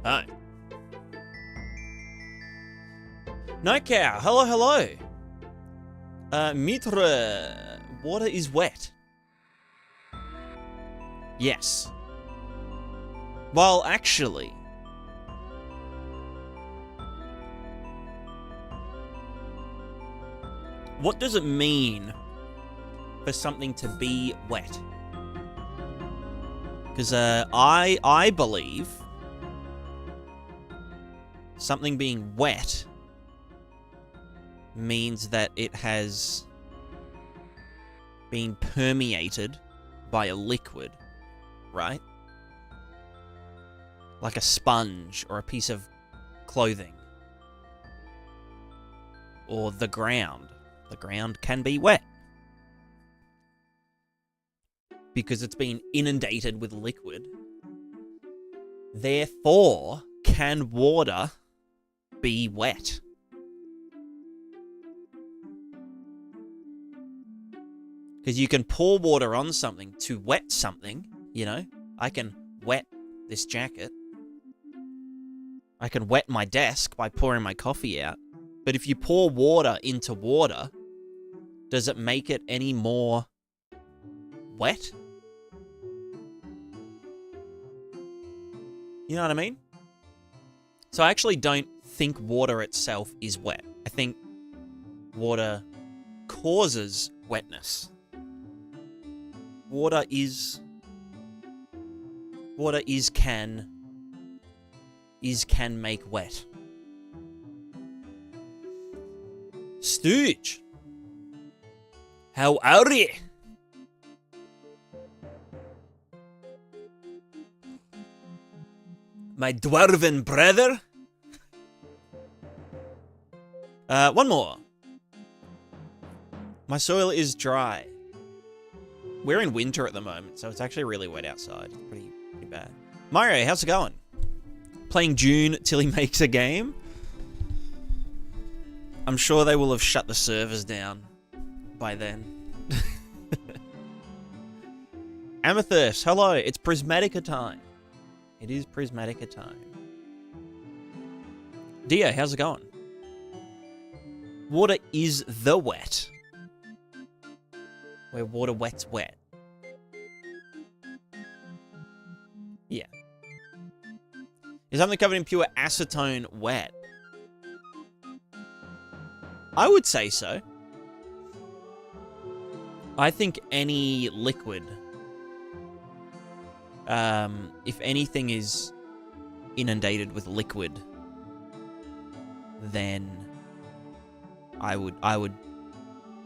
Hi. Night Cow, hello, hello. Mitre, water is wet. Yes. Well, actually, what does it mean for something to be wet? Because I believe something being wet means that it has been permeated by a liquid, right? Like a sponge or a piece of clothing. Or the ground. The ground can be wet. Because it's been inundated with liquid. Therefore, can water be wet? Because you can pour water on something to wet something, you know? I can wet this jacket. I can wet my desk by pouring my coffee out. But if you pour water into water, does it make it any more wet? You know what I mean? So I actually don't think water itself is wet. I think water causes wetness. Water can make wet. Stooge, how are you? My dwarven brother? One more. My soil is dry. We're in winter at the moment, so it's actually really wet outside. It's pretty bad. Mario, how's it going? Playing June till he makes a game? I'm sure they will have shut the servers down by then. Amethyst, hello. It's Prismatica time. It is Prismatica time. Dio, how's it going? Water is the wet. Where water wets wet. Yeah. Is something covered in pure acetone wet? I would say so. I think any liquid, if anything is inundated with liquid, then I would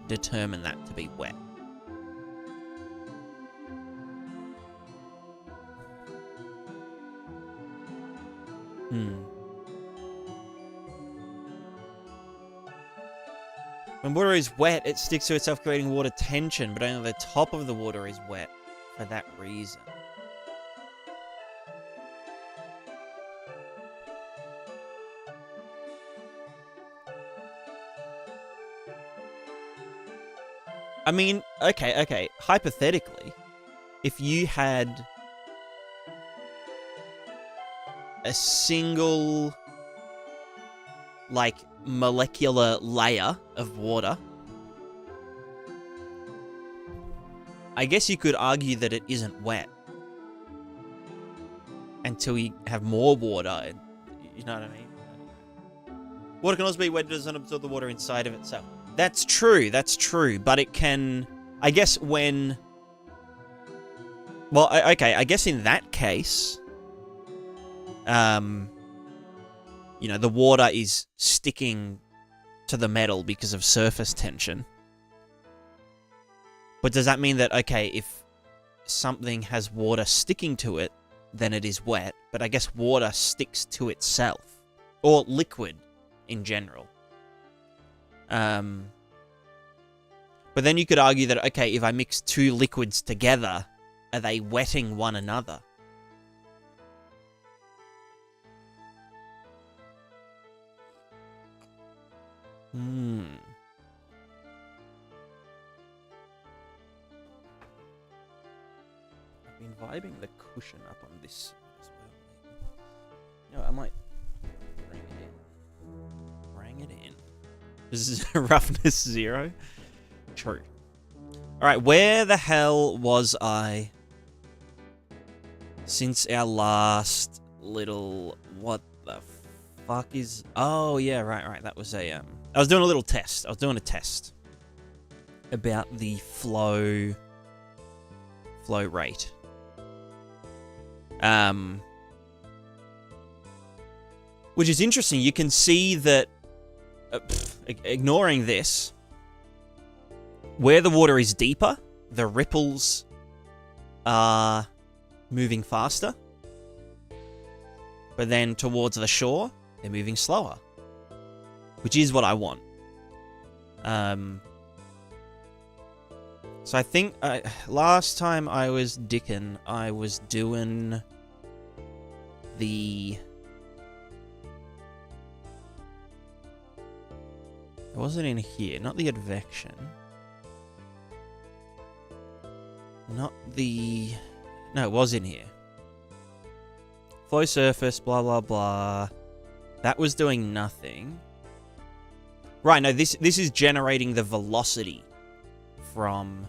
determine that to be wet. When water is wet, it sticks to itself, creating water tension, but only the top of the water is wet for that reason. I mean, okay. Hypothetically, if you had a single, like, molecular layer of water, I guess you could argue that it isn't wet until you have more water. You know what I mean? Water can also be wet, it doesn't absorb the water inside of itself. That's true, but it can, I guess when, well, okay, I guess in that case, you know, the water is sticking to the metal because of surface tension. But does that mean that, okay, if something has water sticking to it, then it is wet? But I guess water sticks to itself. Or liquid, in general. But then you could argue that, okay, if I mix two liquids together, are they wetting one another? I've been vibing the cushion up on this as well. No, I might bring it in. Bring it in. This is roughness 0. True. Alright, where the hell was I since our last little... What the fuck is... Oh, yeah, right. That was a... I was doing a little test. I was doing a test about the flow rate. Which is interesting. You can see that, ignoring this, where the water is deeper, the ripples are moving faster. But then towards the shore, they're moving slower. Which is what I want. So I think last time I was dicking, I was doing the... It wasn't in here, not the advection. Not the... No, it was in here. Flow surface, blah, blah, blah. That was doing nothing. Right, no, this is generating the velocity from...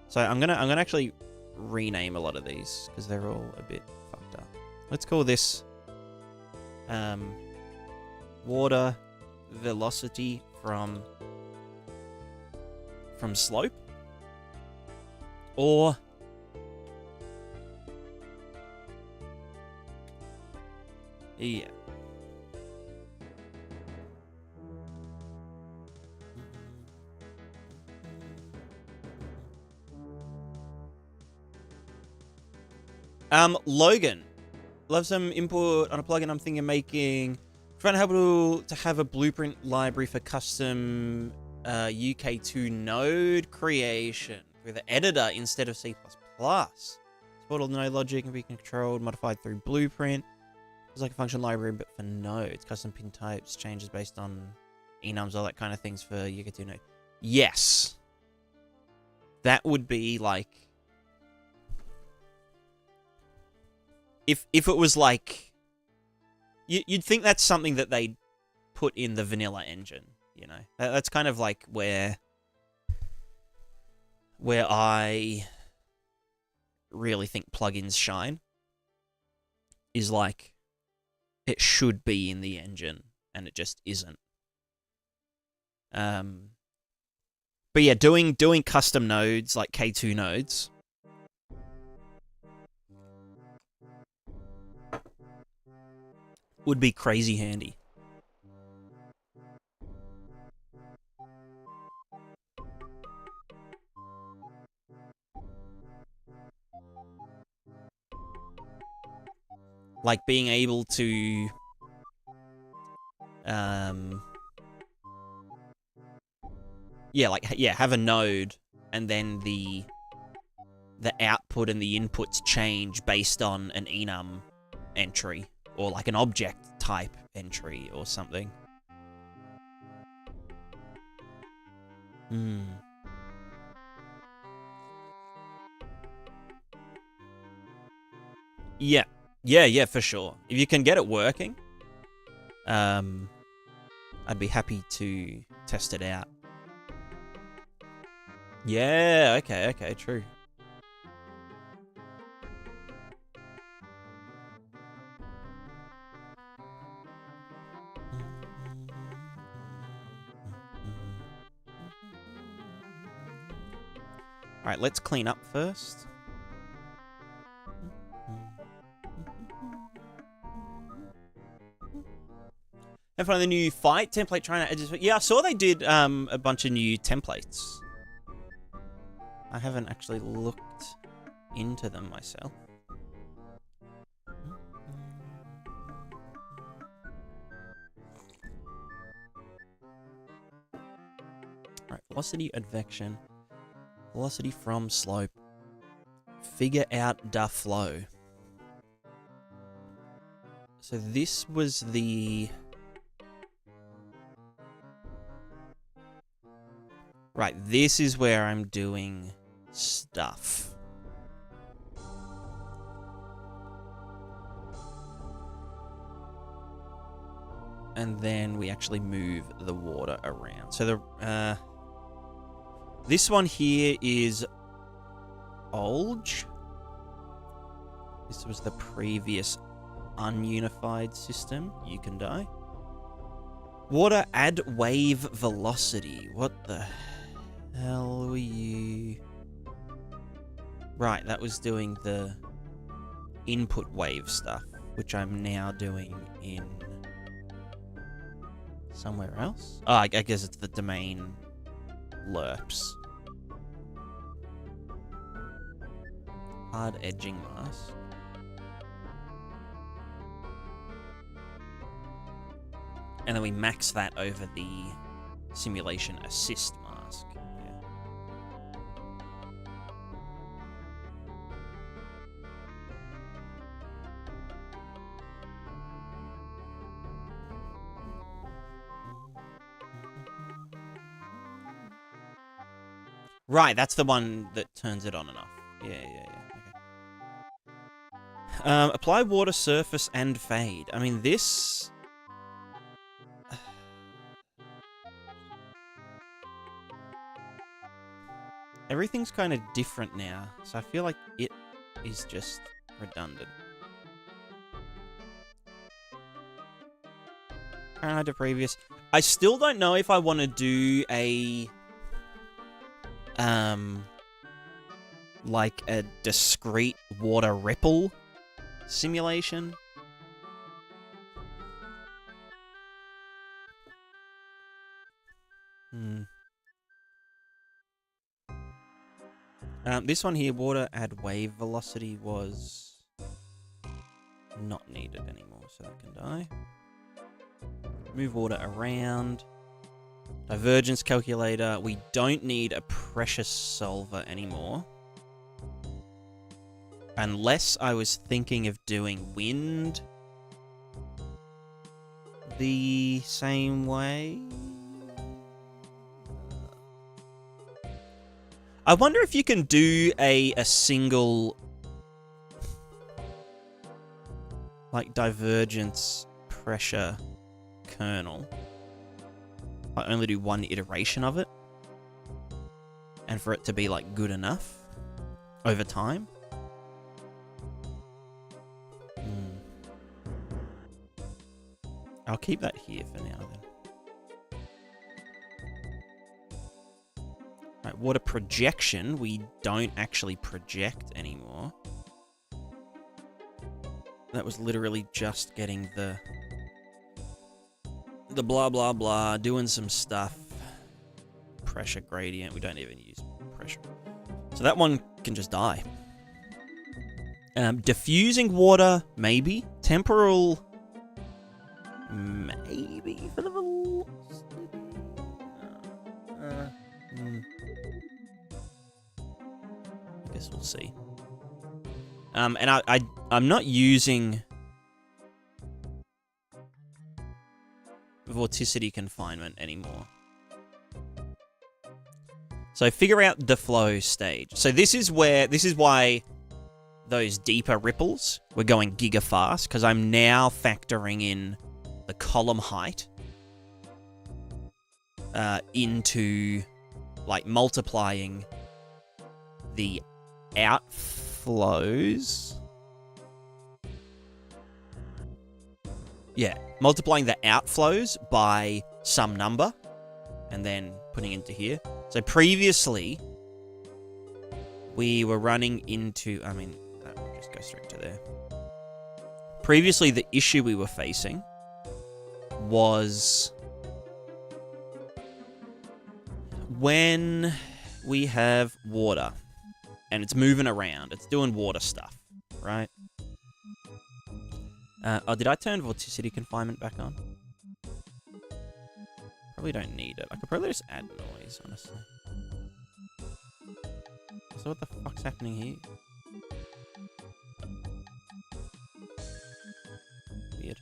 So I'm gonna actually rename a lot of these, because they're all a bit fucked up. Let's call this water velocity from slope. Or yeah. Logan, love some input on a plugin I'm thinking of making. Trying to help to have a blueprint library for custom UK2 node creation with an editor instead of C++. Support all node logic can be controlled, modified through blueprint. It's like a function library, but for nodes. Custom pin types, changes based on enums, all that kind of things for UK2 node. Yes. That would be like... If it was like... You'd think that's something that they'd put in the vanilla engine, you know? That's kind of like where I really think plugins shine. Is like, it should be in the engine, and it just isn't. But yeah, doing custom nodes, like K2 nodes... would be crazy handy. Like being able to have a node and then the output and the inputs change based on an enum entry. Or like an object type entry or something. Yeah. Yeah, for sure. If you can get it working, I'd be happy to test it out. Yeah, okay, true. Alright, let's clean up first. And find the new fight template trying to edit. Yeah, I saw they did a bunch of new templates. I haven't actually looked into them myself. Alright, velocity advection. Velocity from slope. Figure out the flow. So this was the... Right, this is where I'm doing stuff. And then we actually move the water around. So the this one here is Olge. This was the previous ununified system. You can die. Water add wave velocity. What the hell were you? Right, that was doing the input wave stuff, which I'm now doing in somewhere else. Oh, I guess it's the domain lerps. Hard edging mask. And then we max that over the simulation assist mask. Yeah. Right, that's the one that turns it on and off. Yeah. Okay. Apply water surface and fade. I mean, this... Everything's kind of different now, so I feel like it is just redundant. Current to previous. I still don't know if I want to do a... like a discrete water ripple simulation. This one here, water add wave velocity, was not needed anymore, so that can die. Move water around. Divergence calculator. We don't need a pressure solver anymore. Unless I was thinking of doing wind the same way. I wonder if you can do a single, like, divergence pressure kernel. I only do one iteration of it, and for it to be, like, good enough over time. I'll keep that here for now, then. Right, water projection. We don't actually project anymore. That was literally just getting the blah, blah, blah, doing some stuff. Pressure gradient. We don't even use pressure. So that one can just die. Diffusing water, maybe. Temporal, maybe for the velocity. I guess we'll see. And I'm not using Vorticity confinement anymore. So figure out the flow stage. So this is why those deeper ripples were going giga fast, because I'm now factoring in the column height into, like, multiplying the outflows. Yeah, multiplying the outflows by some number and then putting into here. So previously, we were running into... I mean, that will just go straight to there. Previously, the issue we were facing was when we have water and it's moving around, it's doing water stuff, right? Oh, did I turn Vorticity confinement back on? Probably don't need it. I could probably just add noise, honestly. So what the fuck's happening here? Weird.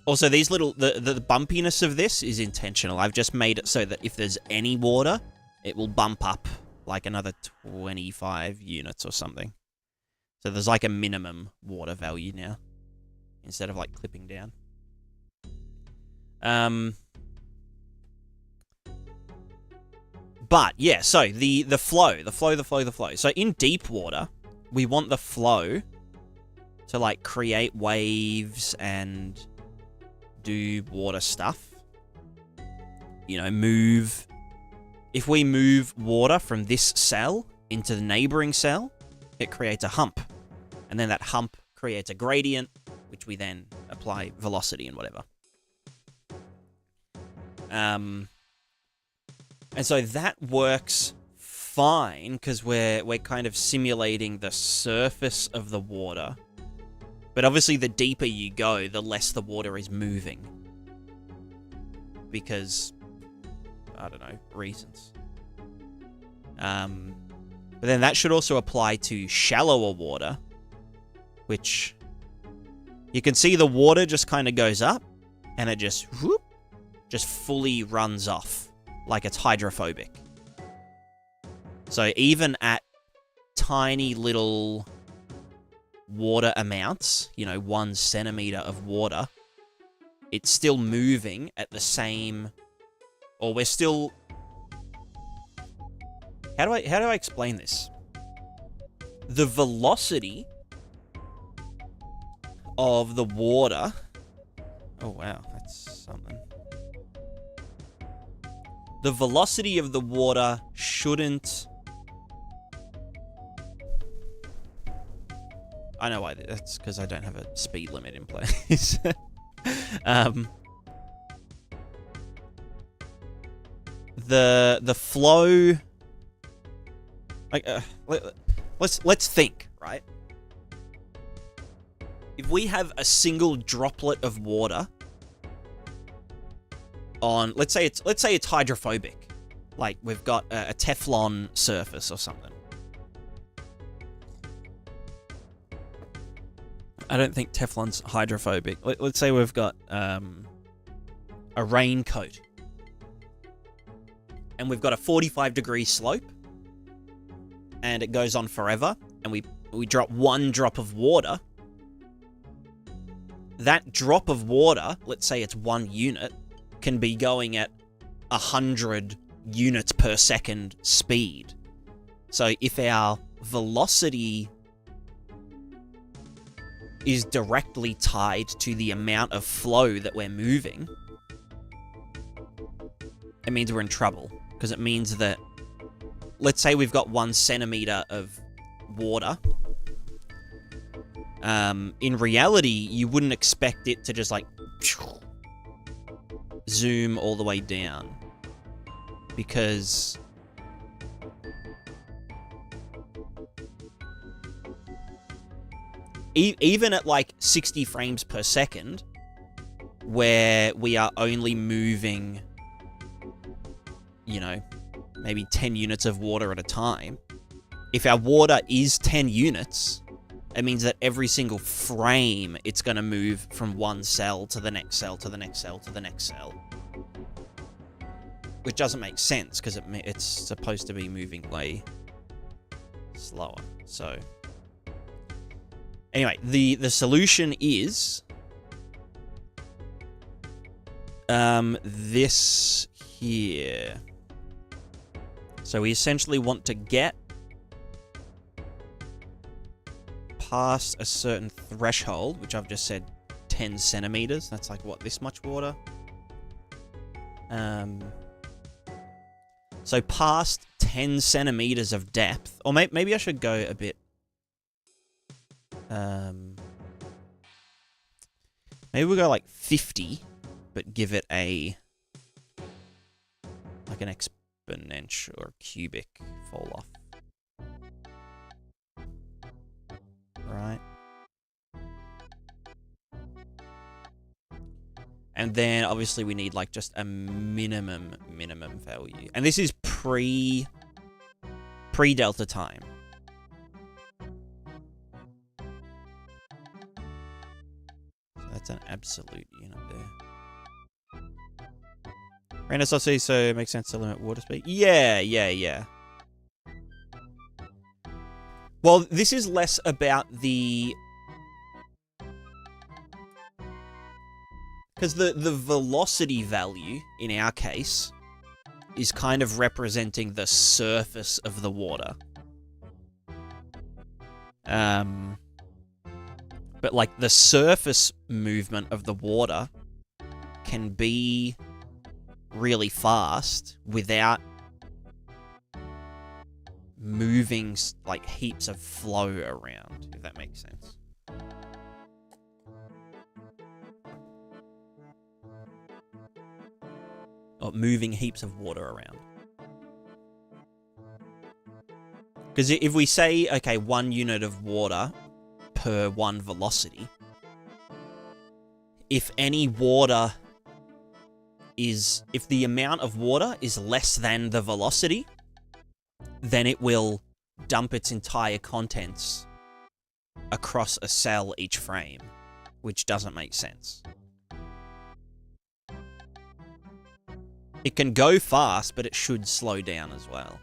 Also, these little the bumpiness of this is intentional. I've just made it so that if there's any water, it will bump up like another 25 units or something. So there's like a minimum water value now, instead of like clipping down. But yeah, so the flow. So in deep water, we want the flow to like create waves and do water stuff. You know, move. If we move water from this cell into the neighboring cell, it creates a hump. And then that hump creates a gradient, which we then apply velocity and whatever. And so that works fine because we're kind of simulating the surface of the water. But obviously the deeper you go, the less the water is moving. Because, I don't know, reasons. But then that should also apply to shallower water, which you can see the water just kind of goes up and it just whoop, just fully runs off like it's hydrophobic. So even at tiny little water amounts, you know, 1 centimeter of water, it's still moving at the same, or we're still, how do I explain this? The velocity of the water, oh wow, that's something. The velocity of the water shouldn't, I know why, that's because I don't have a speed limit in place. The flow, like, let's think, right? If we have a single droplet of water on, let's say it's hydrophobic, like we've got a Teflon surface or something. I don't think Teflon's hydrophobic. Let's say we've got a raincoat, and we've got a 45-degree slope, and it goes on forever, and we drop 1 drop of water. That drop of water, let's say it's 1 unit, can be going at 100 units per second speed. So if our velocity is directly tied to the amount of flow that we're moving, it means we're in trouble. Because it means that, let's say we've got 1 centimeter of water. In reality, you wouldn't expect it to just like zoom all the way down. Because even at like 60 frames per second, where we are only moving, you know, maybe 10 units of water at a time, if our water is 10 units, it means that every single frame, it's going to move from 1 cell to the next cell, to the next cell, to the next cell. Which doesn't make sense, because it's supposed to be moving way slower. So, anyway, the solution is this here. So we essentially want to get past a certain threshold, which I've just said 10 centimeters. That's like, what, this much water? So past 10 centimeters of depth, or maybe I should go a bit, maybe we'll go like 50, but give it a, like an exponential or cubic fall off. Right. And then obviously we need like just a minimum value. And this is pre-delta time. So That's an absolute unit there. Random saucy, so it makes sense to limit water speed. Yeah. Well, this is less about the... Because the velocity value, in our case, is kind of representing the surface of the water. But, like, the surface movement of the water can be really fast without moving, like, heaps of flow around, if that makes sense. Or moving heaps of water around. Because if we say, okay, 1 unit of water per 1 velocity, if any water is... If the amount of water is less than the velocity, then it will dump its entire contents across a cell each frame, which doesn't make sense. It can go fast, but it should slow down as well.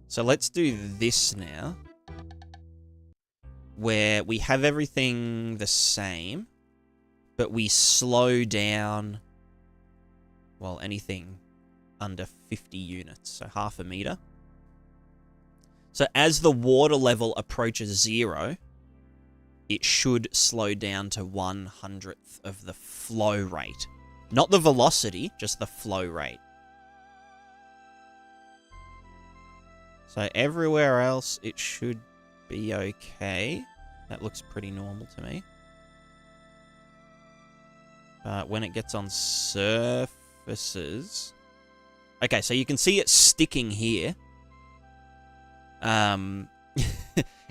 So let's do this now, where we have everything the same, but we slow down, well, anything under 50 units, so half a meter. So as the water level approaches 0, it should slow down to 1/100th of the flow rate. Not the velocity, just the flow rate. So everywhere else, it should be okay. That looks pretty normal to me. But when it gets on surfaces... Okay, so you can see it sticking here.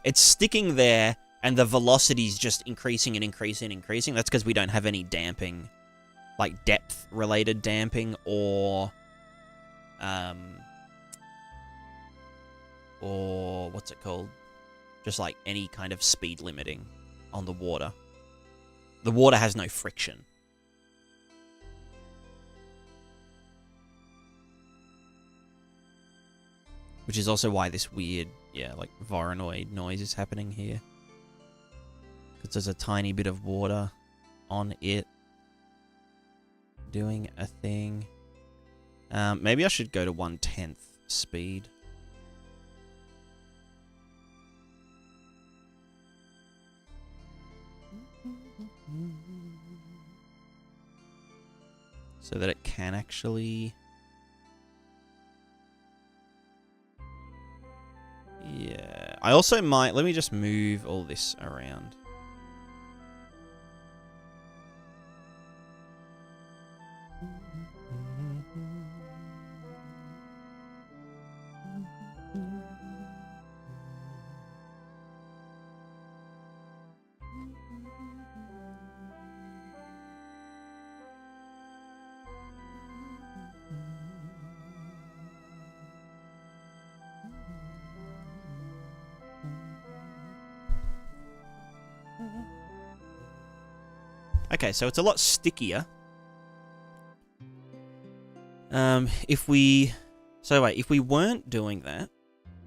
It's sticking there, and the velocity's just increasing and increasing and increasing. That's because we don't have any damping, like depth-related damping, or what's it called? Just like any kind of speed limiting on the water. The water has no friction. Which is also why this weird, like Voronoi noise is happening here. Because there's a tiny bit of water on it doing a thing. Maybe I should go to 1/10th speed. So that it can actually... Yeah. I also might... Let me just move all this around. Okay, so it's a lot stickier. If we weren't doing that,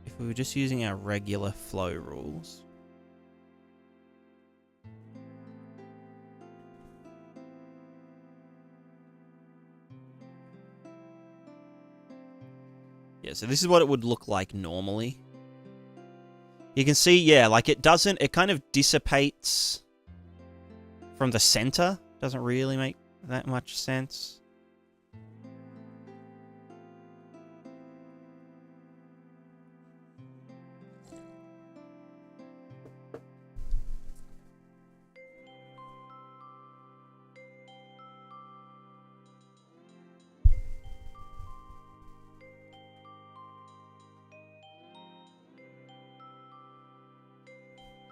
if we were just using our regular flow rules, yeah, so this is what it would look like normally. You can see, yeah, like it kind of dissipates from the center. Doesn't really make that much sense.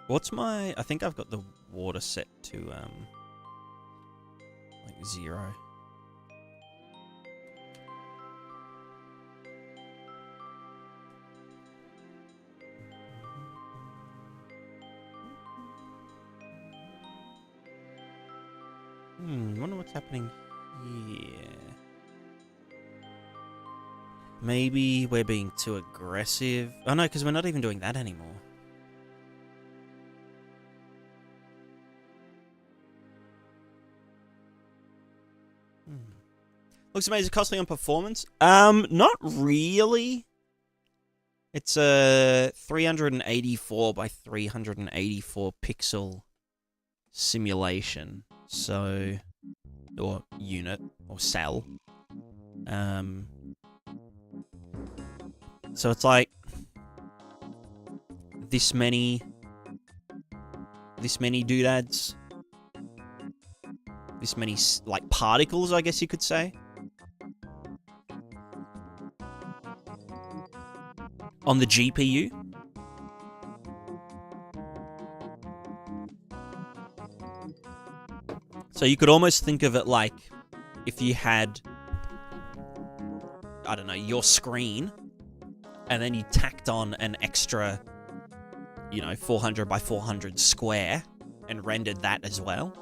What's my... I think I've got the water set to, like 0. Wonder what's happening here. Maybe we're being too aggressive. Oh no, because we're not even doing that anymore. Looks amazing, costly on performance. Not really. It's a 384 by 384 pixel simulation. So, or unit, or cell. So it's like this many doodads. This many, like, particles, I guess you could say. On the GPU. So you could almost think of it like if you had, I don't know, your screen, and then you tacked on an extra, 400 by 400 square and rendered that as well.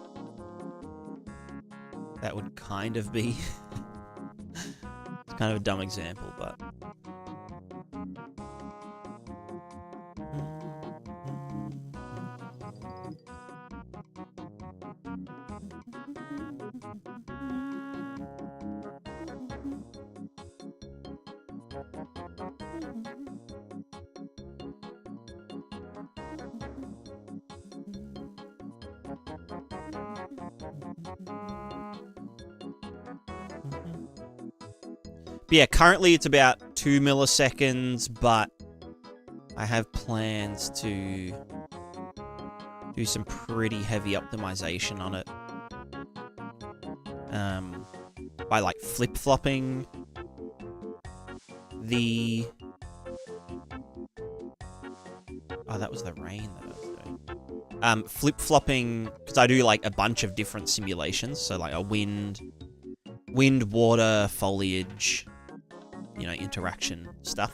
That would kind of be... It's kind of a dumb example, but... But yeah, currently it's about 2 milliseconds, but I have plans to do some pretty heavy optimization on it. By like flip-flopping the... Oh, that was the rain that I was doing. Flip-flopping, because I do like a bunch of different simulations, so like a wind, water, foliage, interaction stuff.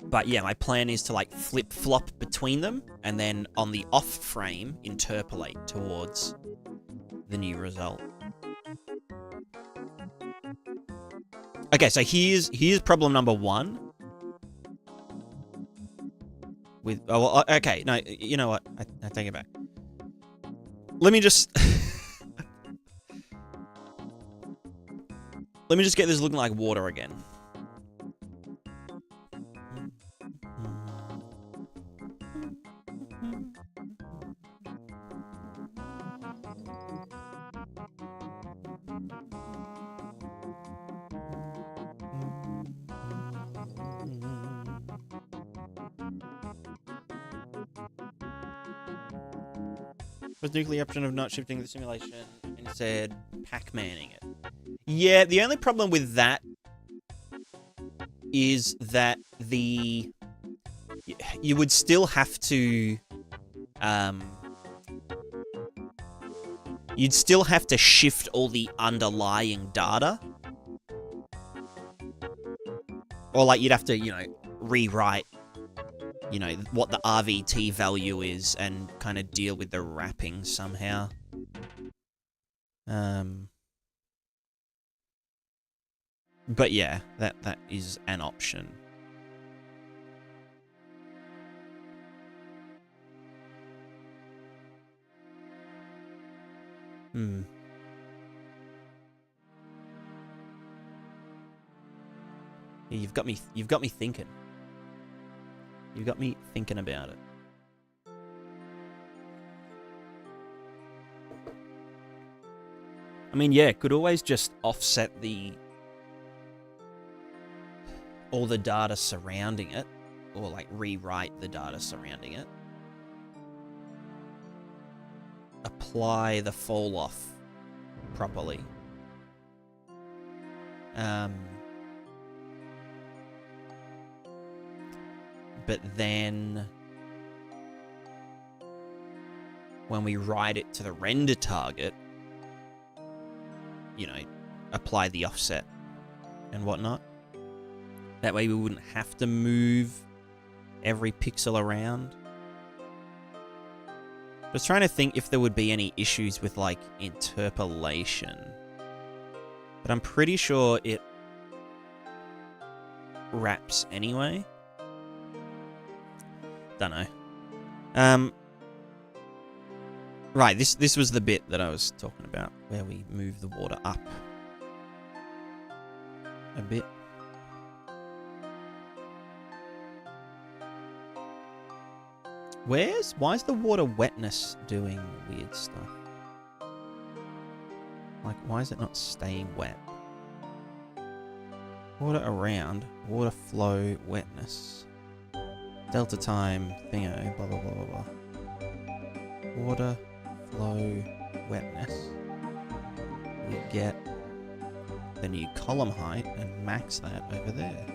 But yeah, my plan is to like flip-flop between them, and then on the off frame, interpolate towards the new result. Okay, so here's problem number one. With okay, no, you know what? I take it back. Let me just let me just get this looking like water again. Was nuclear option of not shifting the simulation, instead Pac-Manning it. Yeah, the only problem with that is that you would still have to you'd still have to shift all the underlying data. Or like you'd have to, rewrite what the RVT value is and kind of deal with the wrapping somehow. But yeah, that is an option. Yeah, you've got me thinking. You've got me thinking about it. I mean, yeah, could always just offset all the data surrounding it, or like rewrite the data surrounding it. Apply the fall off properly. But then when we write it to the render target, apply the offset and whatnot. That way we wouldn't have to move every pixel around. was trying to think if there would be any issues with, like, interpolation. But I'm pretty sure it wraps anyway. Don't know. Right, this was the bit that I was talking about, where we move the water up a bit. Why is the water wetness doing weird stuff? Like, why is it not staying wet? Water around, water flow, wetness. Delta time, thingo, blah, blah, blah, blah, blah. Water, flow, wetness. We get the new column height and max that over there.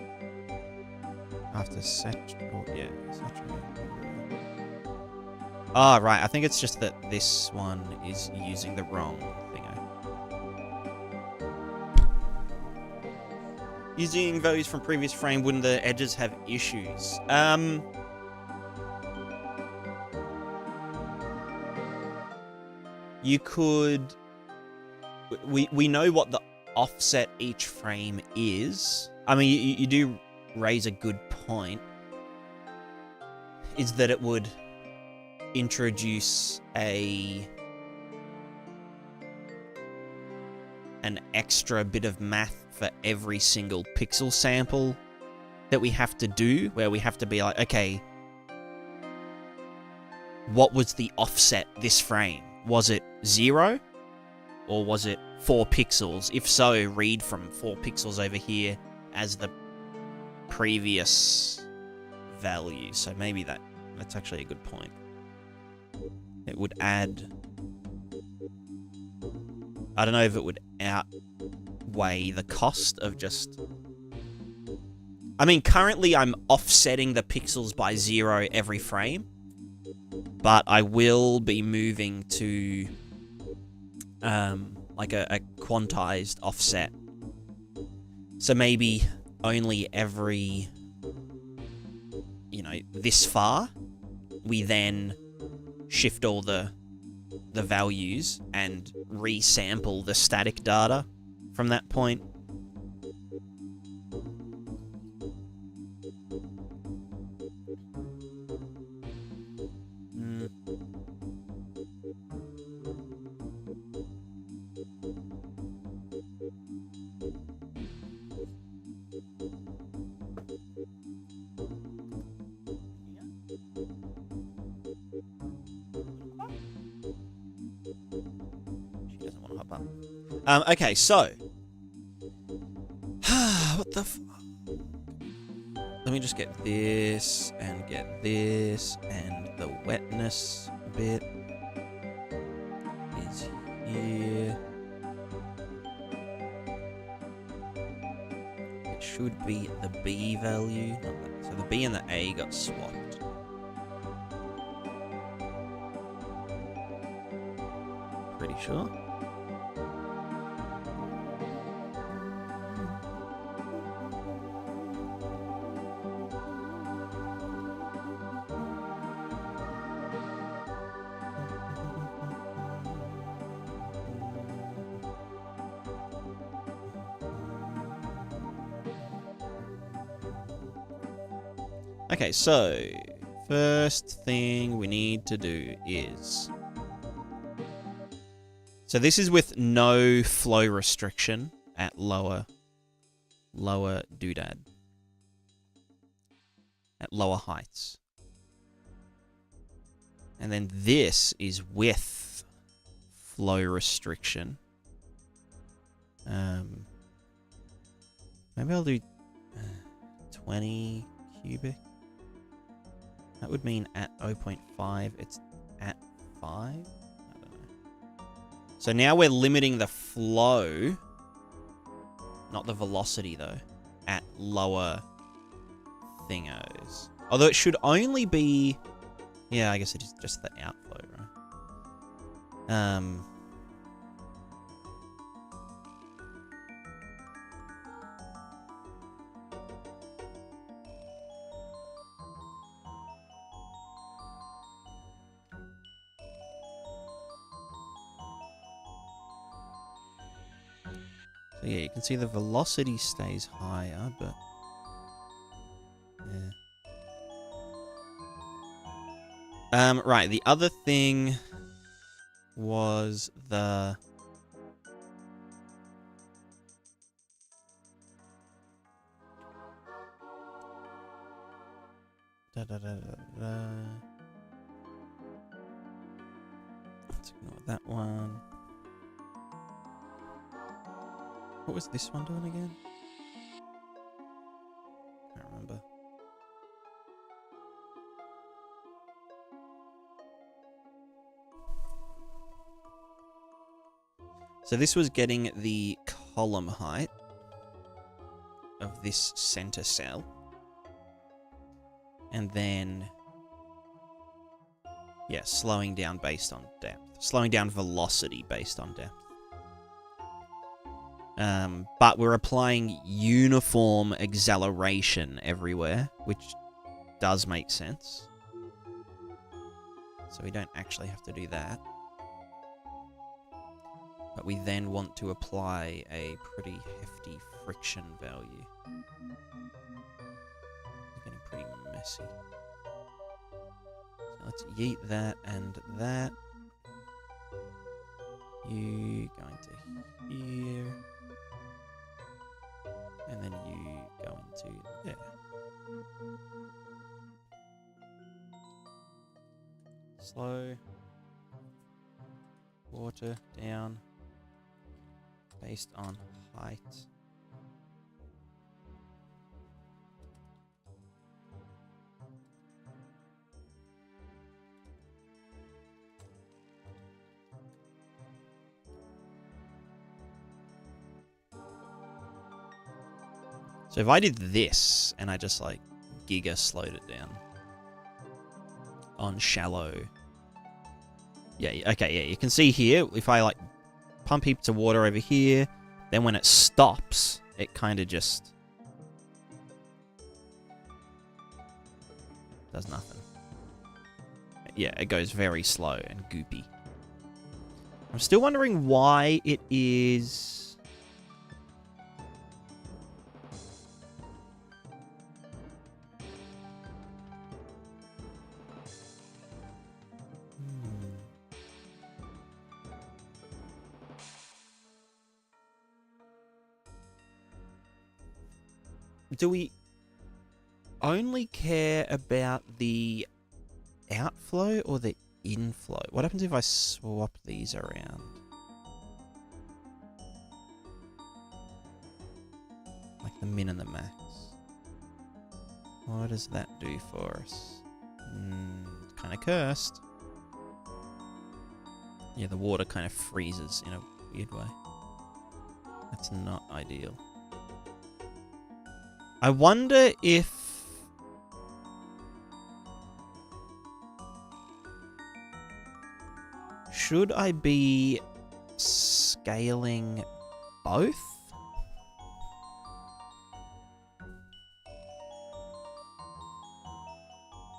After saturating. Ah, right, I think it's just that this one is using the wrong thingo. Using values from previous frame, wouldn't the edges have issues? You could... We know what the offset each frame is. I mean, you do raise a good point. Is that it would introduce an extra bit of math for every single pixel sample that we have to do, where we have to be like, okay, what was the offset this frame? Was it 0? Or was it 4 pixels? If so, read from 4 pixels over here as the previous value. So maybe that's actually a good point. It would add... I don't know if it would outweigh the cost of just... I mean, currently I'm offsetting the pixels by 0 every frame. But I will be moving to... like a quantized offset. So maybe only every... this far, we then shift all the values and resample the static data from that point. Okay, so... what the Let me just get this, and get this, and the wetness bit is here. It should be the B value. So the B and the A got swapped. Pretty sure. Okay, so first thing we need to do is... So this is with no flow restriction at lower doodad. At lower heights. And then this is with flow restriction. Maybe I'll do 20 cubic. That would mean at 0.5, it's at 5? I don't know. So now we're limiting the flow, not the velocity though, at lower thingos. Although it should only be... Yeah, I guess it is just the outflow, right? So yeah, you can see the velocity stays higher, but yeah. Right, the other thing was the Let's ignore that one. What was this one doing again? Can't remember. So this was getting the column height of this center cell. And then, yeah, slowing down based on depth. Slowing down velocity based on depth. But we're applying uniform acceleration everywhere, which does make sense. So we don't actually have to do that. But we then want to apply a pretty hefty friction value. It's getting pretty messy. So let's yeet that and that. You going to here. And then you go into there. Slow. Water down. Based on height. So if I did this, and I just, like, giga slowed it down on shallow. Yeah, okay, yeah, you can see here, if I, like, pump heaps of water over here, then when it stops, it kind of just does nothing. Yeah, it goes very slow and goopy. I'm still wondering why it is... Do we only care about the outflow or the inflow? What happens if I swap these around? Like the min and the max. What does that do for us? Kind of cursed. Yeah, the water kind of freezes in a weird way. That's not ideal. I wonder if... Should I be scaling both?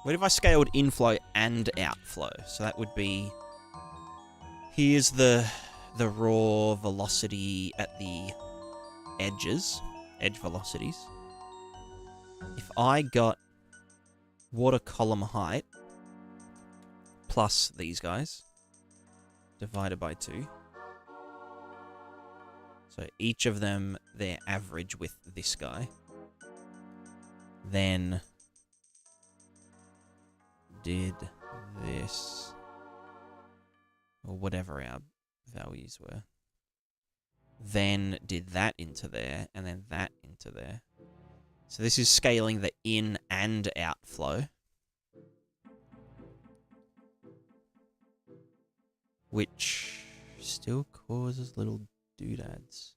What if I scaled inflow and outflow? So that would be... Here's the raw velocity at the edges. Edge velocities. If I got water column height plus these guys divided by 2. So each of them, their average with this guy. Then did this, or whatever our values were. Then did that into there, and then that into there. So this is scaling the in and outflow. Which still causes little doodads.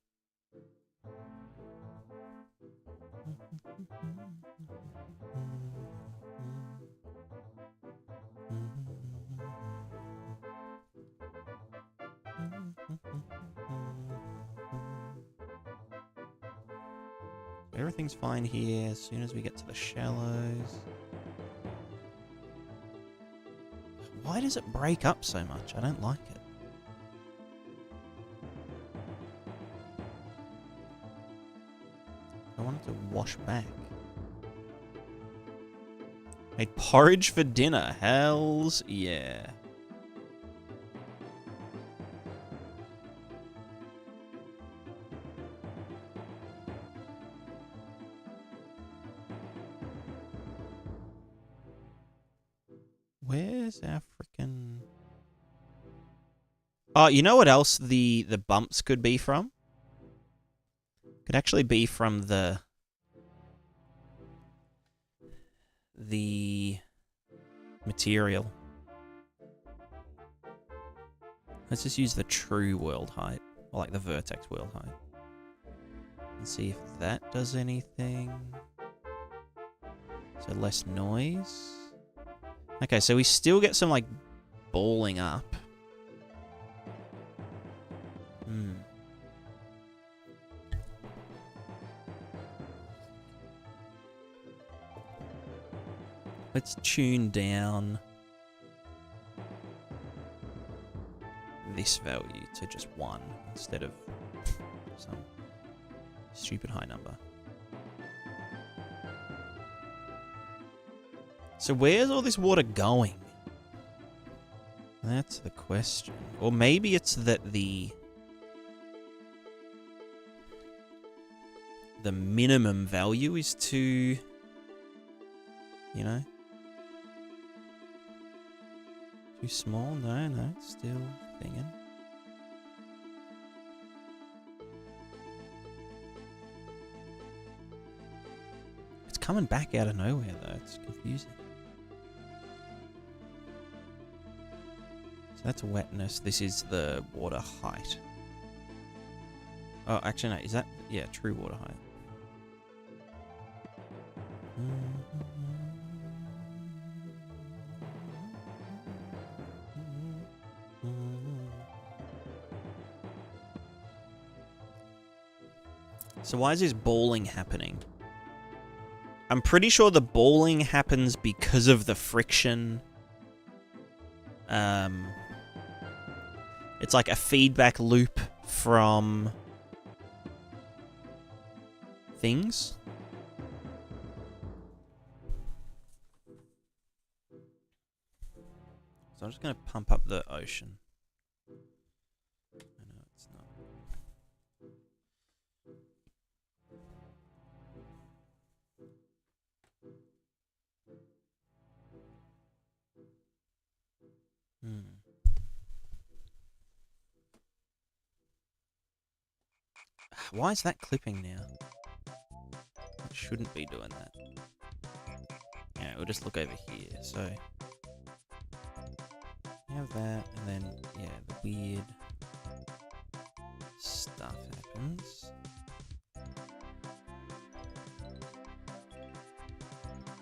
Everything's fine here as soon as we get to the shallows. Why does it break up so much? I don't like it. To wash back. Made porridge for dinner. Hells yeah. Where's African? Oh, you know what else the bumps could be from? Could actually be from the material. Let's just use the true world height, or like the vertex world height, and see if that does anything. So less noise. Okay, so we still get some like balling up. Let's tune down this value to just 1 instead of some stupid high number. So where's all this water going? That's the question. Or maybe it's that the minimum value is too, you know, too small. No, it's still thinking. It's coming back out of nowhere though. It's confusing. So that's wetness. This is the water height. Oh, actually no, is that, yeah, true water height. So why is this balling happening? I'm pretty sure the balling happens because of the friction. It's like a feedback loop from things. So I'm just going to pump up the ocean. I know it's not. Why is that clipping now? It shouldn't be doing that. Yeah, we'll just look over here. So you have that, and then yeah, the weird stuff happens.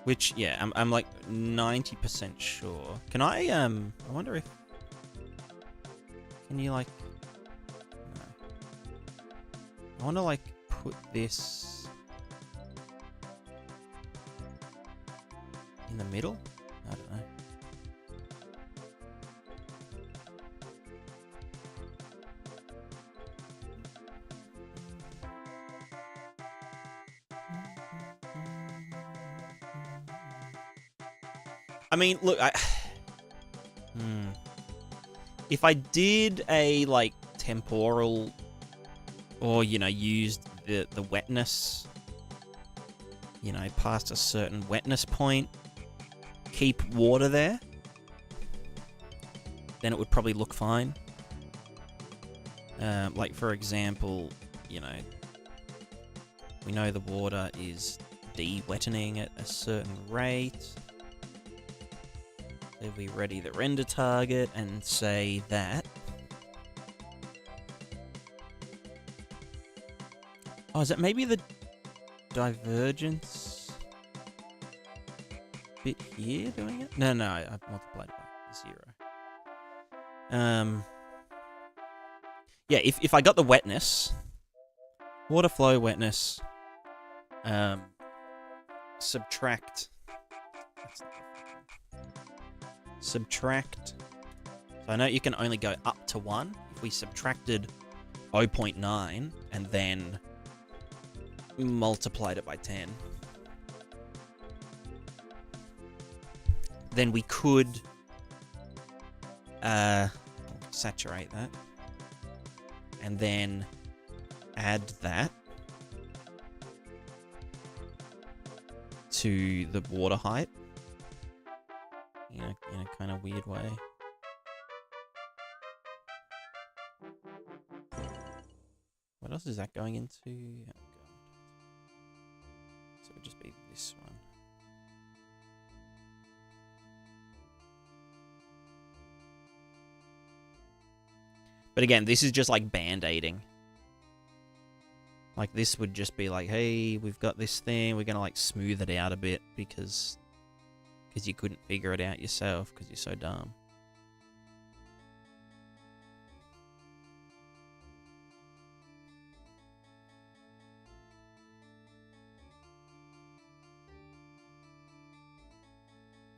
Which, yeah, I'm like 90% sure. Can I wonder if, can you like, no. I want to like put this in the middle? I don't know. I mean, look, if I did a, like, temporal, or, you know, used the wetness, you know, past a certain wetness point, keep water there, then it would probably look fine. Like, for example, you know, we know the water is de-wettening at a certain rate. If we ready the render target and say that. Oh, is that maybe the divergence bit here doing it? No, I've multiplied by 0. Yeah, if I got the wetness, water flow wetness, subtract. So I know you can only go up to 1. If we subtracted 0.9 and then multiplied it by 10. Then we could saturate that. And then add that to the water height. In a kind of weird way. What else is that going into? Oh, God. So it would just be this one. But again, this is just like band-aiding. Like, this would just be like, hey, we've got this thing, we're going to, like, smooth it out a bit because you couldn't figure it out yourself because you're so dumb.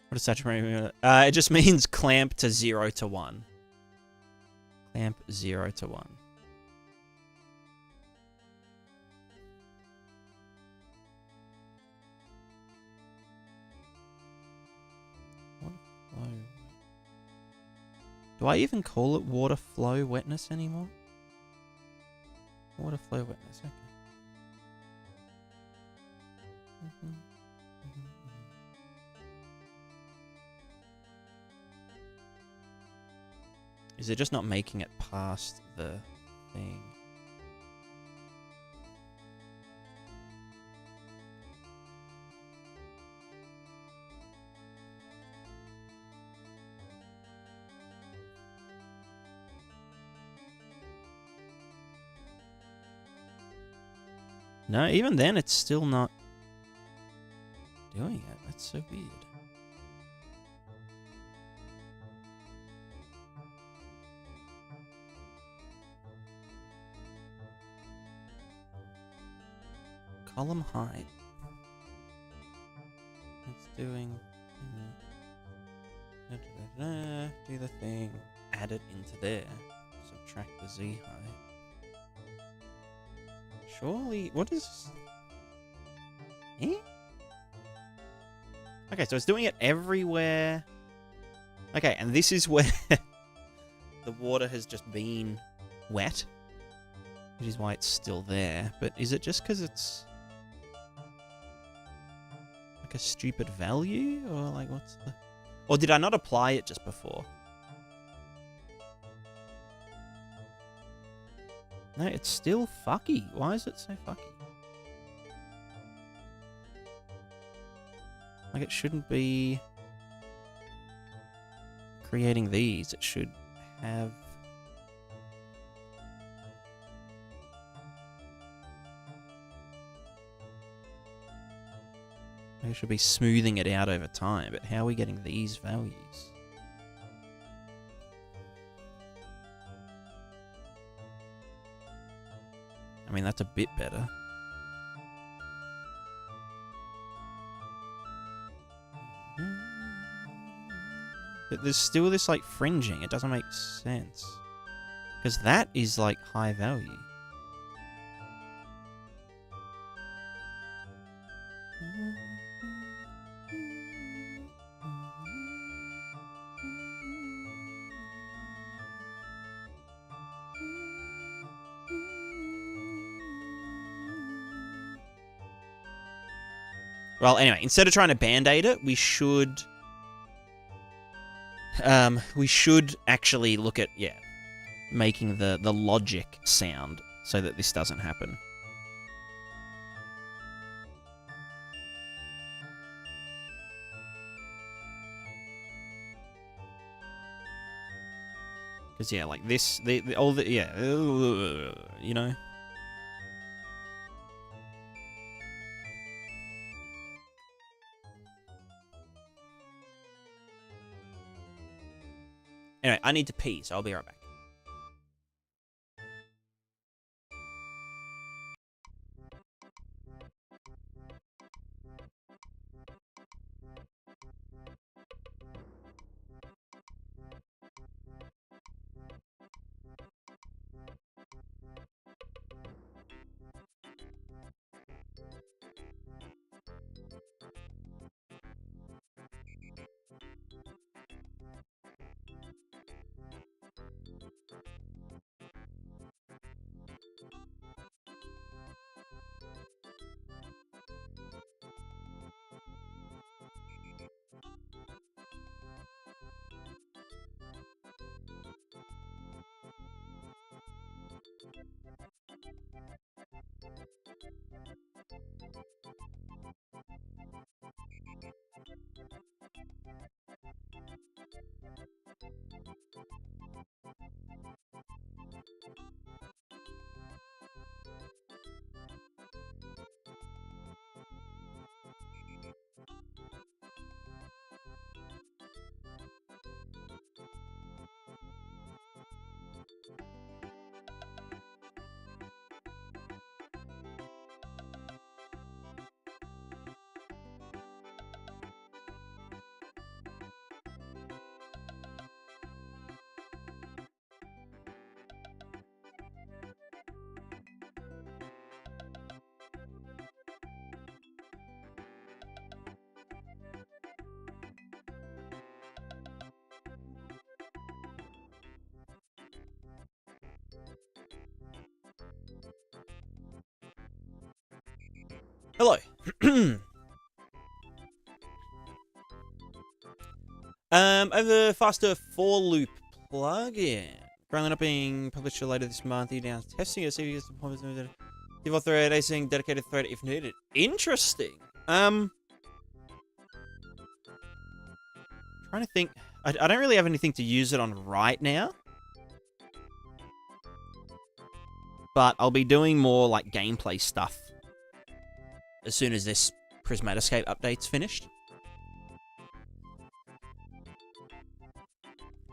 What does saturating? It just means clamp to 0 to 1. Clamp 0 to 1. Water flow. Do I even call it water flow wetness anymore? Water flow wetness, okay. Is it just not making it past the thing? No, even then it's still not doing it. That's so weird. Column height. It's doing... do the thing. Add it into there. Subtract the Z height. Surely... What is... Eh? Okay, so it's doing it everywhere. Okay, and this is where the water has just been wet. Which is why it's still there. But is it just because it's... a stupid value, or like what's the... Or did I not apply it just before? No, it's still fucky. Why is it so fucky? Like, it shouldn't be creating these. It should have... I should be smoothing it out over time, but how are we getting these values? I mean, that's a bit better. But there's still this, like, fringing. It doesn't make sense. Because that is, like, high value. Well, anyway, instead of trying to band-aid it, we should actually look at, yeah, making the logic sound so that this doesn't happen. Because, yeah, like this, all the, yeah, you know? Anyway, I need to pee, so I'll be right back. Hello. Over faster for loop plugin. Currently not being published till later this month. You now testing it, see if you get some default thread, async, dedicated thread if needed. Interesting. Trying to think. I don't really have anything to use it on right now. But I'll be doing more like gameplay stuff as soon as this Prismatiscape update's finished.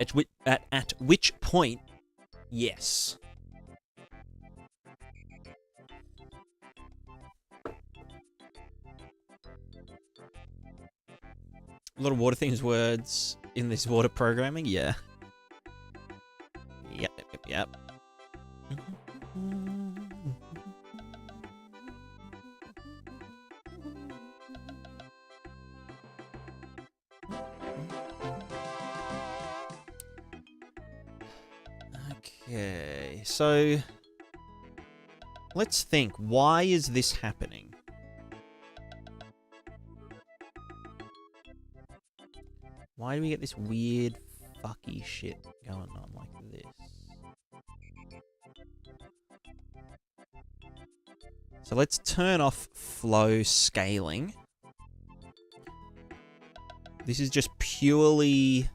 At which point, yes. A lot of water themes words in this water programming, yeah. Yep. Okay, so let's think. Why is this happening? Why do we get this weird fucky shit going on like this? So let's turn off flow scaling. This is just purely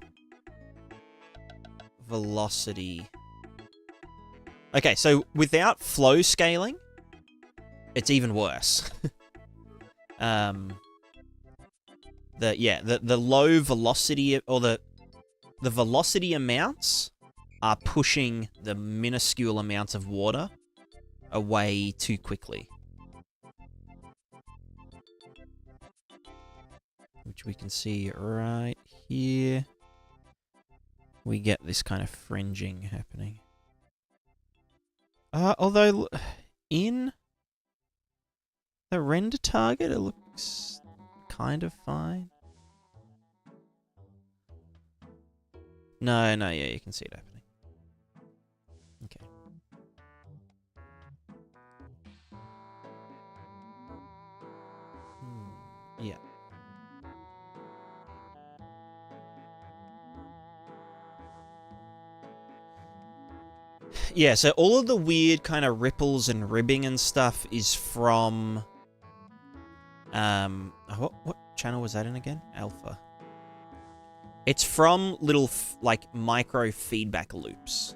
velocity. Okay, so without flow scaling, it's even worse. The low velocity, or the velocity amounts are pushing the minuscule amounts of water away too quickly. Which we can see right here. We get this kind of fringing happening. Although, in the render target, it looks kind of fine. No, yeah, you can see it happening. Okay. Yeah. Yeah, so all of the weird kind of ripples and ribbing and stuff is from... what channel was that in again? Alpha. It's from little, like, micro feedback loops.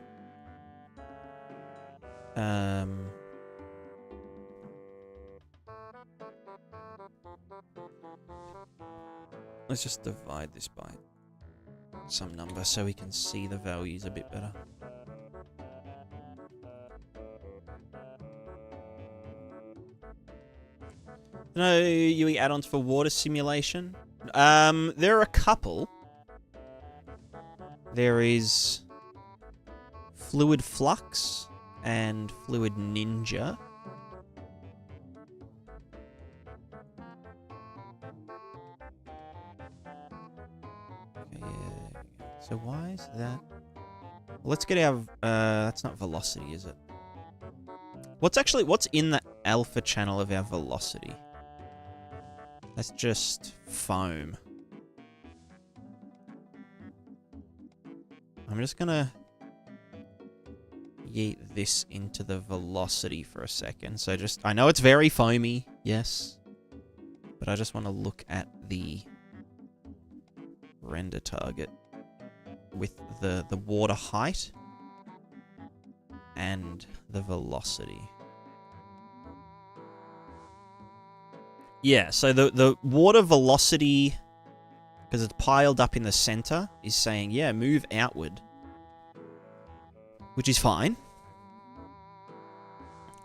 Let's just divide this by some number so we can see the values a bit better. No UE add-ons for water simulation? There are a couple. There is Fluid Flux and Fluid Ninja. Okay, so why is that? Let's get our... that's not velocity, is it? What's in the alpha channel of our velocity? That's just foam. I'm just gonna yeet this into the velocity for a second. So I know it's very foamy, yes. But I just want to look at the render target with the water height and the velocity. Yeah, so the water velocity, because it's piled up in the center, is saying, yeah, move outward. Which is fine.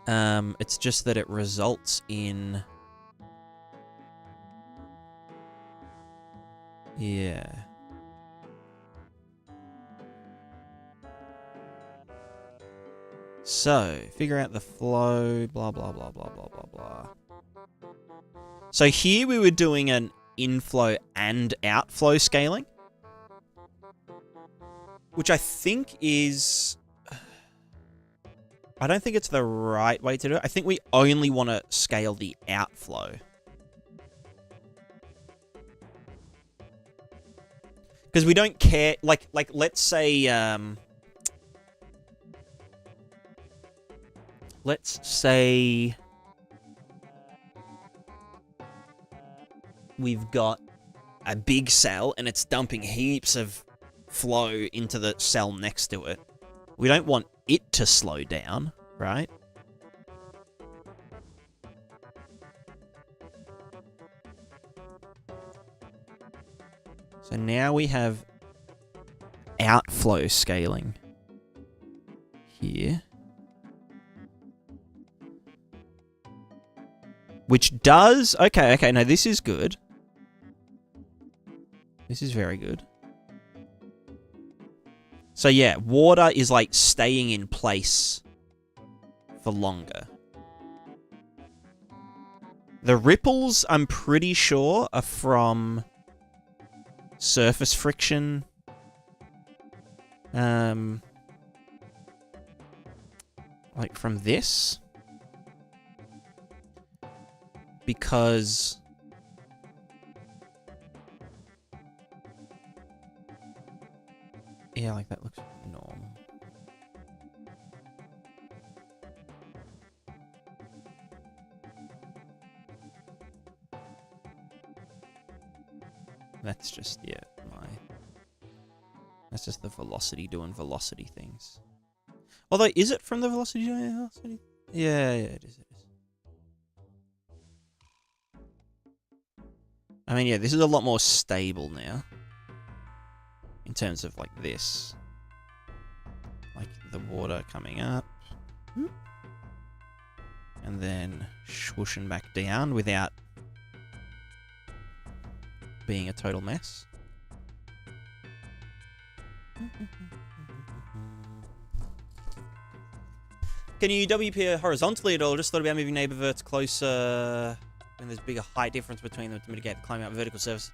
It's just that it results in... Yeah. So, figure out the flow, blah, blah, blah, blah, blah, blah, blah. So here we were doing an inflow and outflow scaling, which I think is... I don't think it's the right way to do it. I think we only want to scale the outflow. Because we don't care, like let's say, we've got a big cell and it's dumping heaps of flow into the cell next to it. We don't want it to slow down, right? So now we have outflow scaling here. Which does... Okay, no, this is good. This is very good. So yeah, water is like staying in place for longer. The ripples, I'm pretty sure, are from surface friction. Like from this. Because... yeah, like that looks normal. That's just, yeah, that's just the velocity doing velocity things. Although, is it from the velocity doing velocity? Yeah, it is. I mean, yeah, this is a lot more stable now. In terms of, like, this. Like, the water coming up. And then swooshing back down without being a total mess. Can you WP horizontally at all? Just thought about moving neighbor verts closer when there's bigger height difference between them to mitigate the climbing up vertical surface.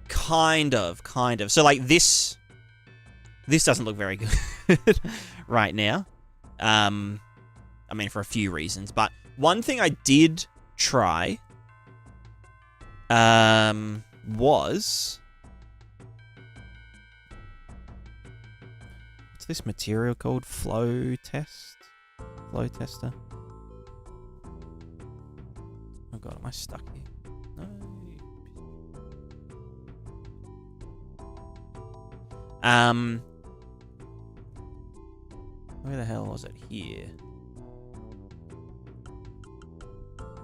Kind of. So, like, this doesn't look very good right now. I mean, for a few reasons. But one thing I did try was... what's this material called? Flow test? Flow tester? Oh god, am I stuck here? No. Where the hell was it? Here.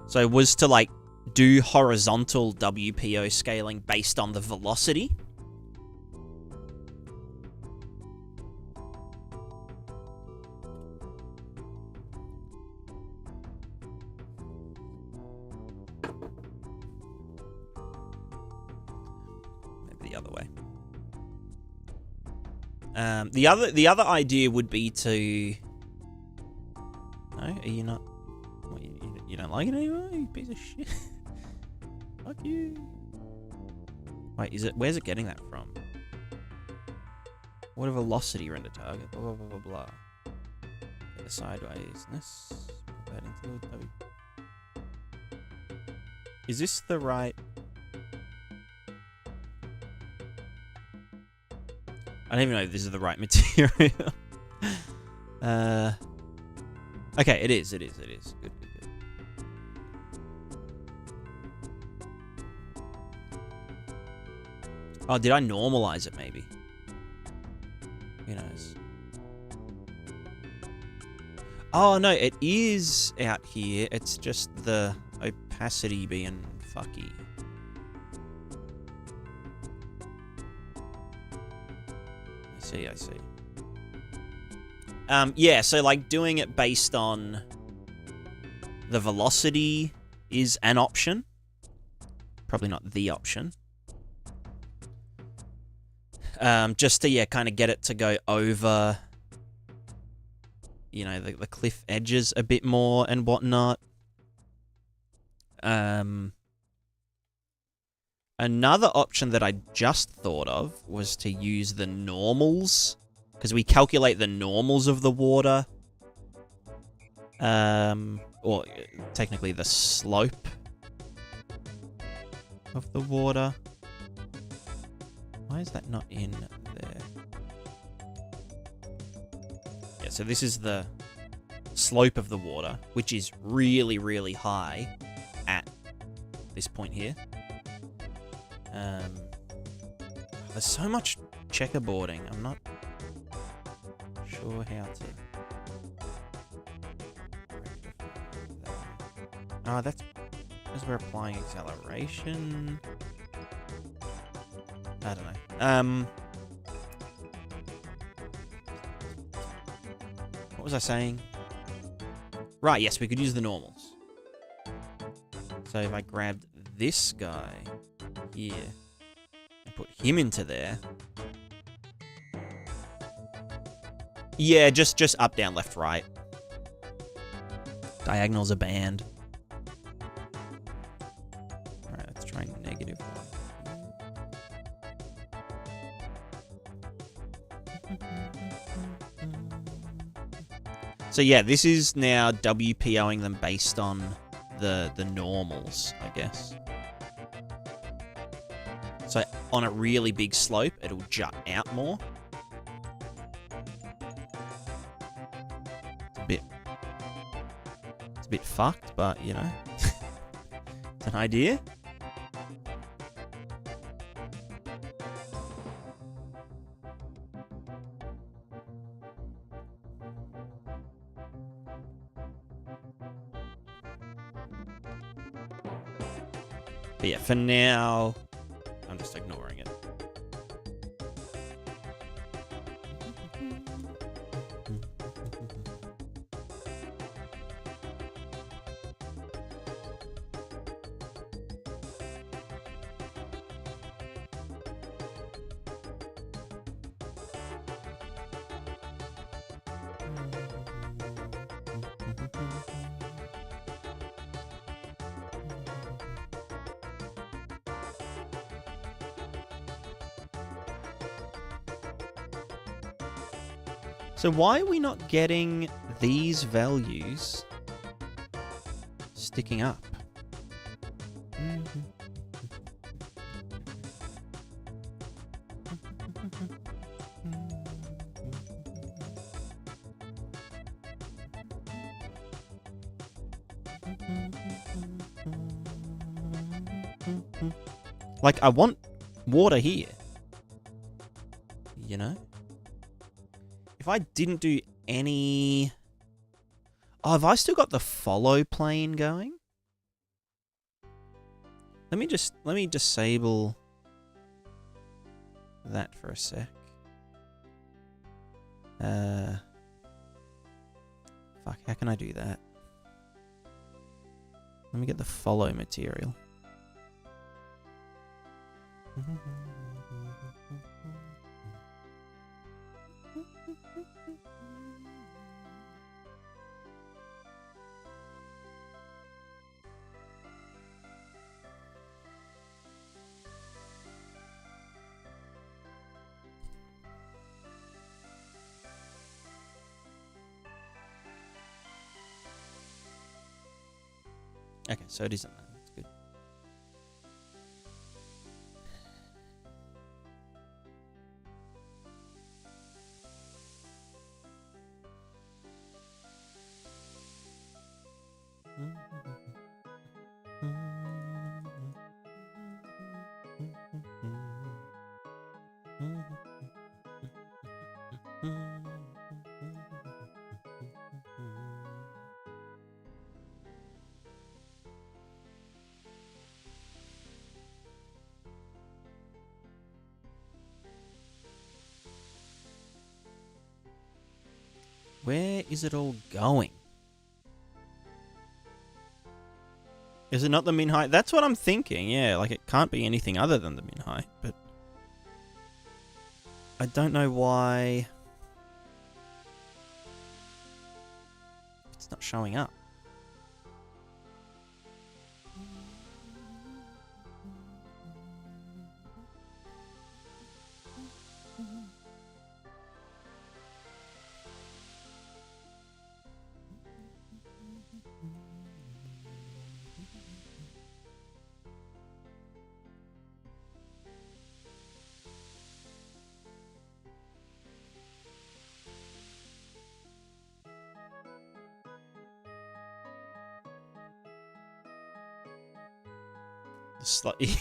So it was to, like, do horizontal WPO scaling based on the velocity. Maybe the other way. The other idea would be to... No, are you not? What, you don't like it anymore? You piece of shit. Fuck you. Wait, is it? Where's it getting that from? What a velocity render target. Blah blah blah blah blah. Get the sidewaysness. Put that into the W. Is this the right? I don't even know if this is the right material. Okay, it is. Good. Oh, did I normalize it, maybe? Who knows? Oh, no, it is out here. It's just the opacity being fucky. I see. Yeah, so, like, doing it based on the velocity is an option. Probably not the option. Just to, yeah, kind of get it to go over, you know, the cliff edges a bit more and whatnot. Another option that I just thought of was to use the normals, because we calculate the normals of the water, or technically the slope of the water. Why is that not in there? Yeah, so this is the slope of the water, which is really, really high at this point here. There's so much checkerboarding. I'm not sure how to... Oh, that's because we're applying acceleration. I don't know. What was I saying? Right, yes, we could use the normals. So if I grabbed this guy here and put him into there. Yeah, just up, down, left, right. Diagonals are banned. Alright, let's try negative one. So yeah, this is now WPOing them based on the normals, I guess. So on a really big slope, it'll jut out more. It's a bit fucked, but you know, it's an idea. But yeah, for now, I'm just ignoring it. So why are we not getting these values sticking up? Like, I want water here. You know? If I didn't do any... Oh, have I still got the follow plane going? Let me disable that for a sec. Fuck, how can I do that? Let me get the follow material. Okay, so it isn't that. That's good. Where is it all going? Is it not the min height? That's what I'm thinking, yeah. Like, it can't be anything other than the min height, but... I don't know why... It's not showing up.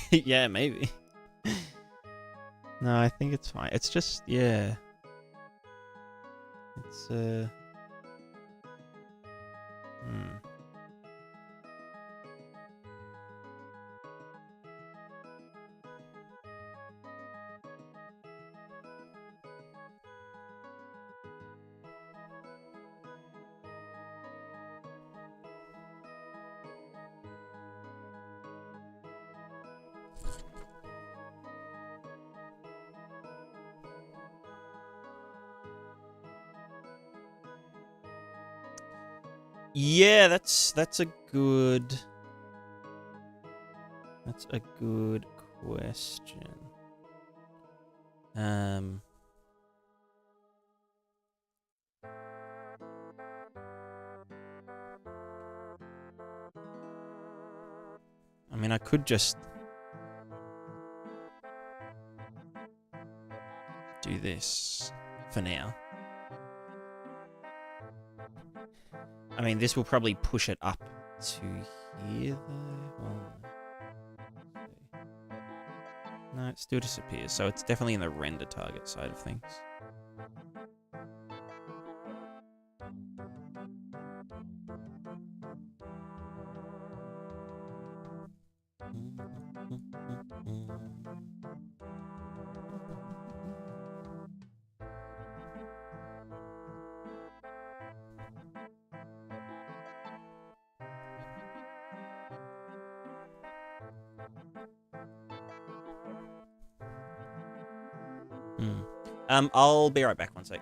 Yeah, maybe. No, I think it's fine. It's just, yeah. It's, Yeah, that's a good question. I mean, I could just do this for now. I mean, this will probably push it up to here, though. Well, no, it still disappears, so it's definitely in the render target side of things. I'll be right back, one sec.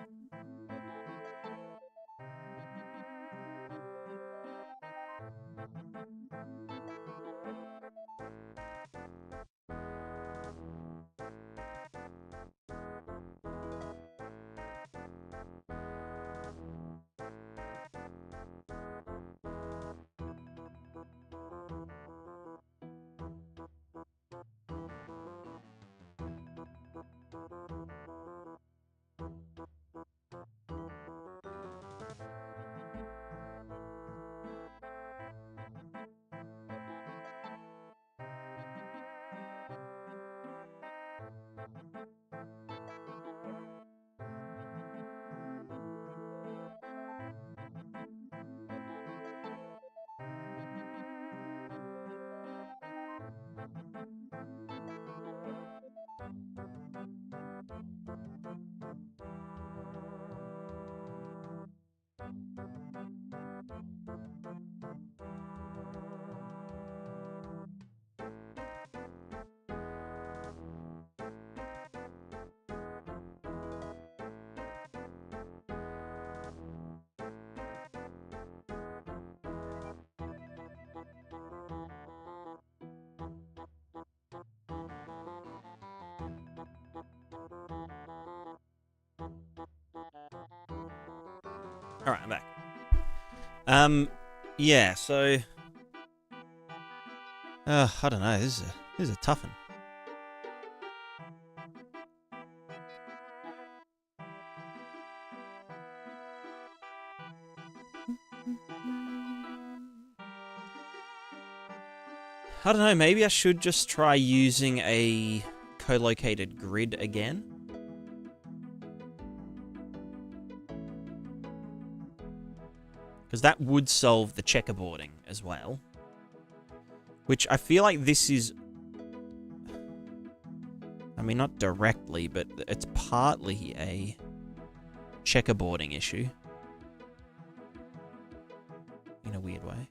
All right, I'm back. Yeah, so I don't know. This is a tough one. I don't know. Maybe I should just try using a co-located grid again. Because that would solve the checkerboarding as well. Which I feel like this is... I mean, not directly, but it's partly a checkerboarding issue. In a weird way.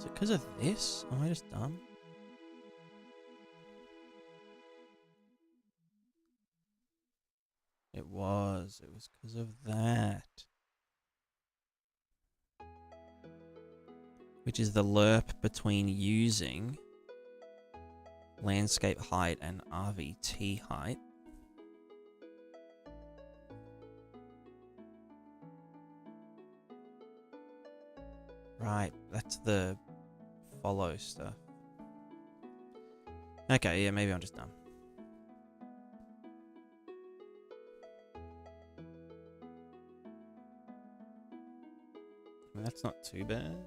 Is it because of this? Am I just dumb? It was because of that. Which is the lerp between using landscape height and RVT height. Right, that's the follow stuff. Okay, yeah, maybe I'm just dumb. I mean, that's not too bad.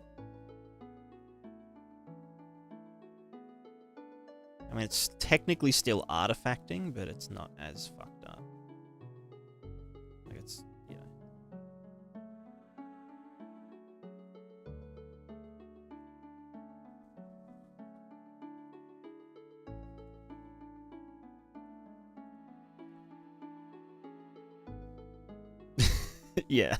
I mean, it's technically still artifacting, but it's not as fucked up. Like, it's, you know. Yeah.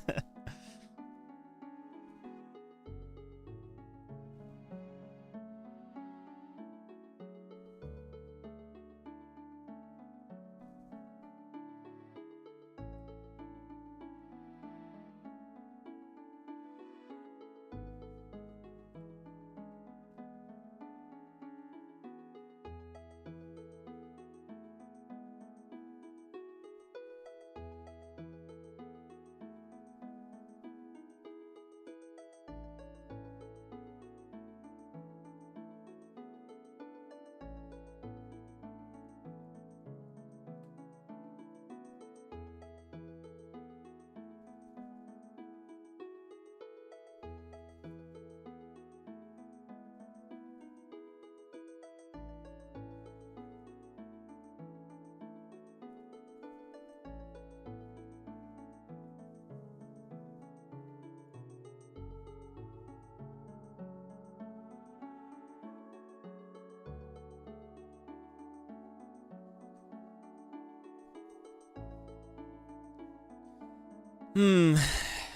Hmm.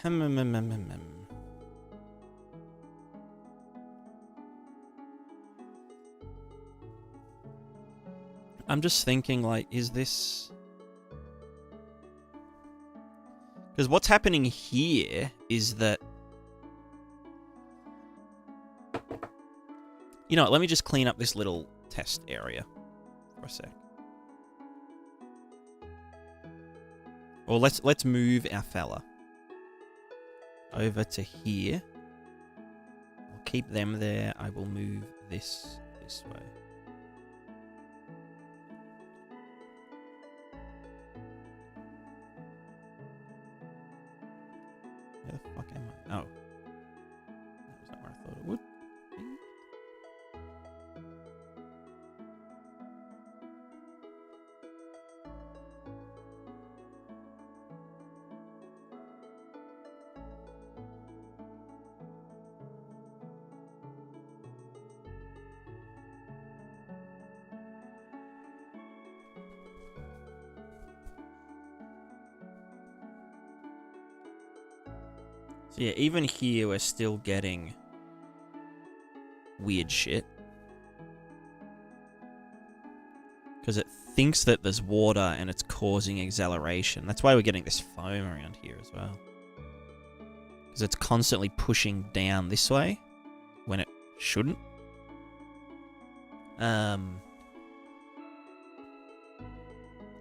I'm just thinking, like, is this... Because what's happening here is that... You know what, let me just clean up this little test area for a sec. Or let's move our fella over to here. I'll keep them there. I will move this way. Where the fuck am I? Oh. That was not where I thought it would be. So yeah, even here we're still getting weird shit. Because it thinks that there's water and it's causing acceleration. That's why we're getting this foam around here as well. Because it's constantly pushing down this way when it shouldn't.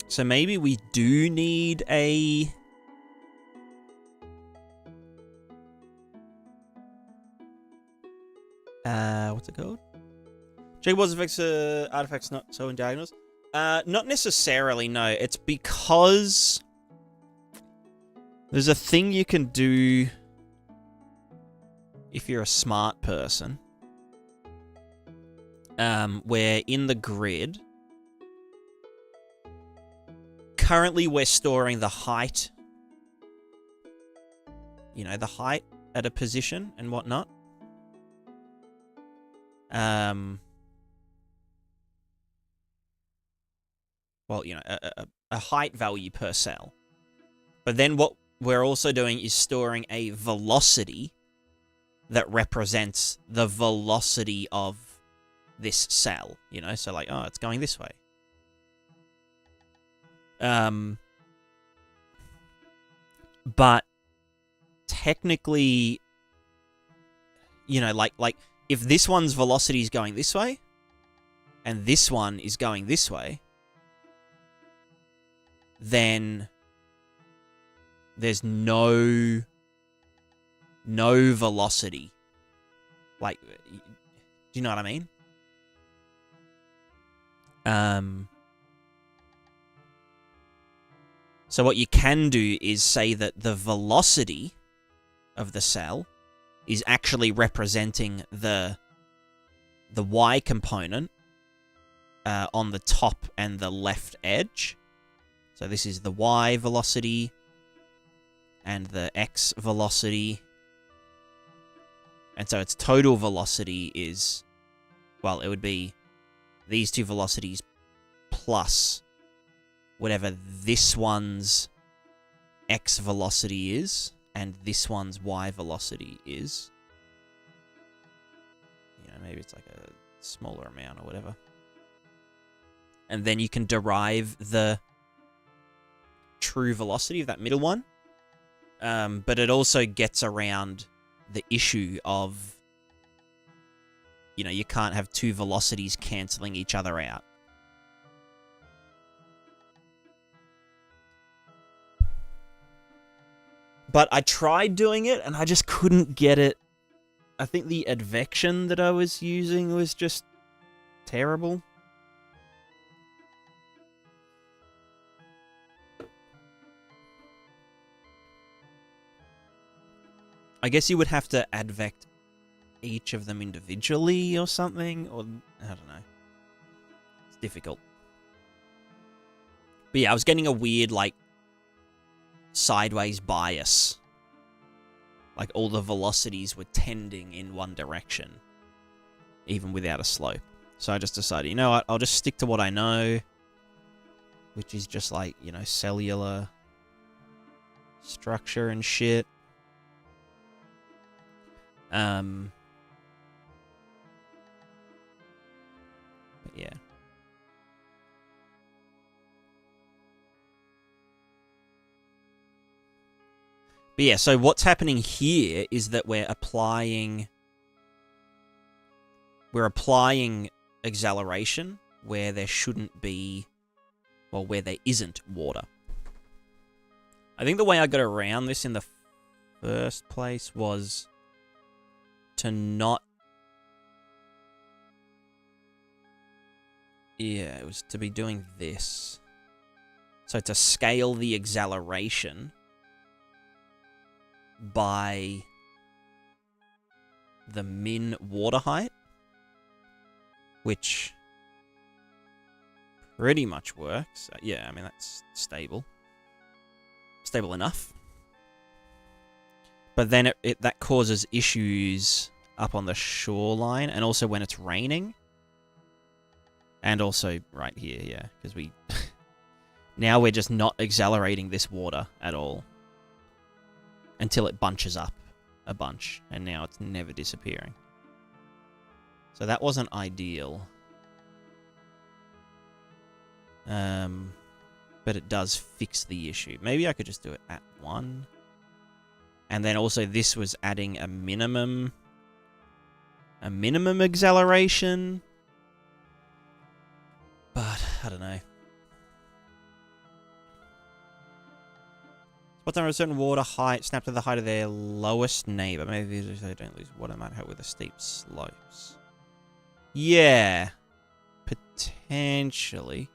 So maybe we do need a... what's it called? Jigaball's effects artifacts not so in diagonals? Not necessarily, no. It's because there's a thing you can do if you're a smart person, where in the grid, currently we're storing the height, you know, the height at a position and whatnot. Well, you know, a height value per cell. But then what we're also doing is storing a velocity that represents the velocity of this cell, you know? So like, oh, it's going this way. But technically, you know, like if this one's velocity is going this way, and this one is going this way, then there's no velocity. Like, do you know what I mean? So what you can do is say that the velocity of the cell is actually representing the y component on the top and the left edge. So this is the y velocity and the x velocity. And so its total velocity is, well, it would be these two velocities plus whatever this one's x velocity is and this one's y velocity is. You know, maybe it's like a smaller amount or whatever. And then you can derive the true velocity of that middle one. But it also gets around the issue of, you know, you can't have two velocities cancelling each other out. But I tried doing it, and I just couldn't get it. I think the advection that I was using was just terrible. I guess you would have to advect each of them individually or something, or I don't know. It's difficult. But yeah, I was getting a weird, like, sideways bias. Like, all the velocities were tending in one direction, even without a slope. So I just decided, you know what, I'll just stick to what I know, which is just, like, you know, cellular structure and shit. But yeah. But yeah, so what's happening here is that we're applying acceleration where there shouldn't be, well, where there isn't water. I think the way I got around this in the first place was to not... Yeah, it was to be doing this. So to scale the acceleration by the min water height, which pretty much works. Yeah, I mean, that's stable. Stable enough. But then that causes issues up on the shoreline, and also when it's raining. And also right here, yeah, because we... now we're just not accelerating this water at all. Until it bunches up a bunch, and now it's never disappearing. So that wasn't ideal. But it does fix the issue. Maybe I could just do it at 1. And then also this was adding a minimum acceleration. But I don't know. What's on a certain water height, snap to the height of their lowest neighbor. Maybe they don't lose water might help with the steep slopes. Yeah. Potentially.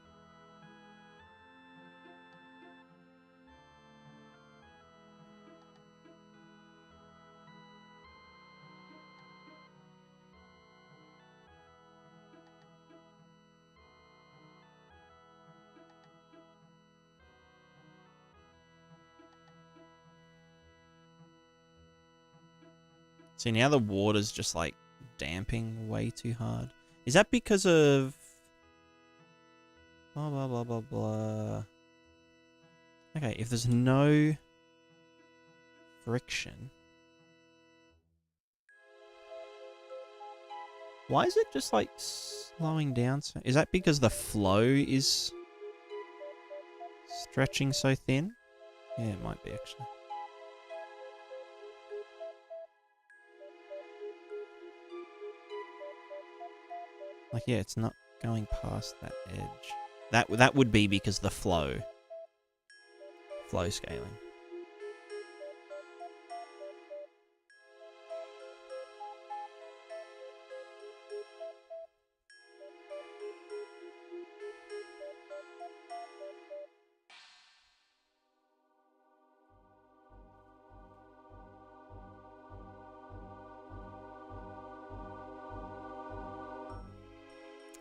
See, now the water's just, like, damping way too hard. Is that because of... Blah, blah, blah, blah, blah. Okay, if there's no friction... Why is it just like slowing down? Is that because the flow is stretching so thin? Yeah, it might be actually. Like, yeah, it's not going past that edge. That would be because the flow scaling.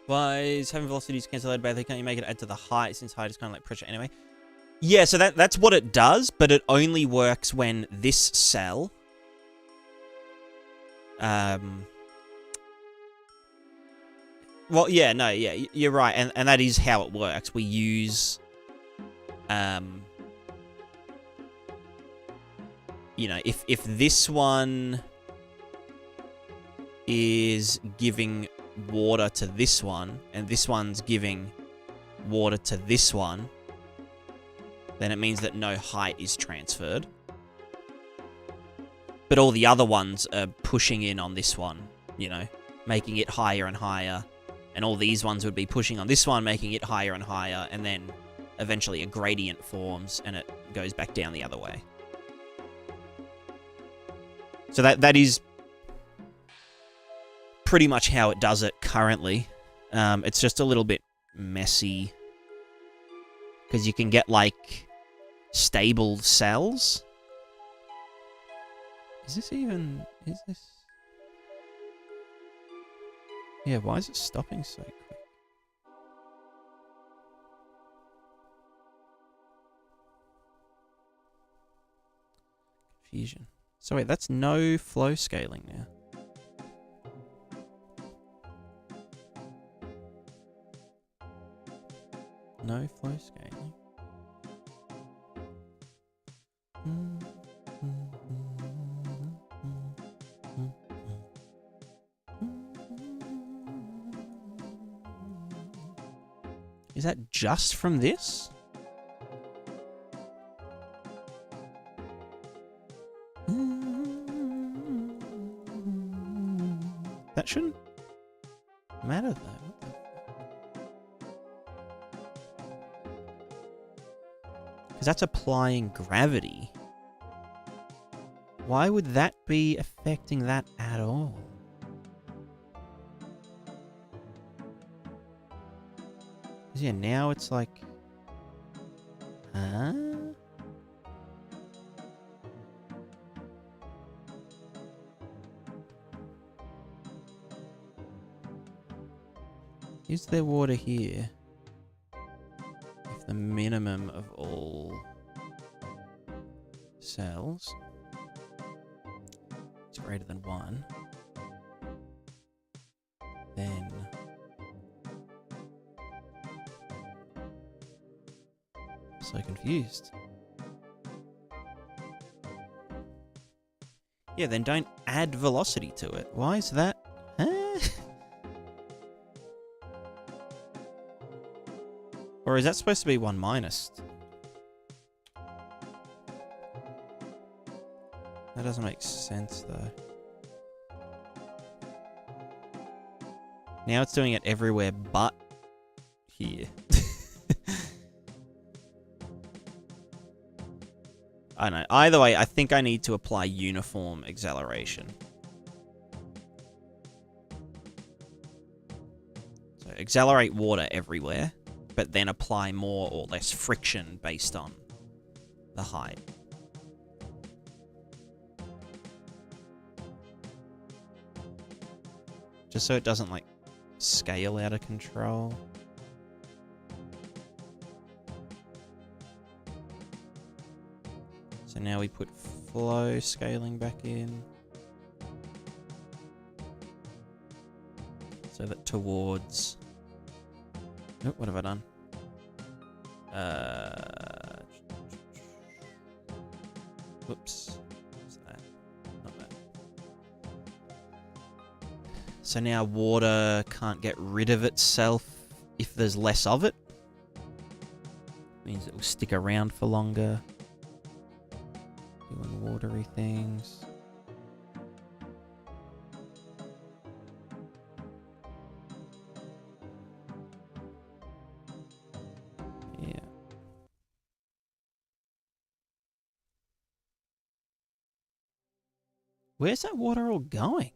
Why is having velocities cancel out badly? Can't you make it add to the height, since height is kind of like pressure anyway? Yeah, so that's what it does, but it only works when this cell... Well, yeah, no, yeah, you're right, and that is how it works. We use... You know, if this one is giving water to this one, and this one's giving water to this one, then it means that no height is transferred. But all the other ones are pushing in on this one, you know, making it higher and higher. And all these ones would be pushing on this one, making it higher and higher, and then eventually a gradient forms and it goes back down the other way. So that is pretty much how it does it currently. It's just a little bit messy because you can get like stable cells. Is this? Yeah, why is it stopping so quick? Confusion. So wait, that's no flow scaling now. No flow scaling. Is that just from this? That shouldn't matter though. Because that's applying gravity. Why would that be affecting that at all? Because yeah, now it's like... Huh? Is there water here? If the minimum of all cells is greater than 1, then I'm so confused. Yeah, then don't add velocity to it. Why is that? Huh? Or is that supposed to be 1 minus? That doesn't make sense, though. Now it's doing it everywhere but here. I don't know. Either way, I think I need to apply uniform acceleration. So accelerate water everywhere, but then apply more or less friction based on the height. Just so it doesn't, like, scale out of control. So now we put flow scaling back in. So that towards... Oh, what have I done? Whoops. What's that? Not that. So now water can't get rid of itself if there's less of it. Means it will stick around for longer. Doing watery things. Yeah. Where's that water all going?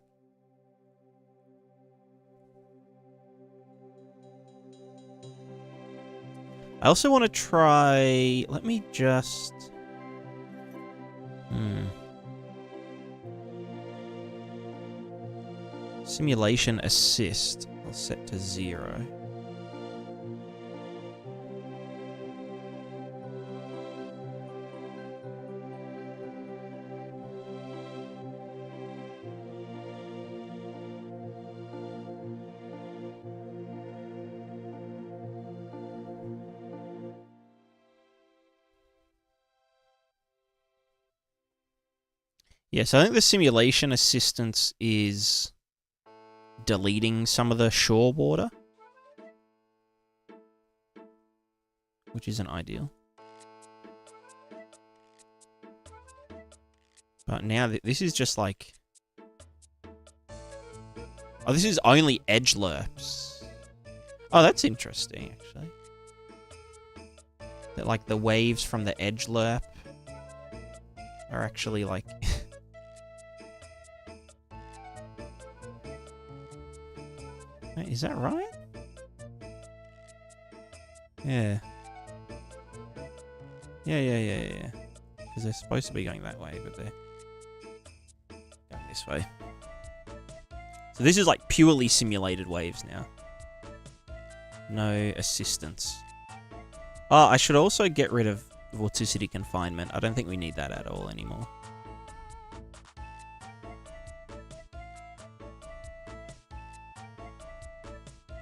I also want to try... Let me just... Simulation assist. I'll set to 0. Yeah, so I think the simulation assistance is deleting some of the shore water, which isn't ideal. But now this is just like... Oh, this is only edge lerps. Oh, that's interesting, actually. That, like, the waves from the edge lerp are actually, like... Wait, is that right? Yeah. Yeah. Because they're supposed to be going that way, but they're going this way. So this is like purely simulated waves now. No assistance. Oh, I should also get rid of Vorticity confinement. I don't think we need that at all anymore.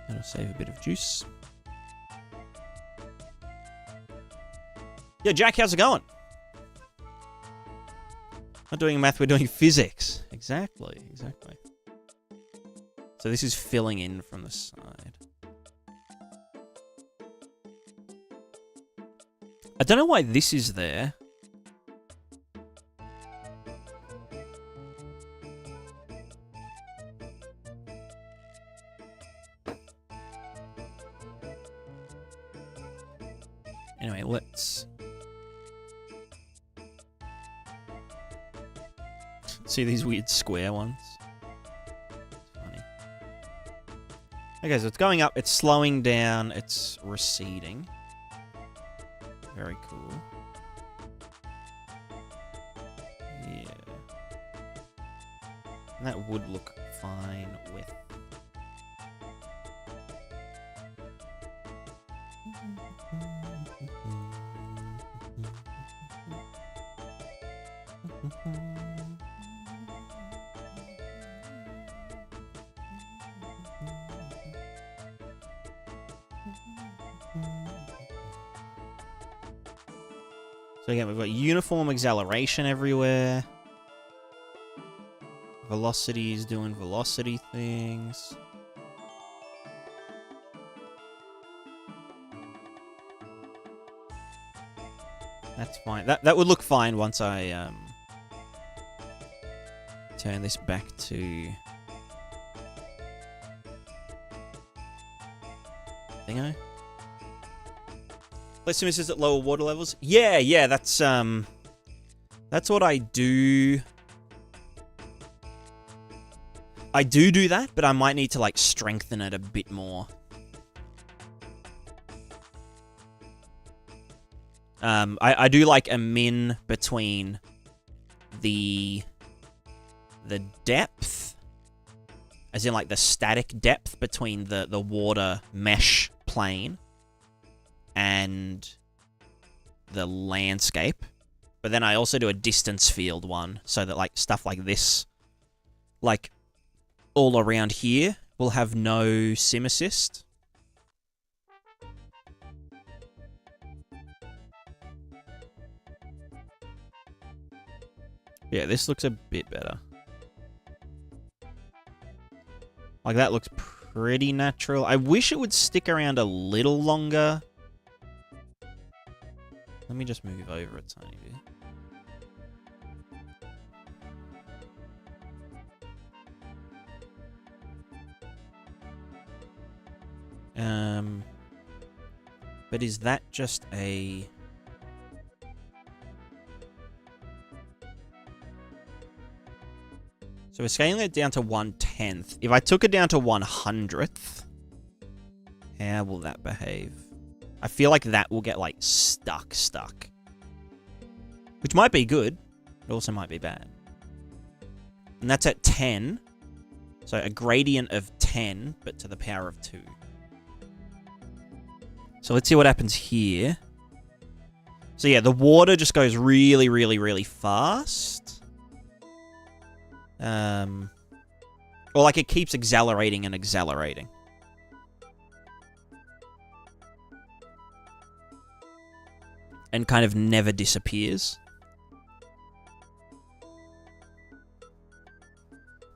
That'll save a bit of juice. Yeah, Jack, how's it going? Not doing math, we're doing physics. Exactly. So this is filling in from the side. I don't know why this is there. Anyway, let's see these weird square ones. It's funny. Okay, so it's going up, it's slowing down, it's receding. Very cool. Yeah. And that would look fine with... So again, we've got uniform acceleration everywhere. Velocities doing velocity things. That's fine. That would look fine once I turn this back to thingo. Less emissions at lower water levels. Yeah, that's what I do. I do that, but I might need to like strengthen it a bit more. I do like a min between the depth, as in like the static depth between the water mesh plane and the landscape. But then I also do a distance field one, so that like stuff like this, like all around here, will have no sim assist. Yeah, this looks a bit better. Like, that looks pretty natural. I wish it would stick around a little longer. Let me just move over a tiny bit. But is that just a... So we're scaling it down to 1/10. If I took it down to 1/100th, how will that behave? I feel like that will get, like, stuck. Which might be good. It also might be bad. And that's at 10. So a gradient of 10, but to the power of 2. So let's see what happens here. So yeah, the water just goes really, really, really fast. Or like it keeps accelerating and accelerating. And kind of never disappears.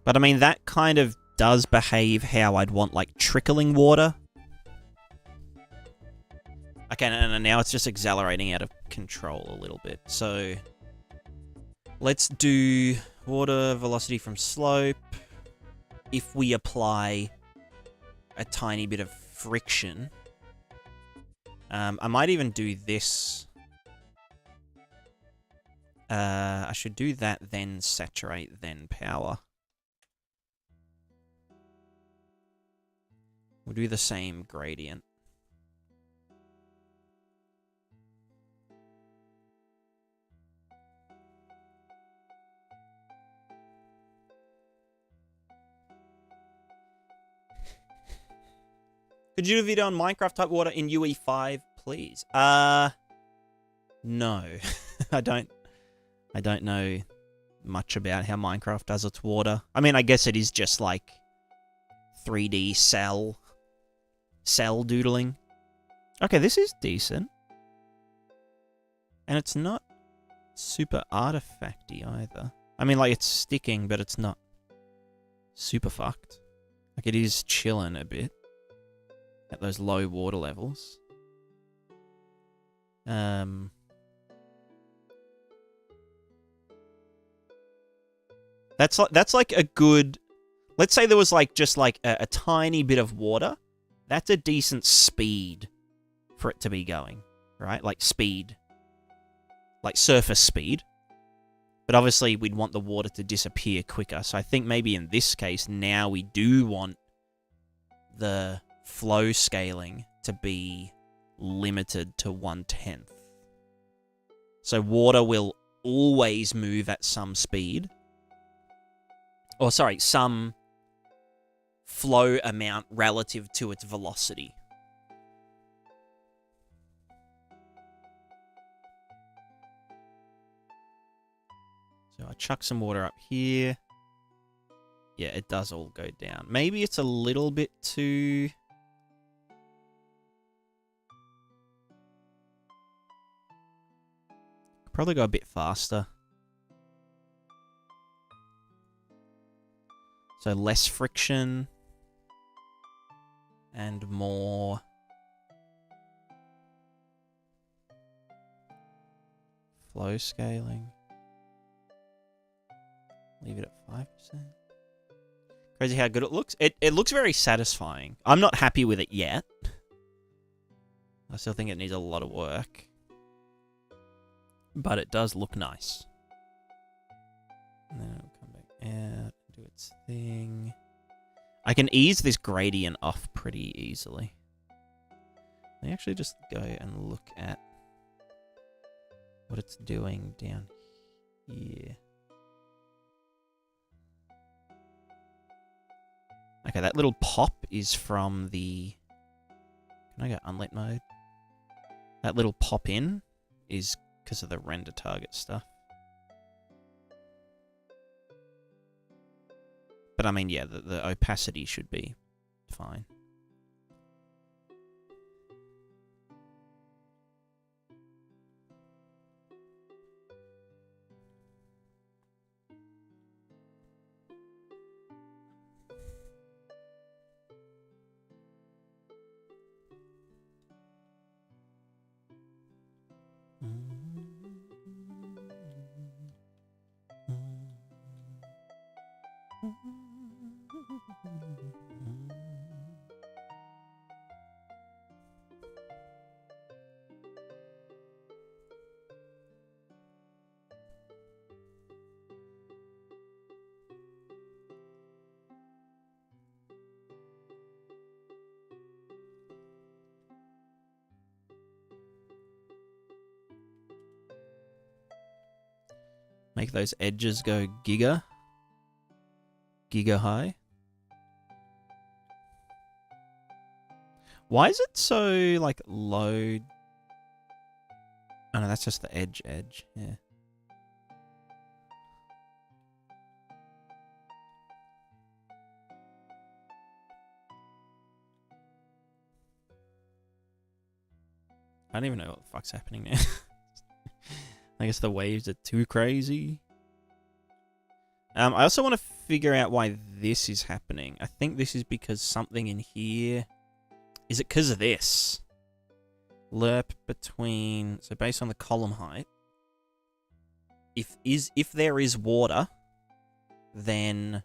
But I mean, that kind of does behave how I'd want, like, trickling water. Okay, and now it's just accelerating out of control a little bit. So let's do water velocity from slope. If we apply a tiny bit of friction, I might even do this. I should do that, then saturate, then power. We'll do the same gradient. Could you do a video on Minecraft type water in UE5, please? No. I don't know much about how Minecraft does its water. I mean, I guess it is just like 3D cell doodling. Okay, this is decent. And it's not super artifacty either. I mean, like, it's sticking, but it's not super fucked. Like, it is chilling a bit at those low water levels. That's like a good... Let's say there was like just like a tiny bit of water. That's a decent speed for it to be going, right? Like speed. Like surface speed. But obviously we'd want the water to disappear quicker. So I think maybe in this case now we do want the flow scaling to be limited to 1/10. So water will always move at some speed. Or sorry, some flow amount relative to its velocity. So I chuck some water up here. Yeah, it does all go down. Maybe it's a little bit too... Probably go a bit faster. So less friction. And more... flow scaling. Leave it at 5%. Crazy how good it looks. It looks very satisfying. I'm not happy with it yet. I still think it needs a lot of work. But it does look nice. And then it'll come back out, do its thing. I can ease this gradient off pretty easily. Let me actually just go and look at what it's doing down here. Okay, that little pop is from the... Can I go unlit mode? That little pop in is because of the render target stuff. But I mean, yeah, the opacity should be fine. Make those edges go giga high. Why is it so, like, low? Oh, no, that's just the edge. Yeah. I don't even know what the fuck's happening now. I guess the waves are too crazy. I also want to figure out why this is happening. I think this is because something in here... Is it because of this? Lerp between... So based on the column height, if there is water, then...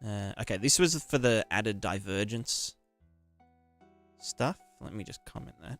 okay, this was for the added divergence stuff. Let me just comment that.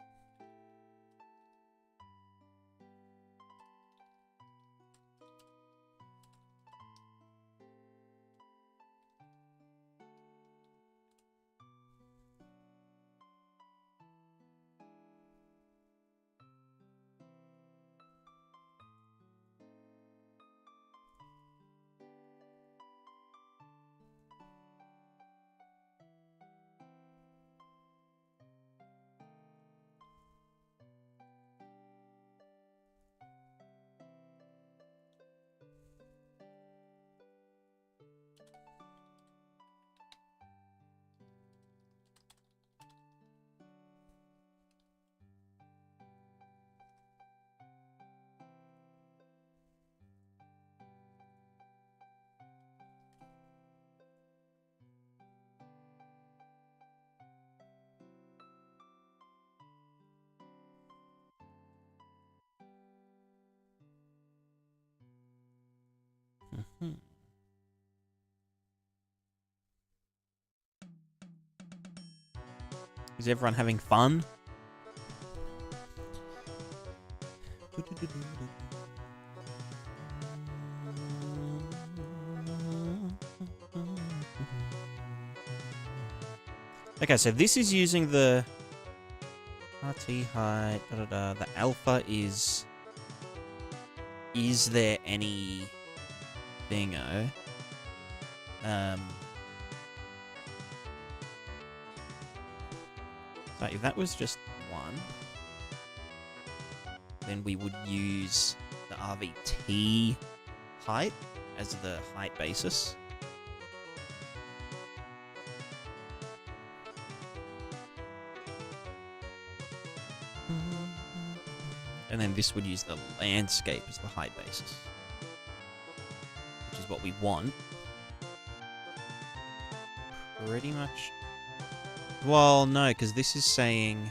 Is everyone having fun? Okay, so this is using the RT height, the alpha is there any thingo? So if that was just 1, then we would use the RVT height as the height basis. And then this would use the landscape as the height basis, which is what we want. Pretty much. Well, no, because this is saying...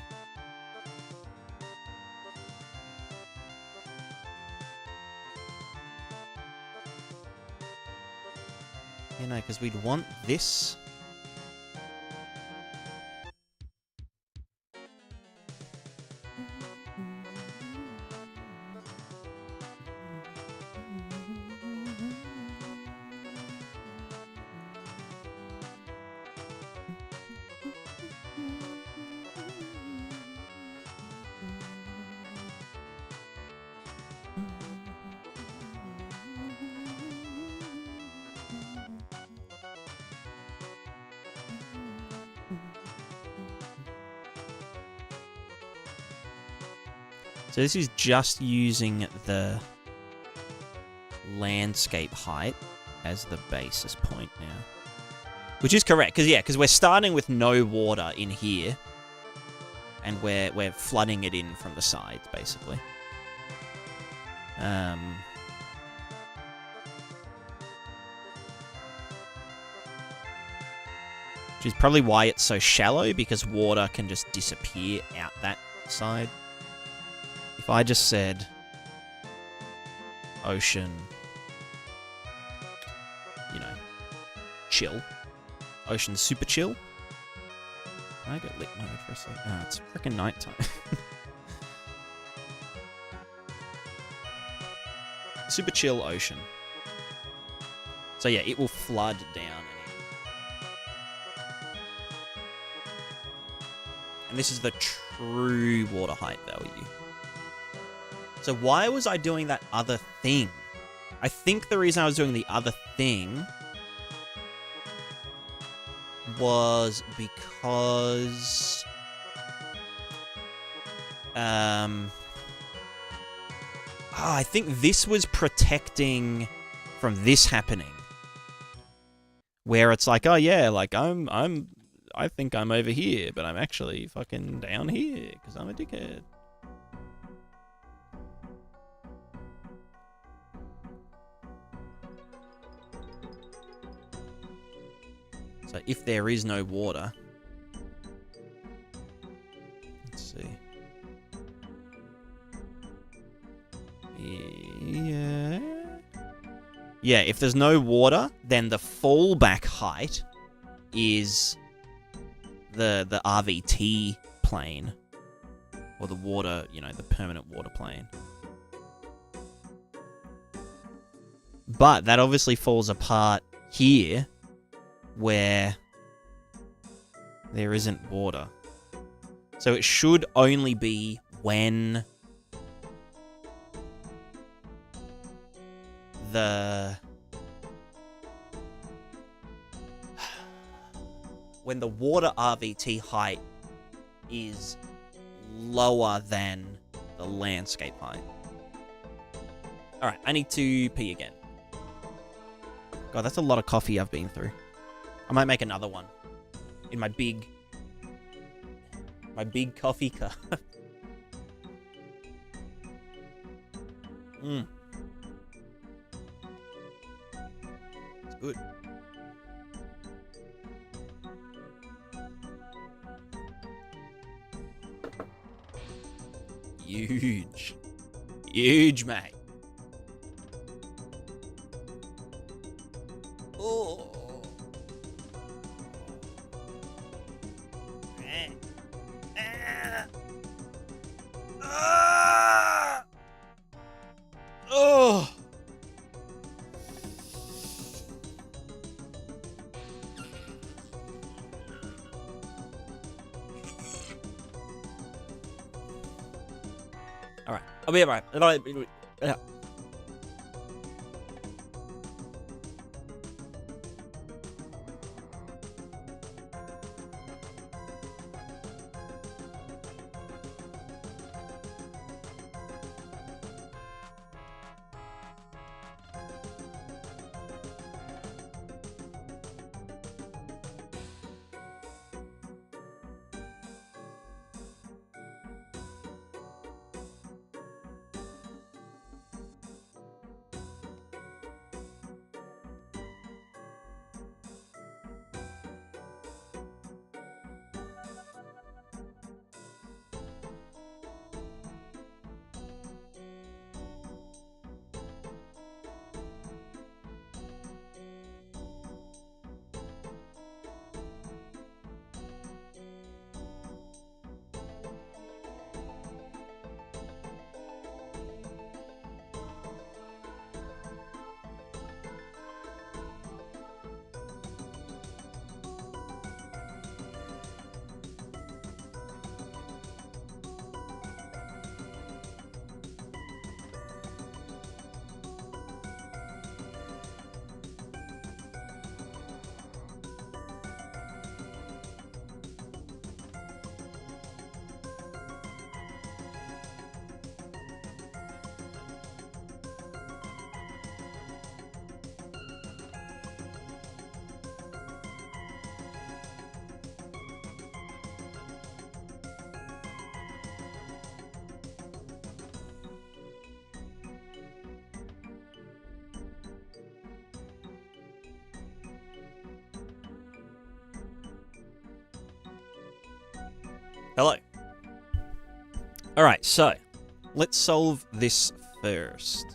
You know, because we'd want this... So this is just using the landscape height as the basis point now. Which is correct, because we're starting with no water in here. And we're flooding it in from the sides, basically. Which is probably why it's so shallow, because water can just disappear out that side. If I just said ocean, you know, chill, ocean super chill. Can I go lit mode for a second? Oh, it's freaking nighttime. Super chill ocean. So yeah, it will flood down. And this is the true water height value. So why was I doing that other thing? I think the reason I was doing the other thing was because... I think this was protecting from this happening. Where it's like, oh yeah, like I think I'm over here, but I'm actually fucking down here because I'm a dickhead. So if there is no water, let's see. Yeah. Yeah, if there's no water, then the fallback height is the RVT plane. Or the water, you know, the permanent water plane. But that obviously falls apart here, where there isn't water. So it should only be when when the water RVT height is lower than the landscape height. Alright, I need to pee again. God, that's a lot of coffee I've been through. I might make another one. In my big coffee cup. It's good. Huge. Huge, mate. Oh. Oh. All right. I'll be right. Hello. Alright, so let's solve this first.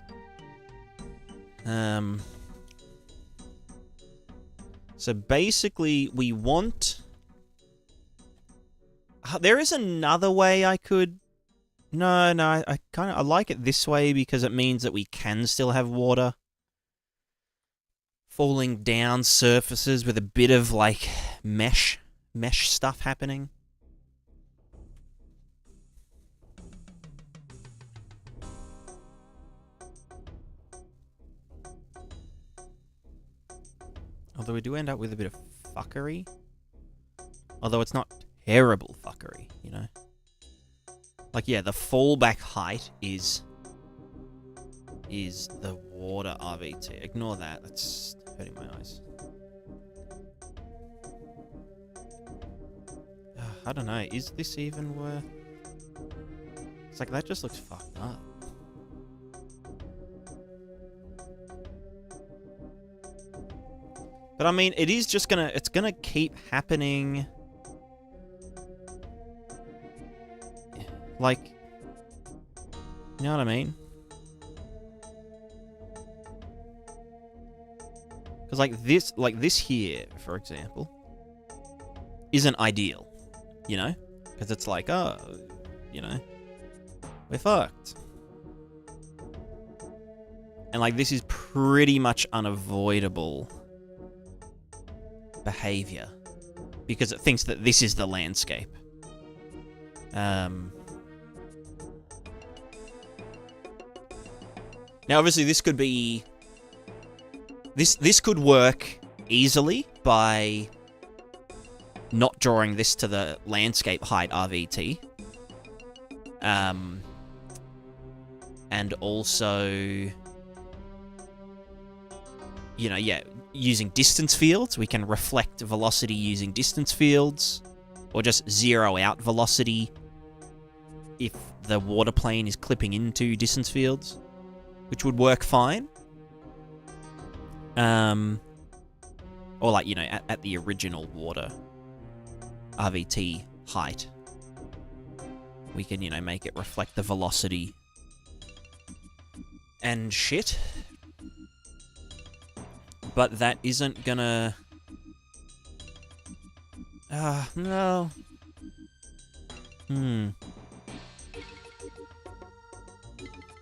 So basically we want... there is another way I could... No, I like it this way because it means that we can still have water falling down surfaces with a bit of like mesh stuff happening. Although we do end up with a bit of fuckery. Although it's not terrible fuckery, you know? Like, yeah, the fallback height is the water RVT. Ignore that. That's hurting my eyes. I don't know. Is this even worth... It's like, that just looks fucked up. But I mean, it is just gonna... It's gonna keep happening... Like... You know what I mean? Because like this here, for example, isn't ideal, you know? Because it's like, oh, you know, we're fucked. And like, this is pretty much unavoidable behavior because it thinks that this is the landscape. Now, obviously, this could be... This could work easily by not drawing this to the landscape height RVT. And also, you know, yeah, using distance fields. We can reflect velocity using distance fields, or just zero out velocity if the water plane is clipping into distance fields, which would work fine. Or like, you know, at the original water RVT height, we can, you know, make it reflect the velocity and shit. But that isn't gonna... no.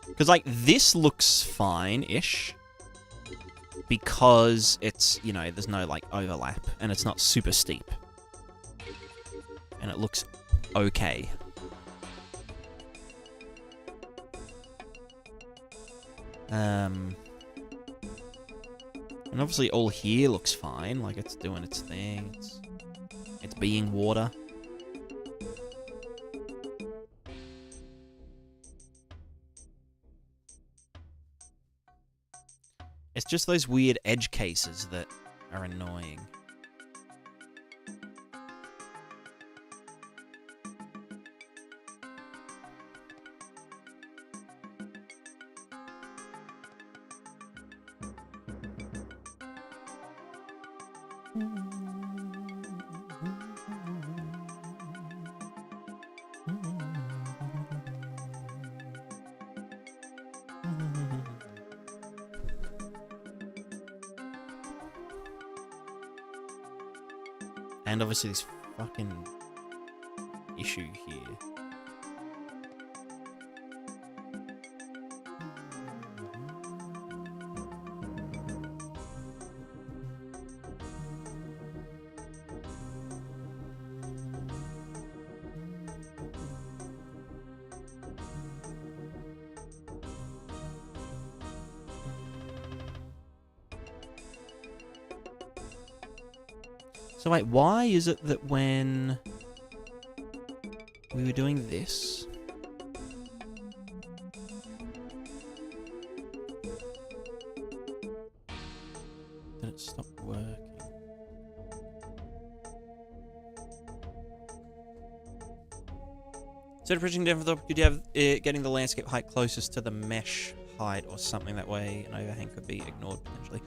Because, like, this looks fine-ish. Because it's, you know, there's no, like, overlap. And it's not super steep. And it looks okay. And obviously all here looks fine. Like, it's doing its thing. It's being water. It's just those weird edge cases that are annoying. And obviously this fucking issue here. So wait, why is it that when we were doing this, then it stopped working? Instead of bridging down, could you have getting the landscape height closest to the mesh height or something? That way an overhang could be ignored potentially.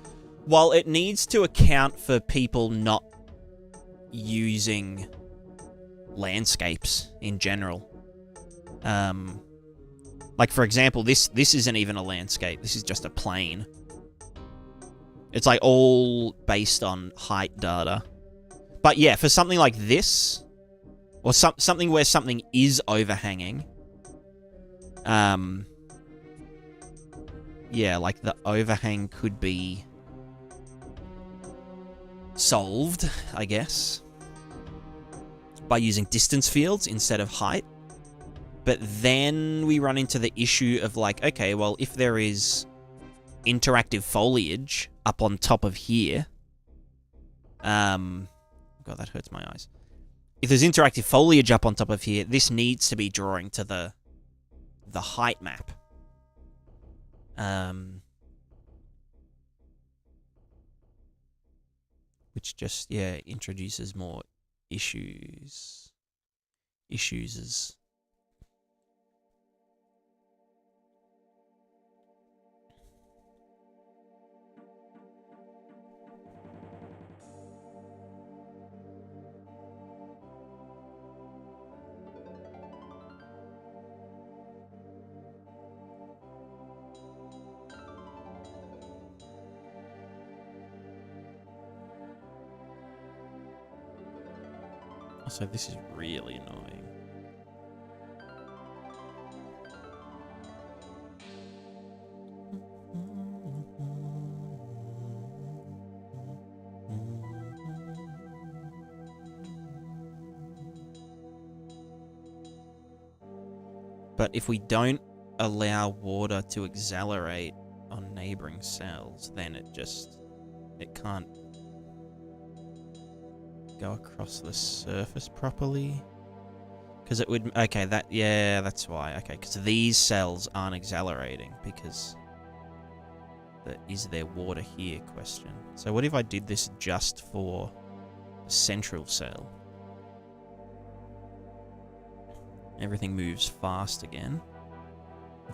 While it needs to account for people not using landscapes in general. Like, for example, this isn't even a landscape. This is just a plane. It's, like, all based on height data. But, yeah, for something like this, or something where something is overhanging, yeah, like, the overhang could be solved, I guess, by using distance fields instead of height. But then we run into the issue of, like, okay, well, if there is interactive foliage up on top of here, God, that hurts my eyes. If there's interactive foliage up on top of here, this needs to be drawing to the height map. Which just, yeah, introduces more issues. So this is really annoying. But if we don't allow water to accelerate on neighboring cells, then it can't go across the surface properly. Because it would... Okay, that's why. Okay, because these cells aren't accelerating because... Is there water here question. So what if I did this just for the central cell? Everything moves fast again.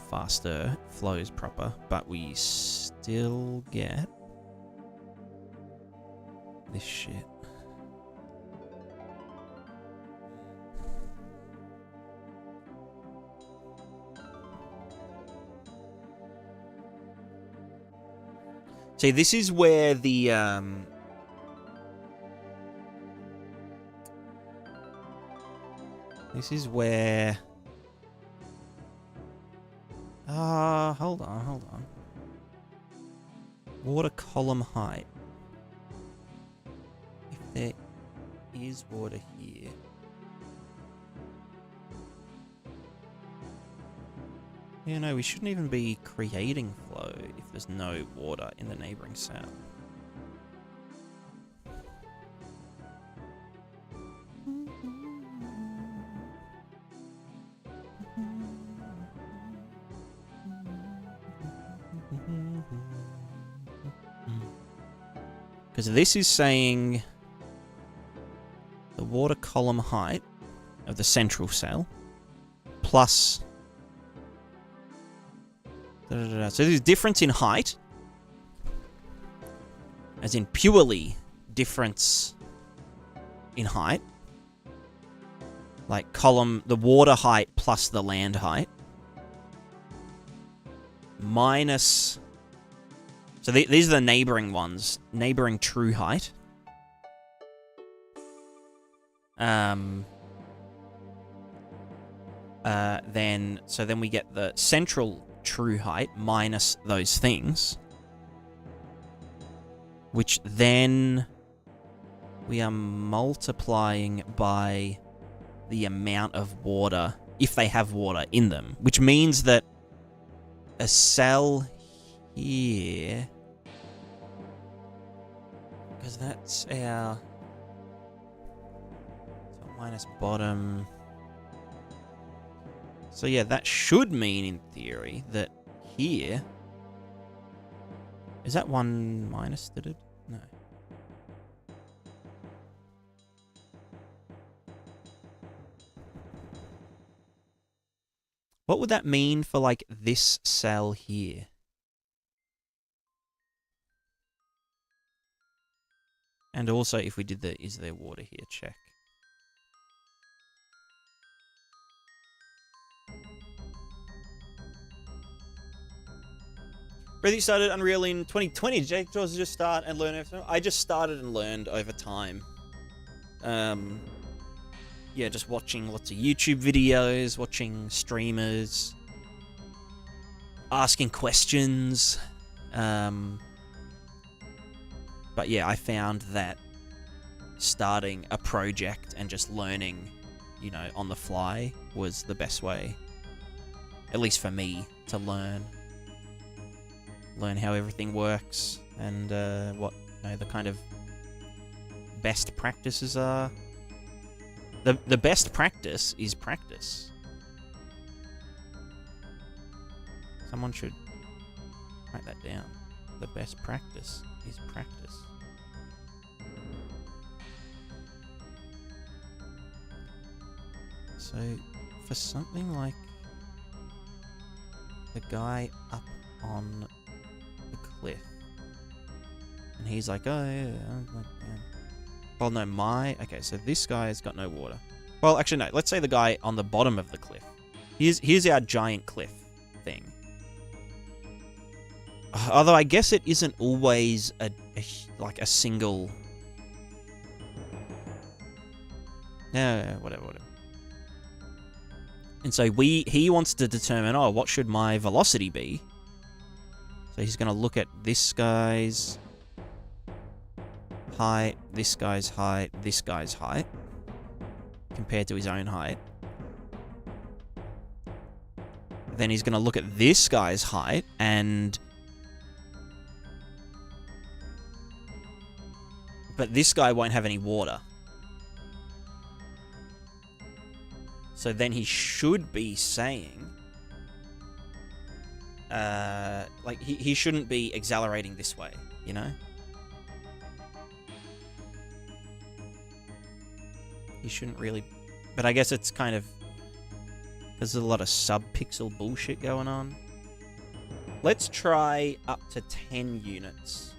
Faster, flows proper, but we still get this shit. See, this is where the this is where hold on. Water column height. If there is water here. Yeah, no, we shouldn't even be creating flow if there's no water in the neighboring cell. Because this is saying the water column height of the central cell plus... So there's difference in height, as in purely difference in height, like the water height plus the land height, minus, so these are the neighboring ones, neighboring true height, then we get the central true height minus those things, which then we are multiplying by the amount of water, if they have water in them, which means that a cell here, because that's our minus bottom. So yeah, that should mean, in theory, that here... Is that one minus, did it? No. What would that mean for, like, this cell here? And also, if we did the is there water here check. Really started Unreal in 2020. Jake Jaws just start and learn everything. I just started and learned over time. Yeah, just watching lots of YouTube videos, watching streamers, asking questions. But yeah, I found that starting a project and just learning, you know, on the fly was the best way, at least for me, to learn how everything works and what, you know, the kind of best practices are. The best practice is practice. Someone should write that down. The best practice is practice. So, for something like the guy up on the cliff, and he's like, oh yeah, I'm like, yeah. Well, no, okay, so this guy's got no water. Well, actually, no, let's say the guy on the bottom of the cliff. Here's our giant cliff thing. Although I guess it isn't always like a single. No, whatever. And so he wants to determine, oh, what should my velocity be? So he's going to look at this guy's height, this guy's height, this guy's height, compared to his own height. Then he's going to look at this guy's height and... But this guy won't have any water. So then he should be saying... like, he shouldn't be accelerating this way, you know? He shouldn't really... But I guess it's kind of... There's a lot of sub-pixel bullshit going on. Let's try up to 10 units.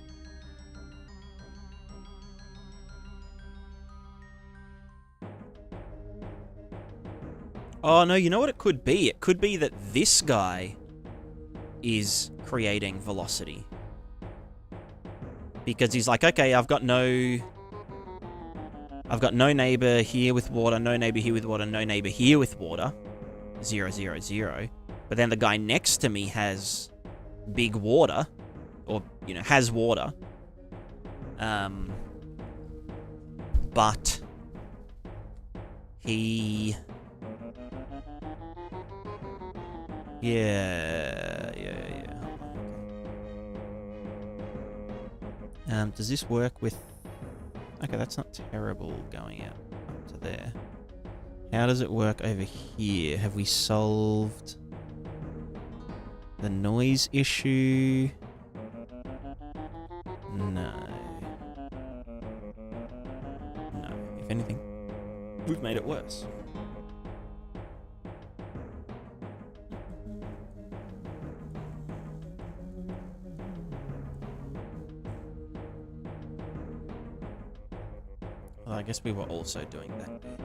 Oh, no, you know what it could be? It could be that this guy is creating velocity. Because he's like, okay, I've got no neighbor here with water, no neighbor here with water, no neighbor here with water. 0, 0, 0. But then the guy next to me has big water. Or, you know, has water. But he... Yeah. Does this work with... Okay, that's not terrible going out up to there. How does it work over here? Have we solved the noise issue? No. No. If anything, we've made it worse. Well, I guess we were also doing that bit.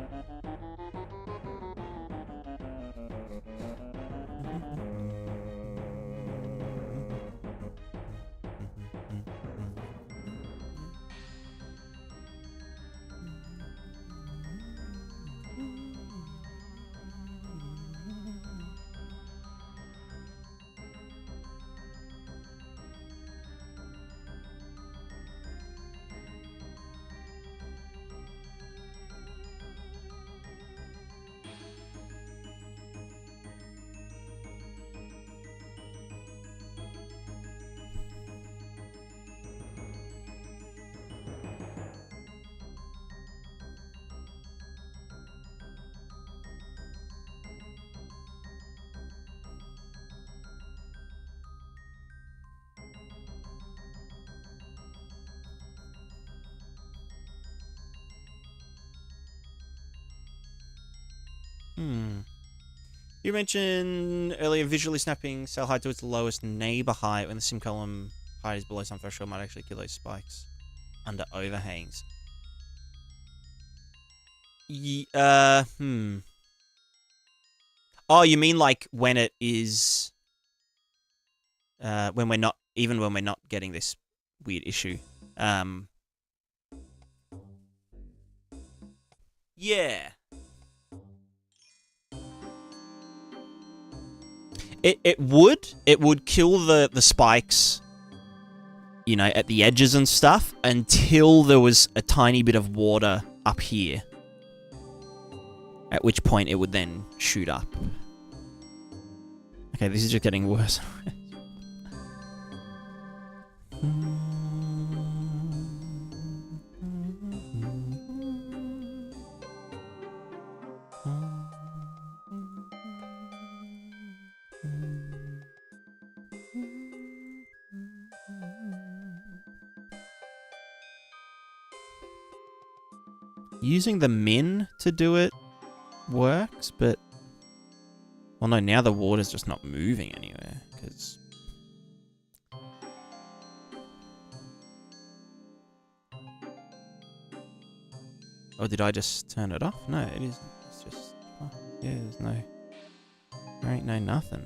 You mentioned earlier visually snapping cell height to its lowest neighbor height when the sim column height is below some threshold might actually kill those spikes under overhangs. Oh, you mean like when it is... when we're not... Even when we're not getting this weird issue. Yeah. It would kill the spikes, you know, at the edges and stuff until there was a tiny bit of water up here. At which point it would then shoot up. Okay, this is just getting worse. Using the min to do it works, but... Well, no, now the water's just not moving anywhere, because... Oh, did I just turn it off? No, it isn't. It's just... Oh, yeah, there's no... There ain't no nothing.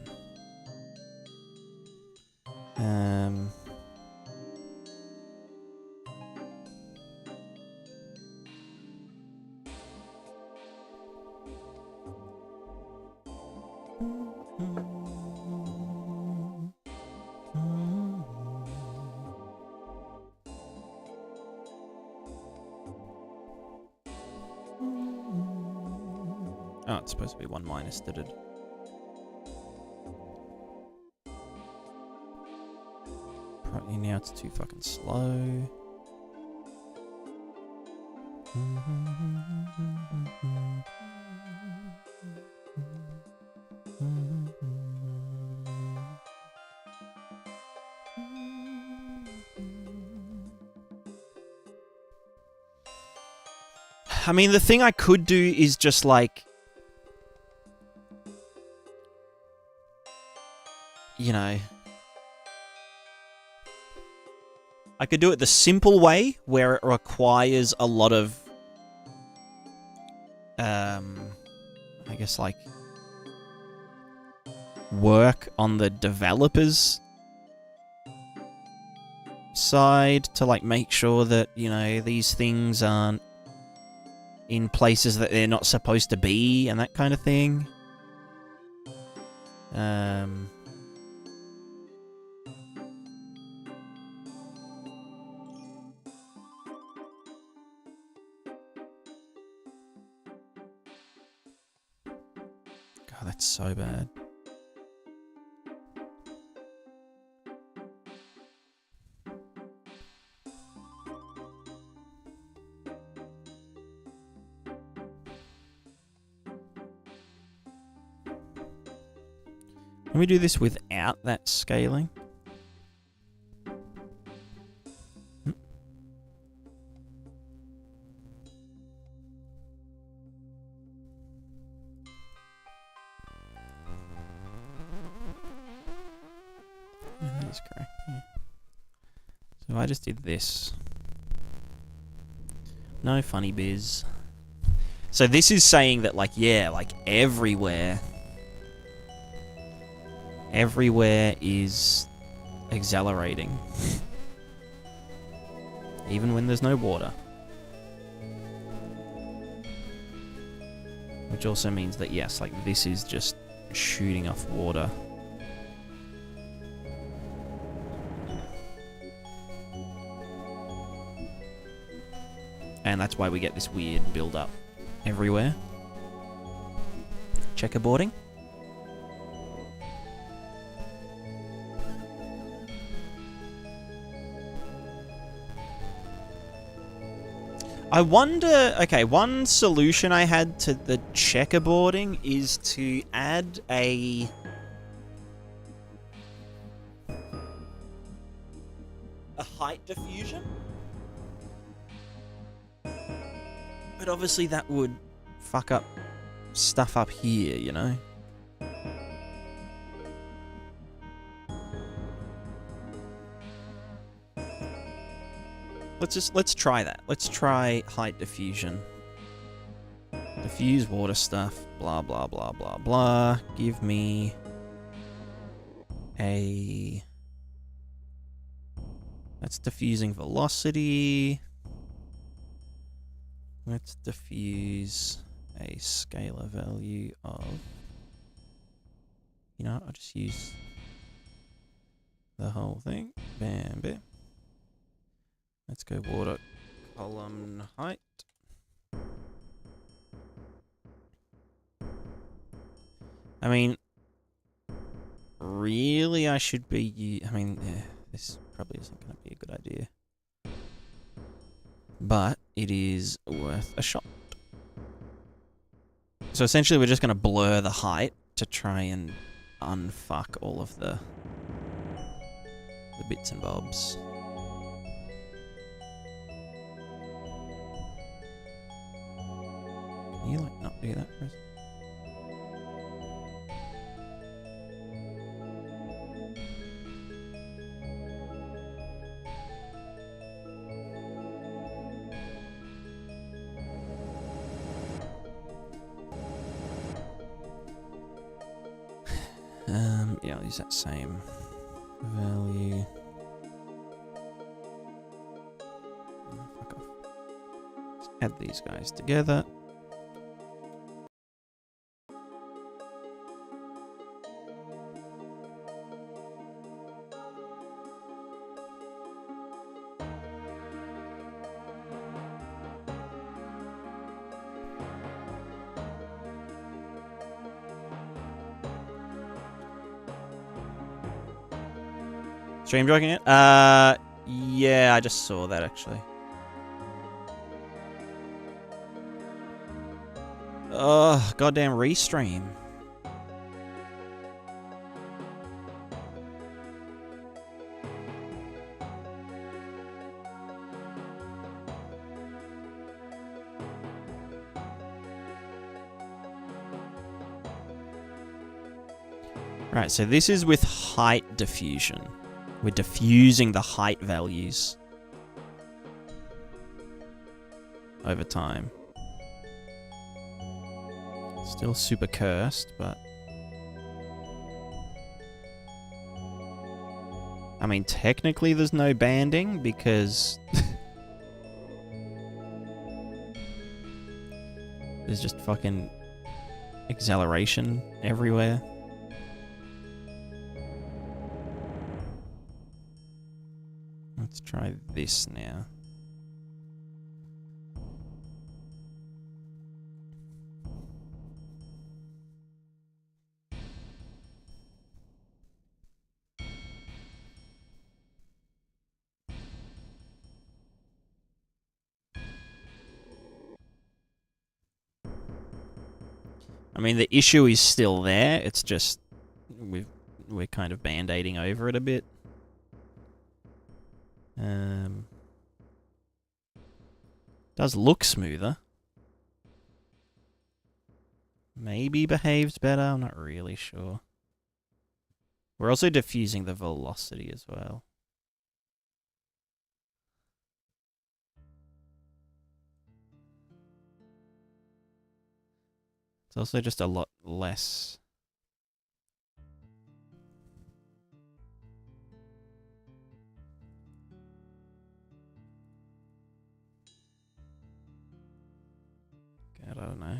Oh, it's supposed to be 1 minus, did it? Apparently now it's too fucking slow. I mean, the thing I could do is just like... You know... I could do it the simple way, where it requires a lot of... I guess, like... work on the developers' side to, like, make sure that, you know, these things aren't in places that they're not supposed to be, and that kind of thing. God, that's so bad. Can we do this without that scaling? Yeah, that is correct. Yeah. So I just did this. No funny biz. So this is saying that, like, yeah, like everywhere is accelerating. Even when there's no water. Which also means that, yes, like, this is just shooting off water. And that's why we get this weird build-up everywhere. Checkerboarding. I wonder... Okay, one solution I had to the checkerboarding is to add a height diffusion. But obviously that would fuck up stuff up here, you know? Let's try that. Let's try height diffusion. Diffuse water stuff. Blah, blah, blah, blah, blah. Give me a... That's diffusing velocity. Let's diffuse a scalar value of... You know what? I'll just use the whole thing. Bam, bam. Let's go water column height. I mean, really, I should be... I mean, yeah, this probably isn't going to be a good idea. But it is worth a shot. So essentially, we're just going to blur the height to try and unfuck all of the bits and bobs. Can you, like, not do that for us? Yeah, I'll use that same value. Oh, fuck off. Let's add these guys together. Stream jogging it? Yeah, I just saw that actually. Oh, goddamn restream. Right, so this is with height diffusion. We're diffusing the height values over time. Still super cursed, but... I mean, technically there's no banding because... there's just fucking acceleration everywhere. Let's try this now. I mean, the issue is still there. It's just we're kind of band-aiding over it a bit. Does look smoother. Maybe behaves better. I'm not really sure. We're also diffusing the velocity as well. It's also just a lot less. I don't know.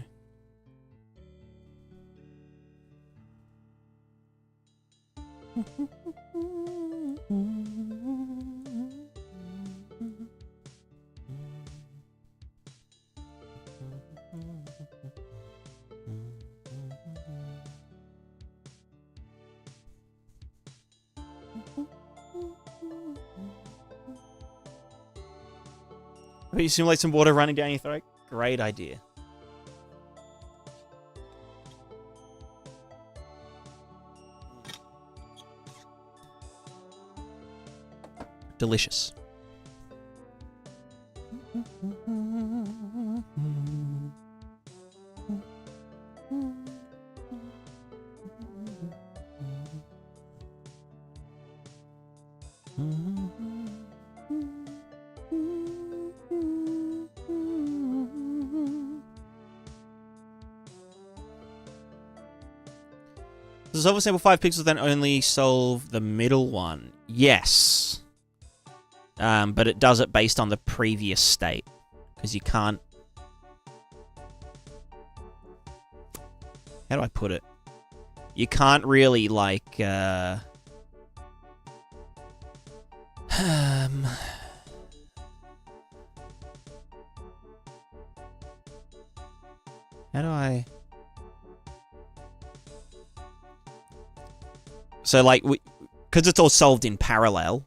You simulate some water running down your throat? Great idea. Delicious. Does oversample 5 pixels then only solve the middle one? Yes. But it does it based on the previous state. Because you can't... How do I put it? You can't really, like... How do I... So, like, because it's all solved in parallel,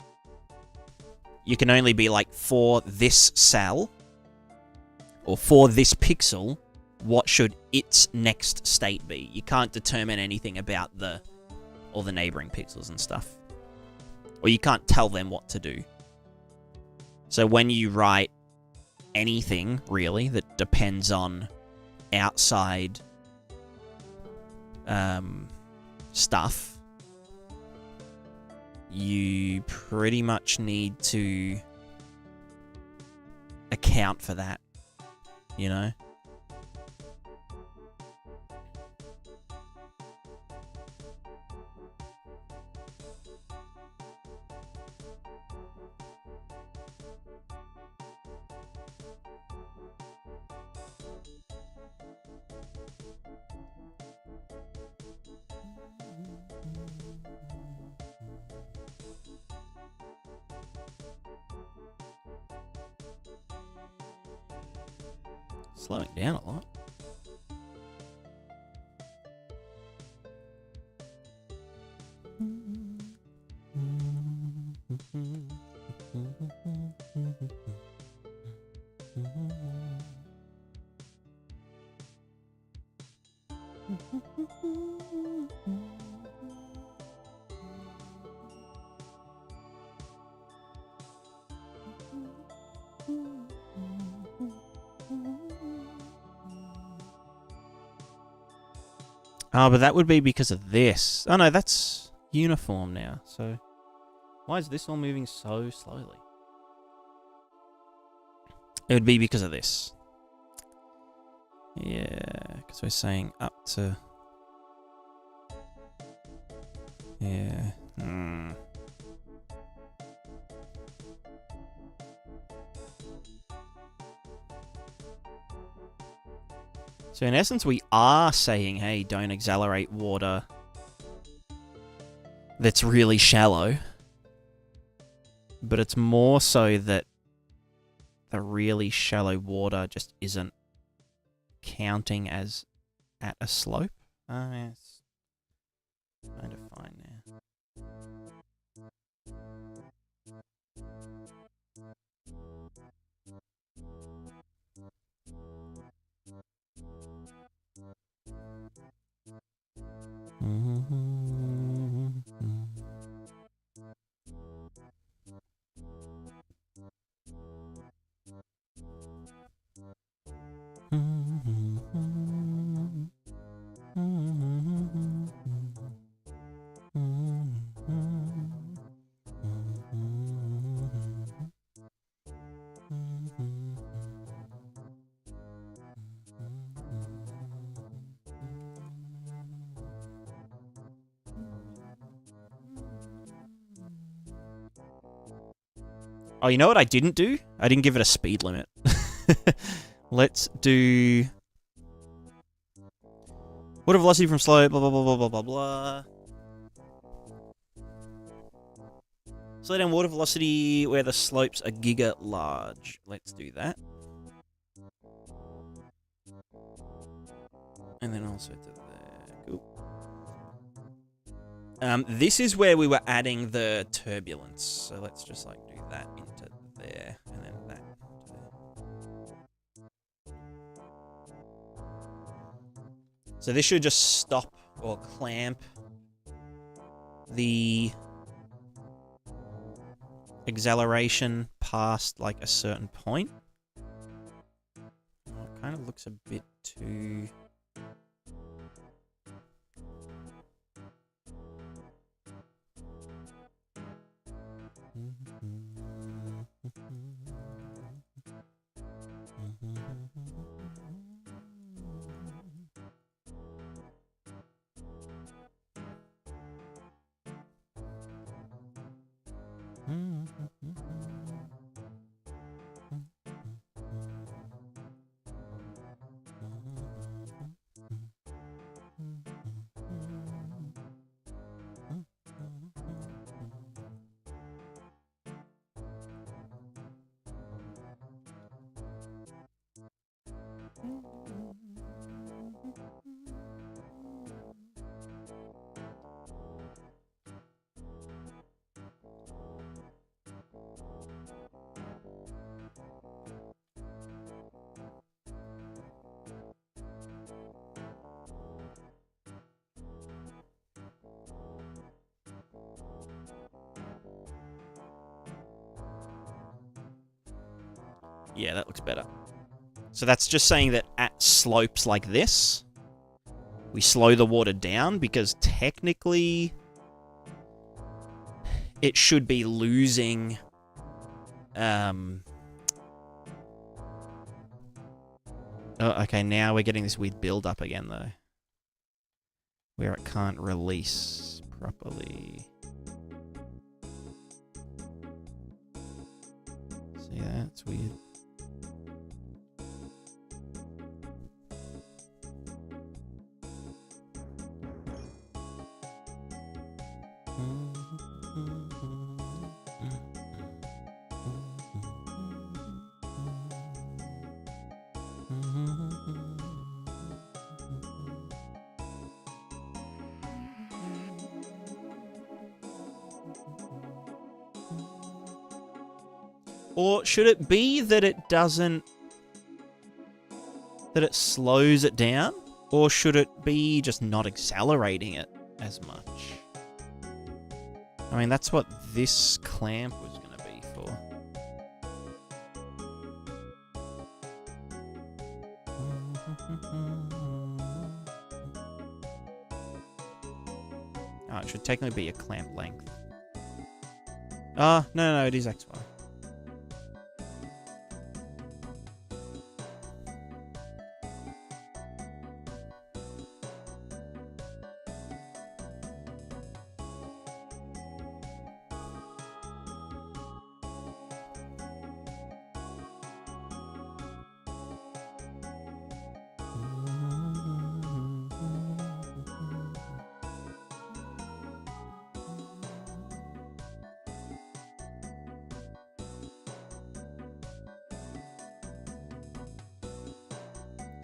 you can only be like, for this cell, or for this pixel, what should its next state be? You can't determine anything about all the neighboring pixels and stuff. Or you can't tell them what to do. So when you write anything, really, that depends on outside stuff, you pretty much need to account for that, you know? Slowing down a lot. Oh, but that would be because of this. Oh no, that's uniform now. So why is this all moving so slowly? It would be because of this. Yeah, because we're saying up to... Yeah. So in essence, we are saying, hey, don't accelerate water that's really shallow. But it's more so that the really shallow water just isn't counting as at a slope. Oh, yes. Kind of fine now. Oh, you know what I didn't do? I didn't give it a speed limit. Let's do... Water velocity from slope, blah, blah, blah, blah, blah, blah, blah. Slow down water velocity where the slopes are giga large. Let's do that. And then also to there. Cool. This is where we were adding the turbulence. So let's just like do that into there. And then that to there. So this should just stop or clamp the acceleration past like a certain point. Oh, it kind of looks a bit too... Yeah, that looks better. So that's just saying that at slopes like this, we slow the water down, because technically it should be losing oh, okay, now we're getting this weird build up again though, where it can't release properly. See that? It's weird. Or should it be that it doesn't... that it slows it down? Or should it be just not accelerating it as much? I mean, that's what this clamp was going to be for. Oh, it should technically be a clamp length. No, it is XY.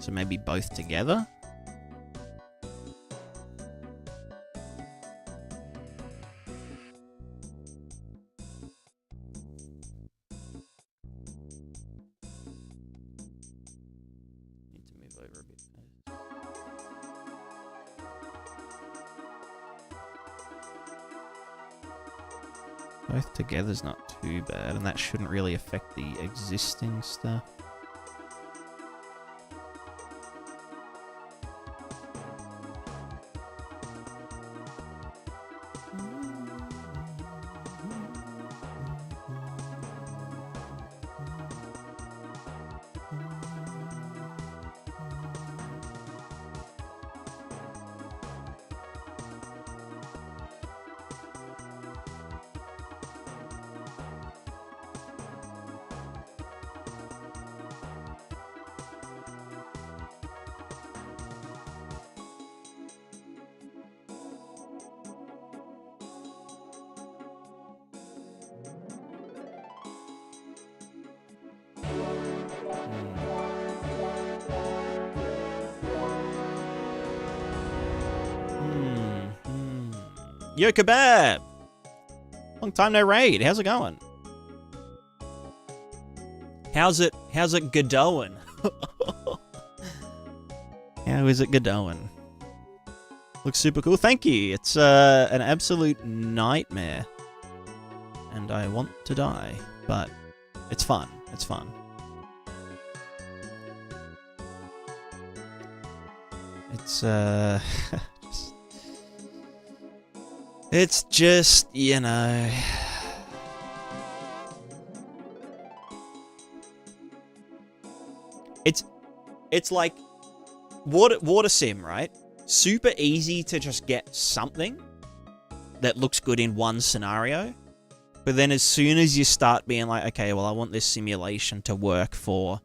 So maybe both together? Need to move over a bit. Both together's not too bad, and that shouldn't really affect the existing stuff. Yo, Kebab! Long time no raid. How's it going? How's it Godowin? How is it Godowin? Looks super cool. Thank you. It's an absolute nightmare. And I want to die. But it's fun. It's fun. It's It's just, you know... It's like water sim, right? Super easy to just get something that looks good in one scenario. But then as soon as you start being like, okay, well, I want this simulation to work for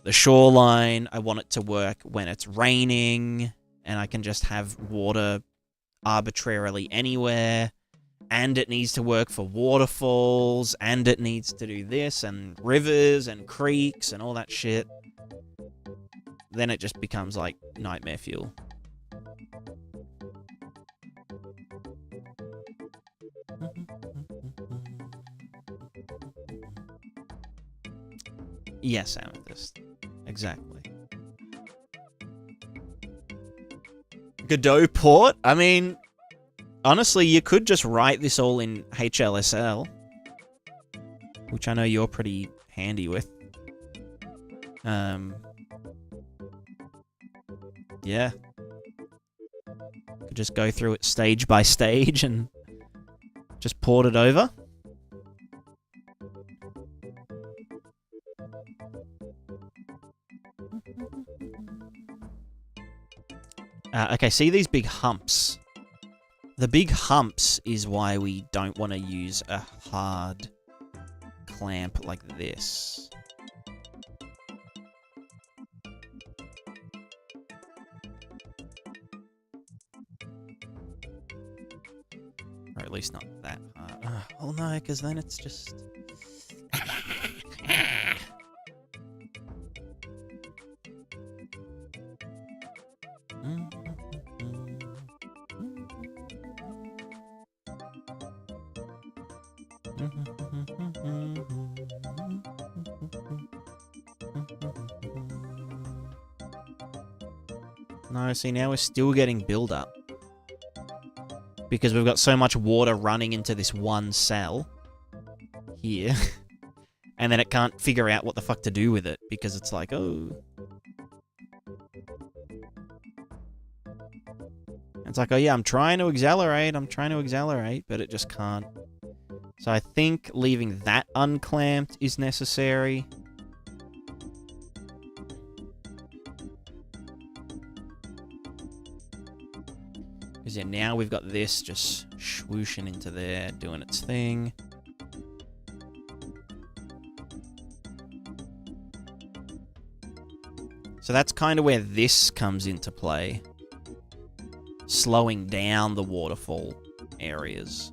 the shoreline. I want it to work when it's raining. And I can just have water arbitrarily anywhere, and it needs to work for waterfalls, and it needs to do this, and rivers, and creeks, and all that shit. Then it just becomes, like, nightmare fuel. Yes, Amethyst. Exactly. Godot port? I mean, honestly, you could just write this all in HLSL, which I know you're pretty handy with. Yeah. Could just go through it stage by stage and just port it over. Okay, see these big humps? The big humps is why we don't want to use a hard clamp like this. Or at least not that hard. Oh no, because then it's just... No, see, now we're still getting build-up. Because we've got so much water running into this one cell here. And then it can't figure out what the fuck to do with it. Because it's like, oh... It's like, oh yeah, I'm trying to accelerate, but it just can't. So I think leaving that unclamped is necessary. Because yeah, now we've got this just swooshing into there, doing its thing. So that's kind of where this comes into play. Slowing down the waterfall areas.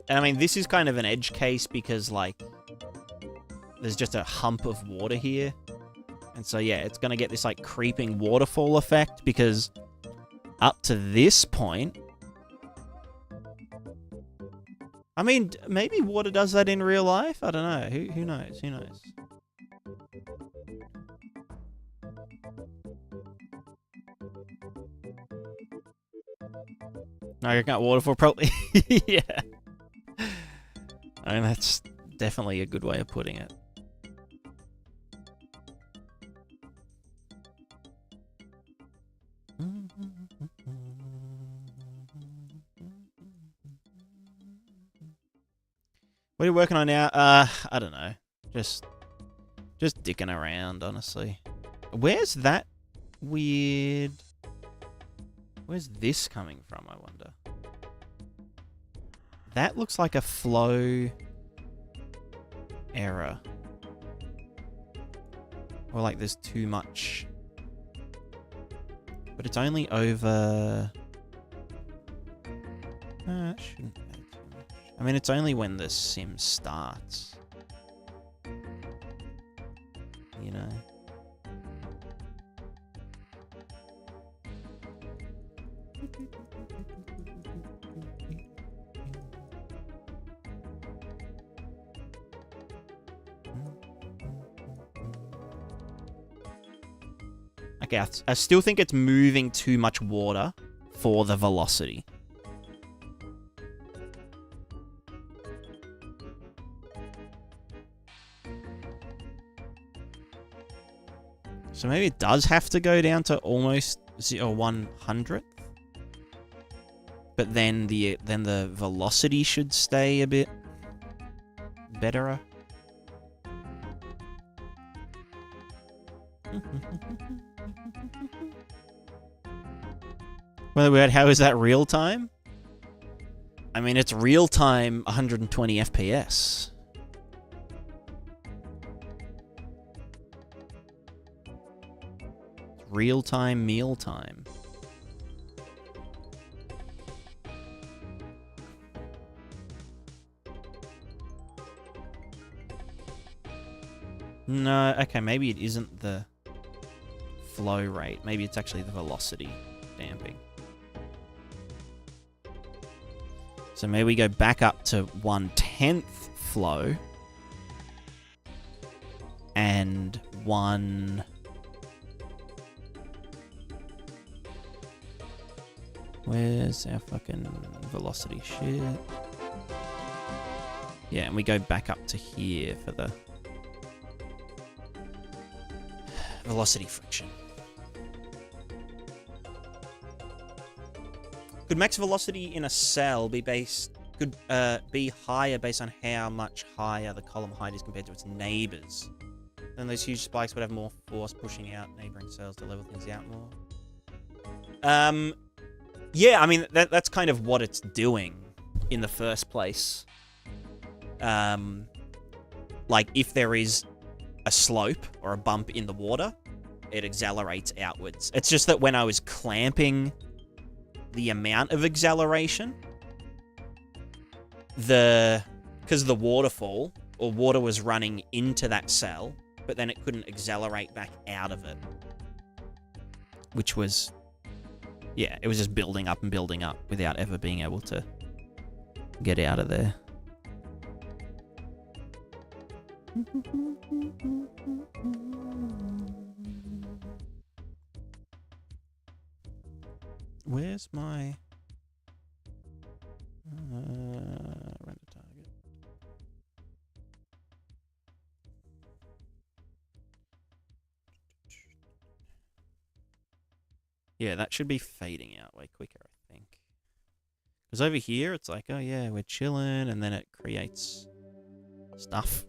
I mean, this is kind of an edge case because, like, there's just a hump of water here. And so, yeah, it's going to get this, like, creeping waterfall effect because up to this point... I mean, maybe water does that in real life? I don't know. Who knows? Who knows? No, you got waterfall probably... yeah. I mean, that's definitely a good way of putting it. What are you working on now? I don't know. Just dicking around, honestly. Where's that weird... Where's this coming from, I wonder? That looks like a flow error. Or like there's too much. But it's only over... it shouldn't be too much. I mean, it's only when the sim starts. You know? Okay, I still think it's moving too much water for the velocity. So maybe it does have to go down to almost 1/100th. But then the velocity should stay a bit better. Wait, how is that real time? I mean, it's real time 120 FPS. Real time meal time. No, okay, maybe it isn't the flow rate. Maybe it's actually the velocity damping. So maybe we go back up to 1/10 flow and where's our fucking velocity shit? Yeah, and we go back up to here for the velocity friction. Could max velocity in a cell be higher based on how much higher the column height is compared to its neighbors? Then those huge spikes would have more force pushing out neighboring cells to level things out more. Yeah, I mean that's kind of what it's doing in the first place. Like if there is a slope or a bump in the water, it accelerates outwards. It's just that when I was clamping the amount of acceleration, because the waterfall or water was running into that cell, but then it couldn't accelerate back out of it, which was, yeah, it was just building up and building up without ever being able to get out of there. Where's my render target? Yeah, that should be fading out way quicker, I think. Because over here, it's like, oh yeah, we're chilling, and then it creates stuff.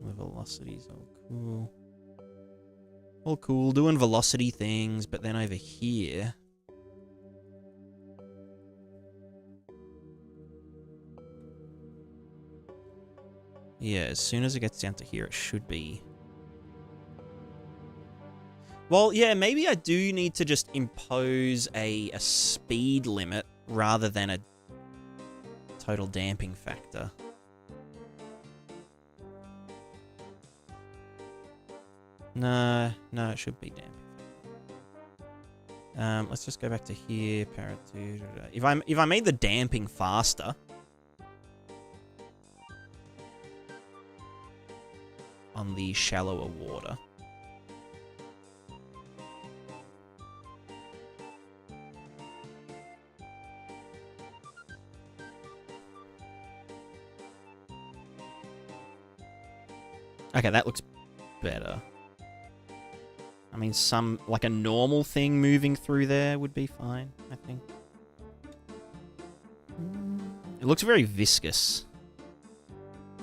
The velocity's all cool. All cool, doing velocity things, but then over here... Yeah, as soon as it gets down to here, it should be... Well, yeah, maybe I do need to just impose a speed limit rather than a total damping factor. No, it should be damping. Let's just go back to here. Parrot 2. If I made the damping faster, on the shallower water. Okay, that looks better. I mean, like a normal thing moving through there would be fine, I think. It looks very viscous.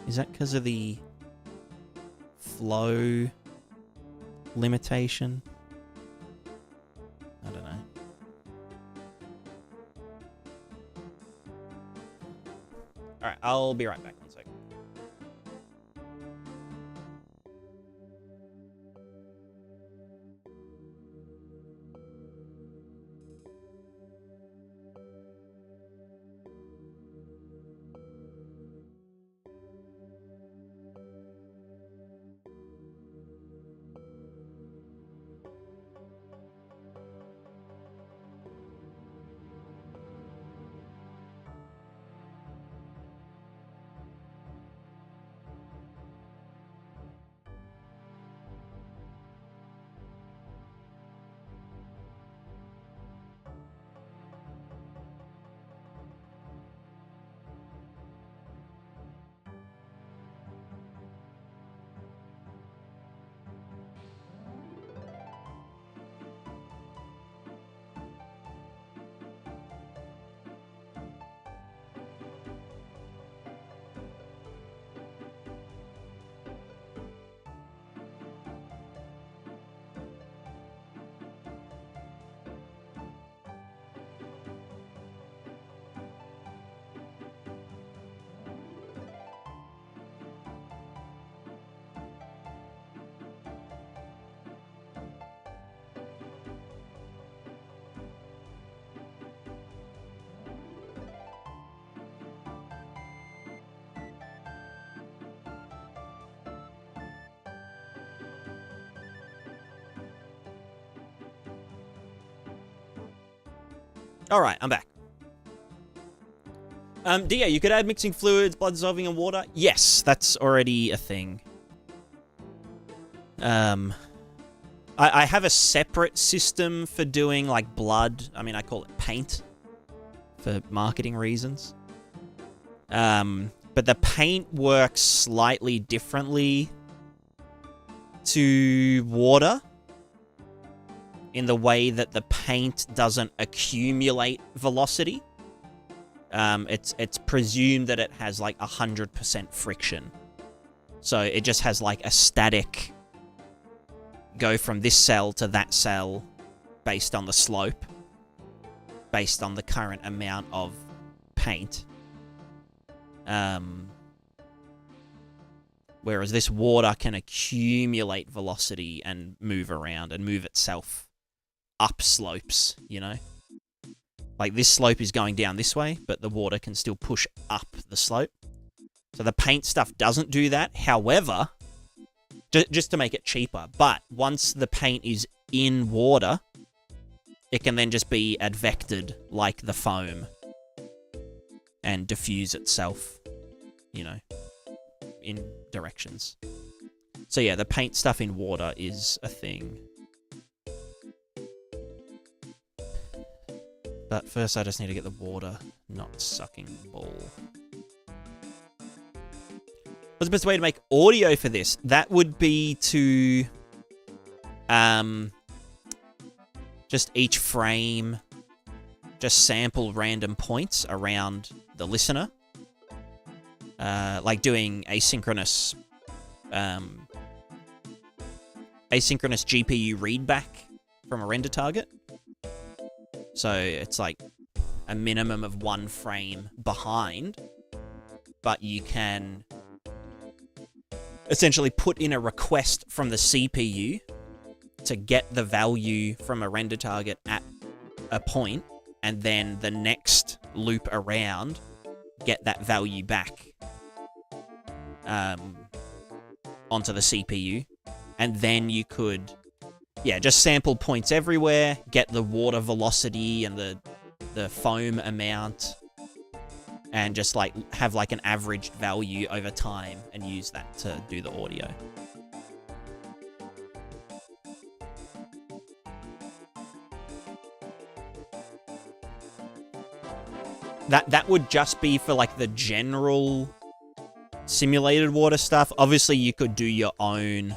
Is that because of the flow limitation? I don't know. Alright, I'll be right back. One second. Alright, I'm back. DA, you could add mixing fluids, blood dissolving, and water. Yes, that's already a thing. I have a separate system for doing, like, blood. I mean, I call it paint for marketing reasons. But the paint works slightly differently to water in the way that the paint doesn't accumulate velocity. It's presumed that it has, like, 100% friction. So it just has, like, a static go from this cell to that cell based on the slope, based on the current amount of paint. Whereas this water can accumulate velocity and move around and move itself up slopes, you know? Like, this slope is going down this way, but the water can still push up the slope. So the paint stuff doesn't do that. However, just to make it cheaper. But once the paint is in water, it can then just be advected like the foam and diffuse itself, you know, in directions. So yeah, the paint stuff in water is a thing. But first I just need to get the water not sucking ball. What's the best way to make audio for this? That would be to just each frame just sample random points around the listener. Like doing asynchronous GPU readback from a render target. So it's like a minimum of 1 frame behind, but you can essentially put in a request from the CPU to get the value from a render target at a point, and then the next loop around, get that value back onto the CPU. And then you could, yeah, just sample points everywhere, get the water velocity and the foam amount, and just like have like an averaged value over time and use that to do the audio. That would just be for like the general simulated water stuff. Obviously you could do your own,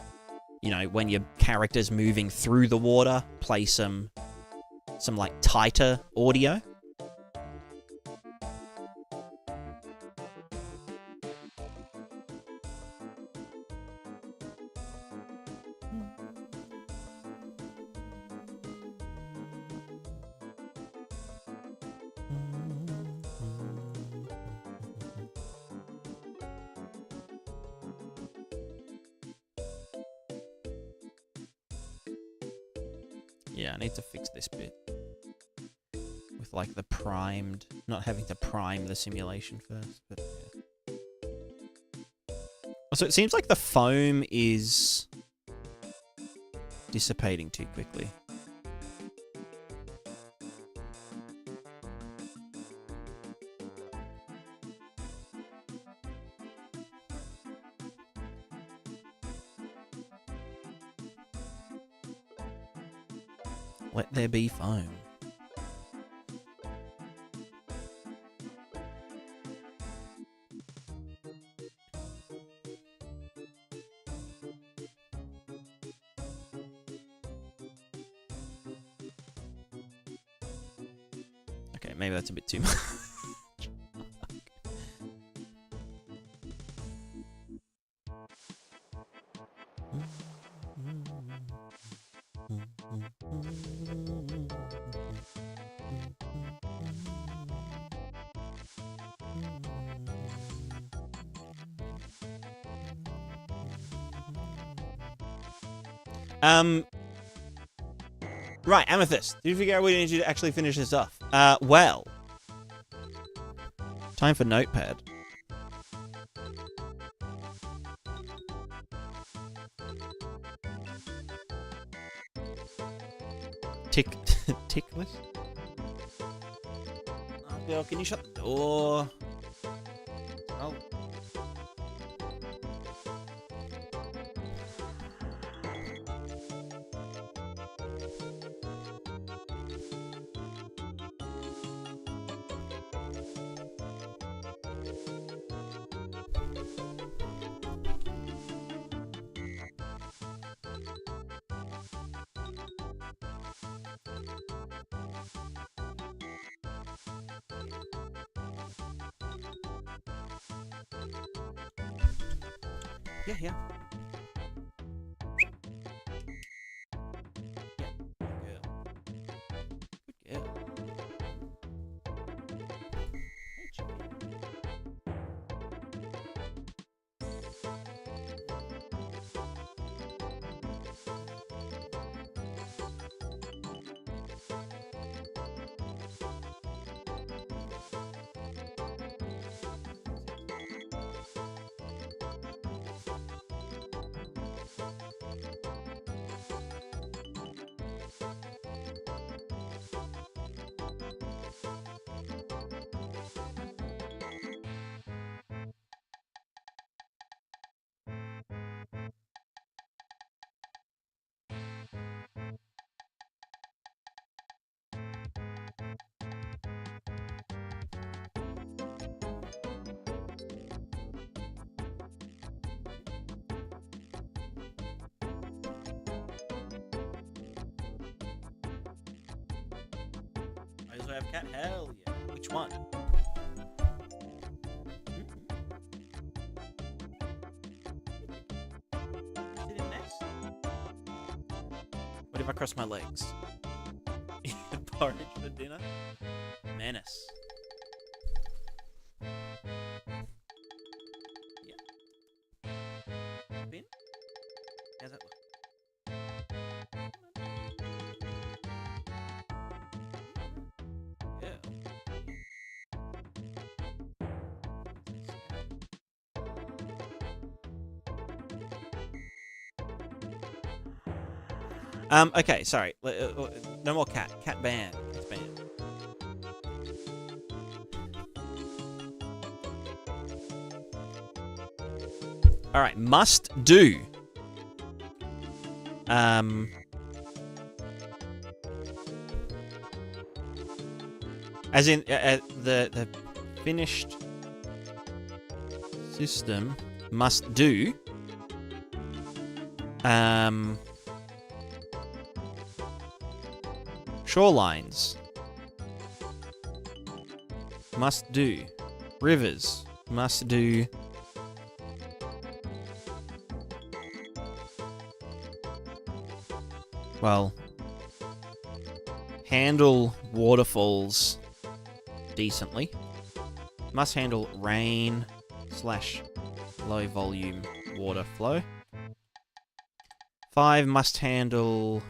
you know, when your character's moving through the water, play some like tighter audio. Yeah, I need to fix this bit with like the primed, not having to prime the simulation first, but yeah. Also, it seems like the foam is dissipating too quickly. Let there be foam. Okay, maybe that's a bit too much. Right, Amethyst. Did you figure out we need you to actually finish this off? Well. Time for Notepad. Ticklish? Girl, can you shut the door? Oh. Yeah, yeah. Yeah. Good girl. Hey, chicken. I also have a cat. Hell yeah. Which one? Sit in next. What if I cross my legs? Porridge for dinner? Menace. Yeah. Bin? How's that look? Okay, sorry. No more cat. Cat ban. It's banned. Alright, must do. As in, the finished system must do. Shorelines. Must do. Rivers. Must do. Well, handle waterfalls decently. Must handle rain / low volume water flow. 5 must handle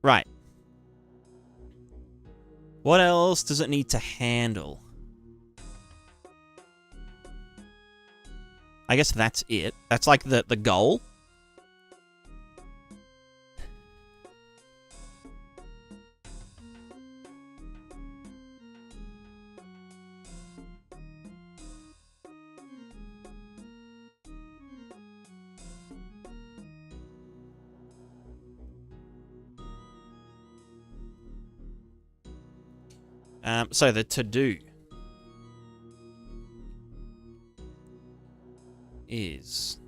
right. What else does it need to handle? I guess that's it. That's like the goal. So the to-do. is...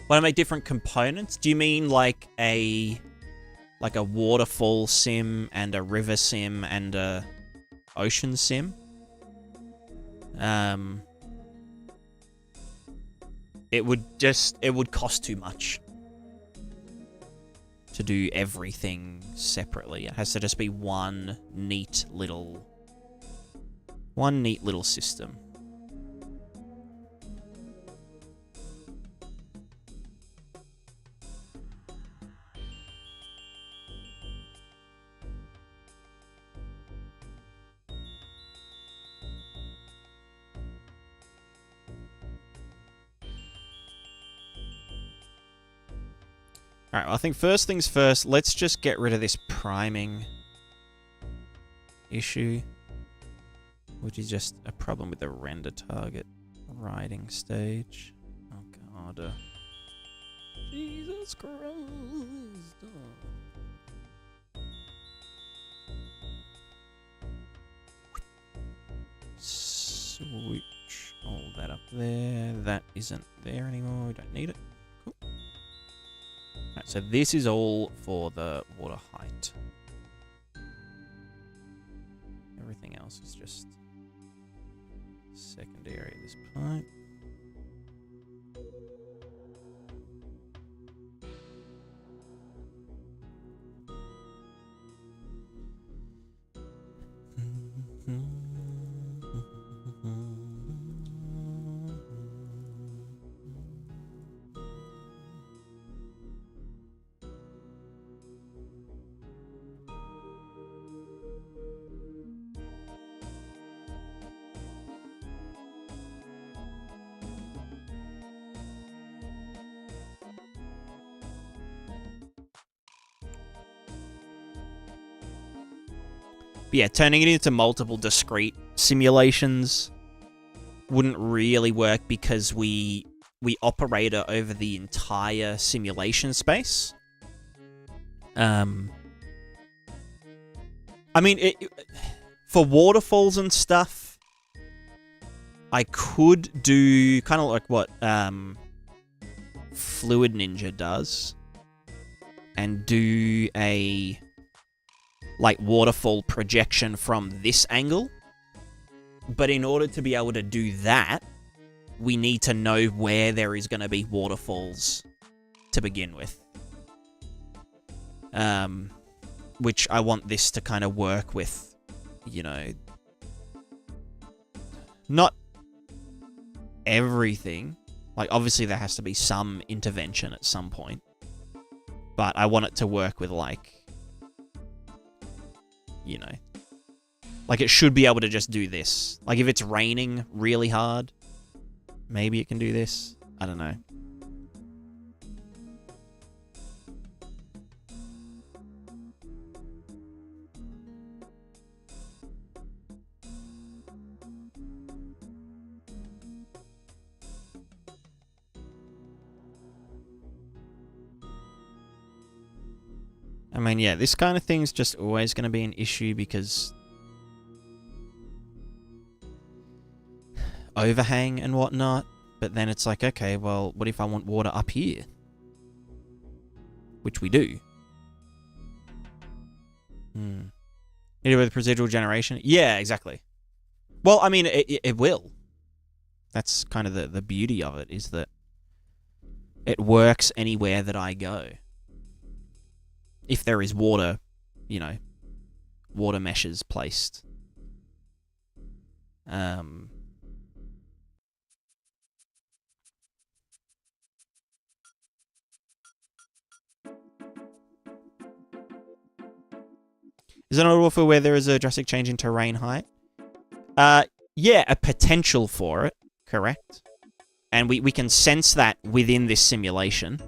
Want to make different components? Do you mean like a waterfall sim and a river sim and a ocean sim? It would cost too much to do everything separately. It has to just be one neat little system. Alright, well, I think first things first, let's just get rid of this priming issue, which is just a problem with the render target writing stage. Oh, God. Jesus Christ. Switch all that up there. That isn't there anymore. We don't need it. Cool. Right, so this is all for the water height. Everything else is just secondary at this point. But yeah, turning it into multiple discrete simulations wouldn't really work because we operate it over the entire simulation space. I mean, for waterfalls and stuff, I could do kind of like what Fluid Ninja does, and do a like waterfall projection from this angle. But in order to be able to do that, we need to know where there is going to be waterfalls to begin with. Which I want this to kind of work with, you know, not everything. Like, obviously there has to be some intervention at some point. But I want it to work with, like, you know, like it should be able to just do this. Like if it's raining really hard, maybe it can do this. I don't know. I mean, yeah, this kind of thing's just always going to be an issue because overhang and whatnot, but then it's like, okay, well, what if I want water up here? Which we do. Either with procedural generation? Yeah, exactly. Well, I mean, it will. That's kind of the beauty of it, is that it works anywhere that I go. If there is water, you know, water meshes placed. Is it not for where there is a drastic change in terrain height? Yeah, a potential for it, correct. And we can sense that within this simulation,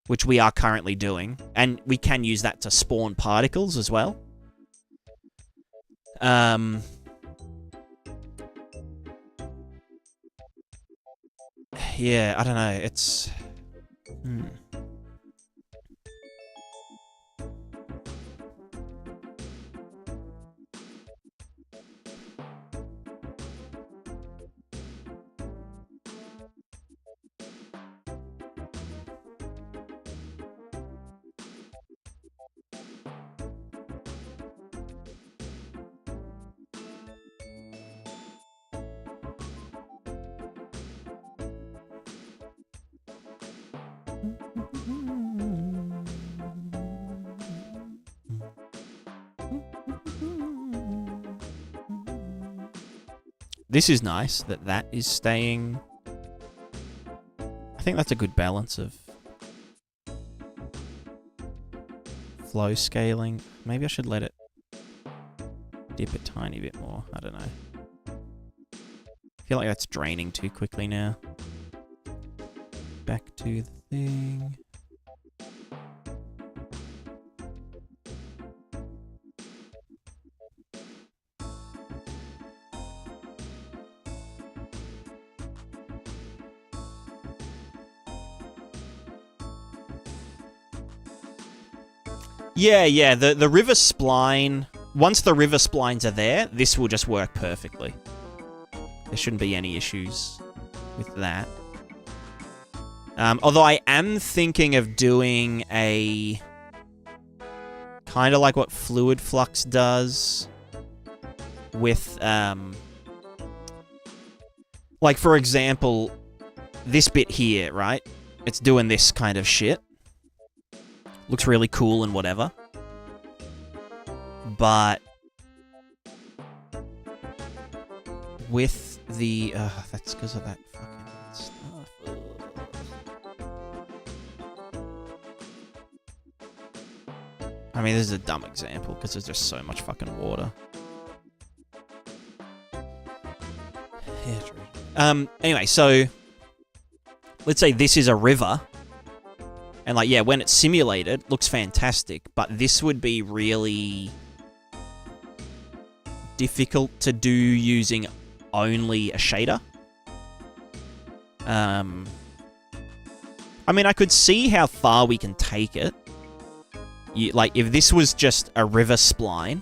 which we are currently doing. And we can use that to spawn particles as well. Yeah, I don't know, it's... This is nice, that is staying... I think that's a good balance of... flow scaling. Maybe I should let it dip a tiny bit more. I don't know. I feel like that's draining too quickly now. Back to the thing. Yeah, the river spline... Once the river splines are there, this will just work perfectly. There shouldn't be any issues with that. Although I am thinking of doing a... kind of like what Fluid Flux does with... like, for example, this bit here, right? It's doing this kind of shit. Looks really cool and whatever. But... with the... that's because of that fucking stuff. I mean, this is a dumb example, because there's just so much fucking water. Yeah, true. Anyway, so... let's say this is a river. And, like, yeah, when it's simulated, looks fantastic. But this would be really... difficult to do using only a shader. I mean, I could see how far we can take it. Like, if this was just a river spline,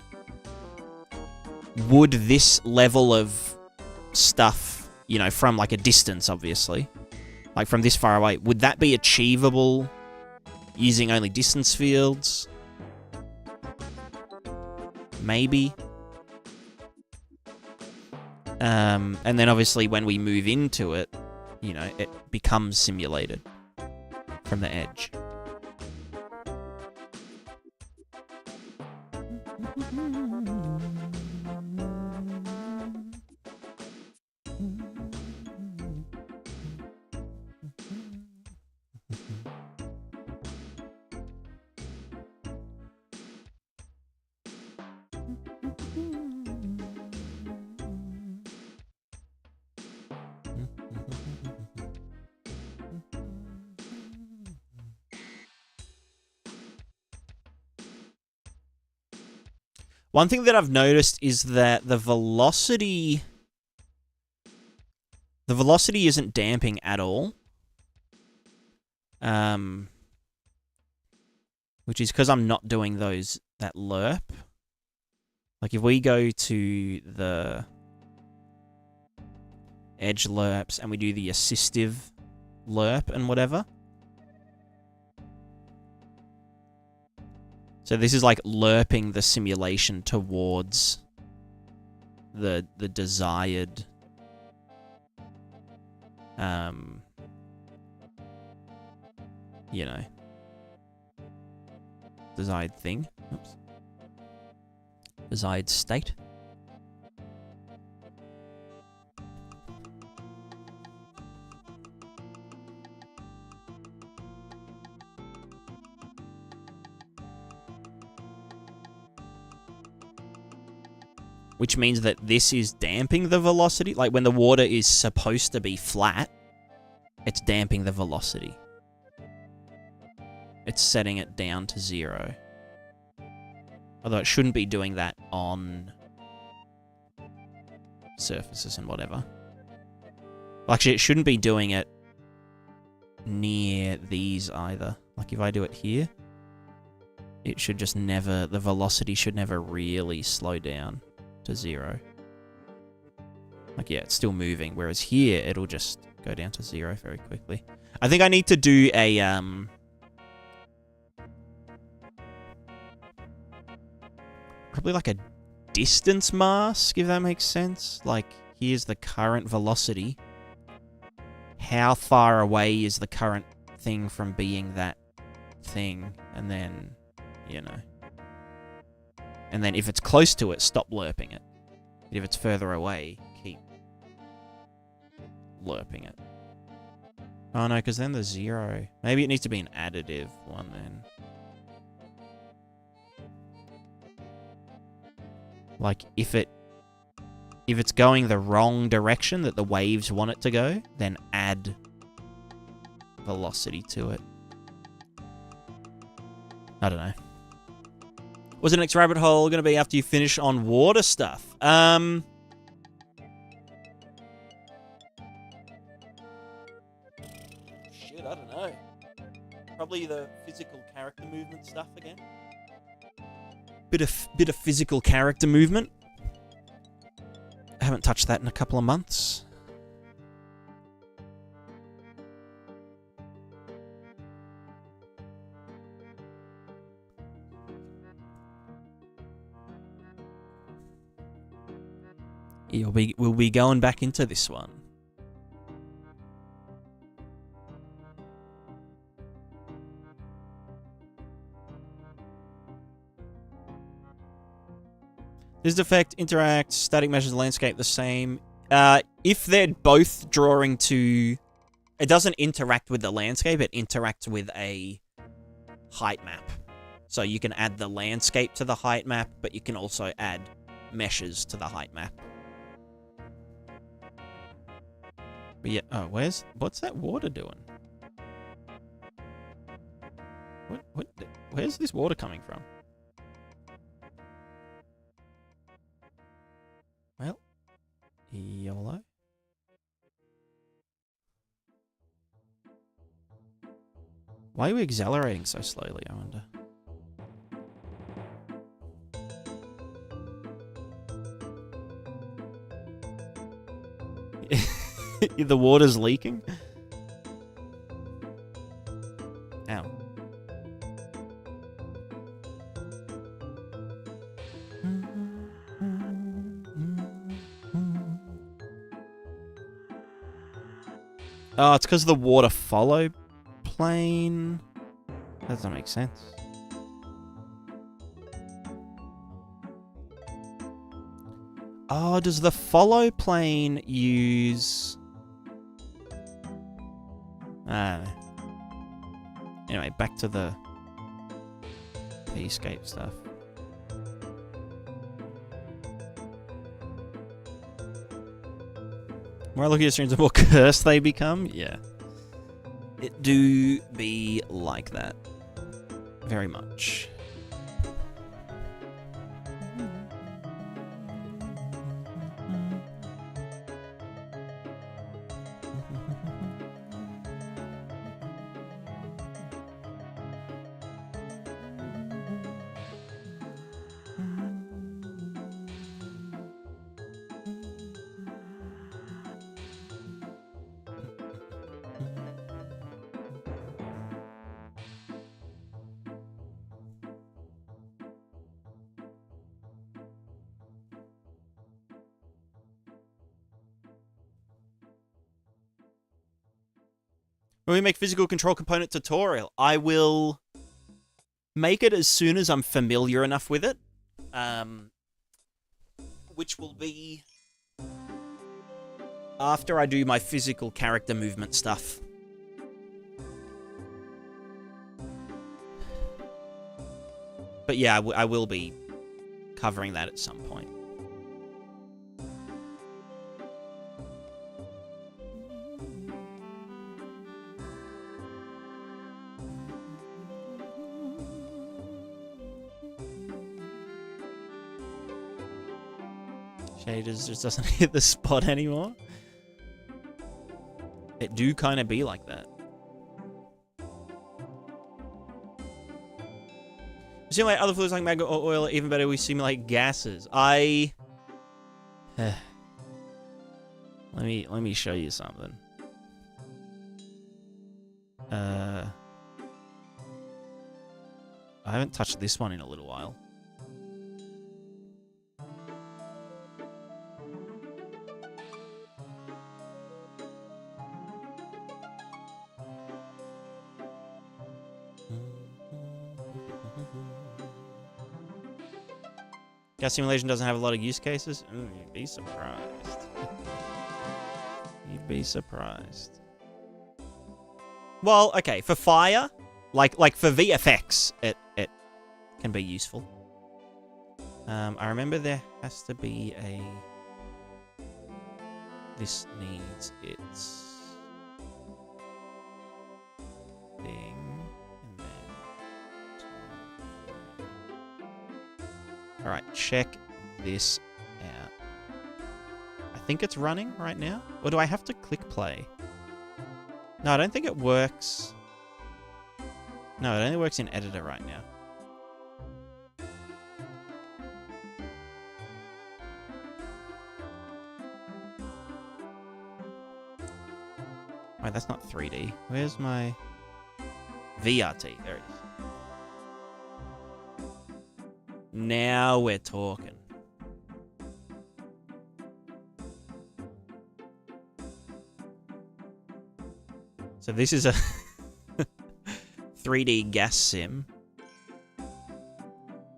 would this level of stuff, you know, from, like, a distance, obviously, like, from this far away, would that be achievable using only distance fields? Maybe. And then obviously when we move into it, you know, it becomes simulated from the edge. One thing that I've noticed is that the velocity isn't damping at all. Which is because I'm not doing that lerp. Like, if we go to the edge lerps and we do the assistive lerp and whatever. So this is like lerping the simulation towards the desired you know, desired thing. Oops. desired state. Which means that this is damping the velocity. Like when the water is supposed to be flat, it's damping the velocity. It's setting it down to 0. Although it shouldn't be doing that on surfaces and whatever. Well, actually, it shouldn't be doing it near these either. Like if I do it here, it should just never, the velocity should never really slow down to 0. Like, yeah, it's still moving, whereas here, it'll just go down to 0 very quickly. I think I need to do a, probably like a distance mask, if that makes sense. Like, here's the current velocity. How far away is the current thing from being that thing? And then, you know. And then if it's close to it, stop lerping it. If it's further away, keep lerping it. Oh no, because then there's 0. Maybe it needs to be an additive one then. Like if it's going the wrong direction that the waves want it to go, then add velocity to it. I don't know. What's the next rabbit hole going to be after you finish on water stuff? Shit, I don't know. Probably the physical character movement stuff again. Bit of physical character movement. I haven't touched that in a couple of months. We'll be going back into this one. Does effect interact static meshes landscape the same? If they're both drawing to... It doesn't interact with the landscape, it interacts with a height map. So you can add the landscape to the height map, but you can also add meshes to the height map. But yeah, oh, what's that water doing? Where's this water coming from? Well, YOLO. Why are we accelerating so slowly, I wonder? The water's leaking? Ow. Oh, it's because of the water follow plane. That doesn't make sense. Oh, does the follow plane use... Anyway, back to the P-scape stuff. The more I look at your streams, the more cursed they become. Yeah. It do be like that. Very much. When we make physical control component tutorial, I will make it as soon as I'm familiar enough with it. which will be after I do my physical character movement stuff. But yeah, I will be covering that at some point. Shaders just doesn't hit the spot anymore. It do kind of be like that. We simulate other fluids like magma or oil, or even better, we simulate gases. Let me show you something. I haven't touched this one in a little while. Gas simulation doesn't have a lot of use cases? Ooh, you'd be surprised. You'd be surprised. Well, okay, for fire, like for VFX, it can be useful. I remember there has to be a... This needs its thing, and then... Alright, check this out. I think it's running right now. Or do I have to click play? No, I don't think it works. No, it only works in editor right now. Wait, that's not 3D. Where's my VRT? There it is. Now we're talking. So this is a 3D gas sim.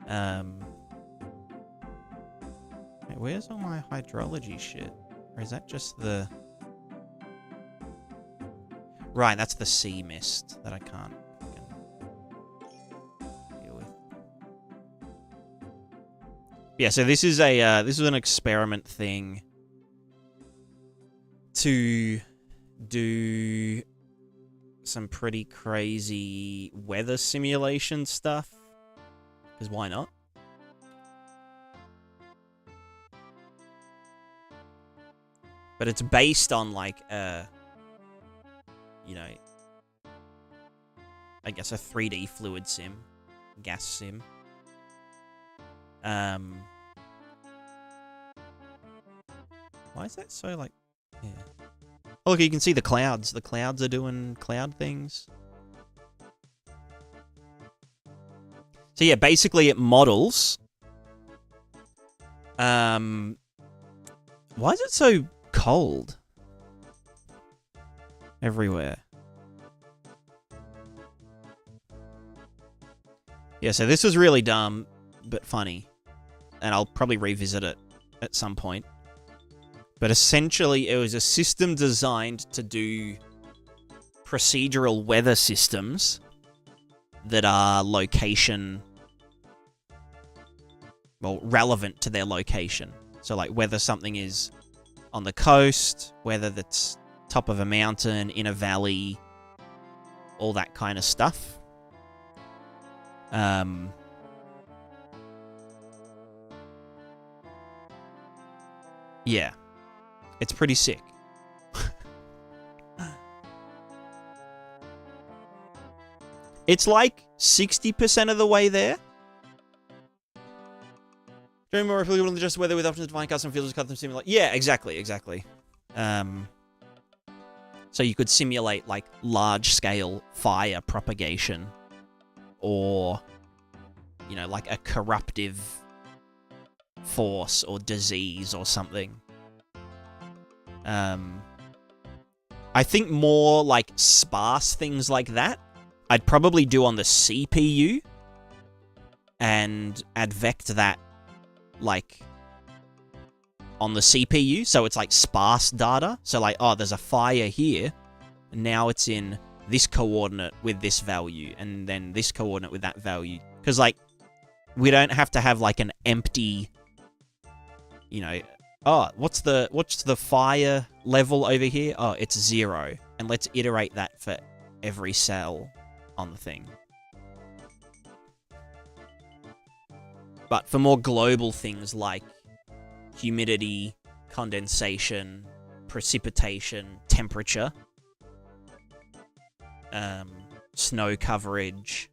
Wait, where's all my hydrology shit? Or is that just the... Right, that's the sea mist that I can't deal with. Yeah, so this is an experiment thing to do some pretty crazy weather simulation stuff. Because why not? But it's based on like you know, I guess a 3D fluid sim, gas sim. Why is that so like, yeah. Oh, look, you can see the clouds. The clouds are doing cloud things. So yeah, basically it models. Why is it so cold everywhere? Yeah, so this was really dumb, but funny. And I'll probably revisit it at some point. But essentially, it was a system designed to do procedural weather systems that are location... well, relevant to their location. So, like, whether something is on the coast, whether that's top of a mountain, in a valley, all that kind of stuff. Yeah. It's pretty sick. It's like 60% of the way there. Doing more applicable than just weather with options to define custom fields, custom simulate. Yeah, exactly. So you could simulate like large-scale fire propagation, or you know, like a corruptive force or disease or something. I think more like sparse things like that I'd probably do on the CPU and advect that like on the CPU, so it's like sparse data. So like, oh, there's a fire here, and now it's in this coordinate with this value, and then this coordinate with that value. Because like, we don't have to have like an empty, you know, oh, what's the fire level over here? Oh, it's 0. And let's iterate that for every cell on the thing. But for more global things like humidity, condensation, precipitation, temperature, snow coverage,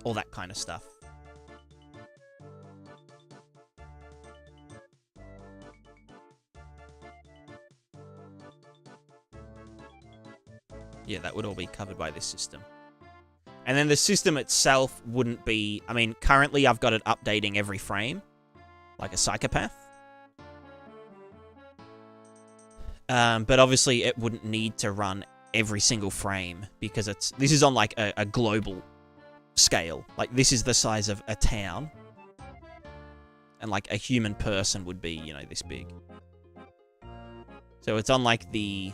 all that kind of stuff. Yeah, that would all be covered by this system. And then the system itself wouldn't be... I mean, currently I've got it updating every frame, like a psychopath. But obviously it wouldn't need to run every single frame, because this is on like a global scale. Like, this is the size of a town. And like a human person would be, you know, this big. So it's on like the...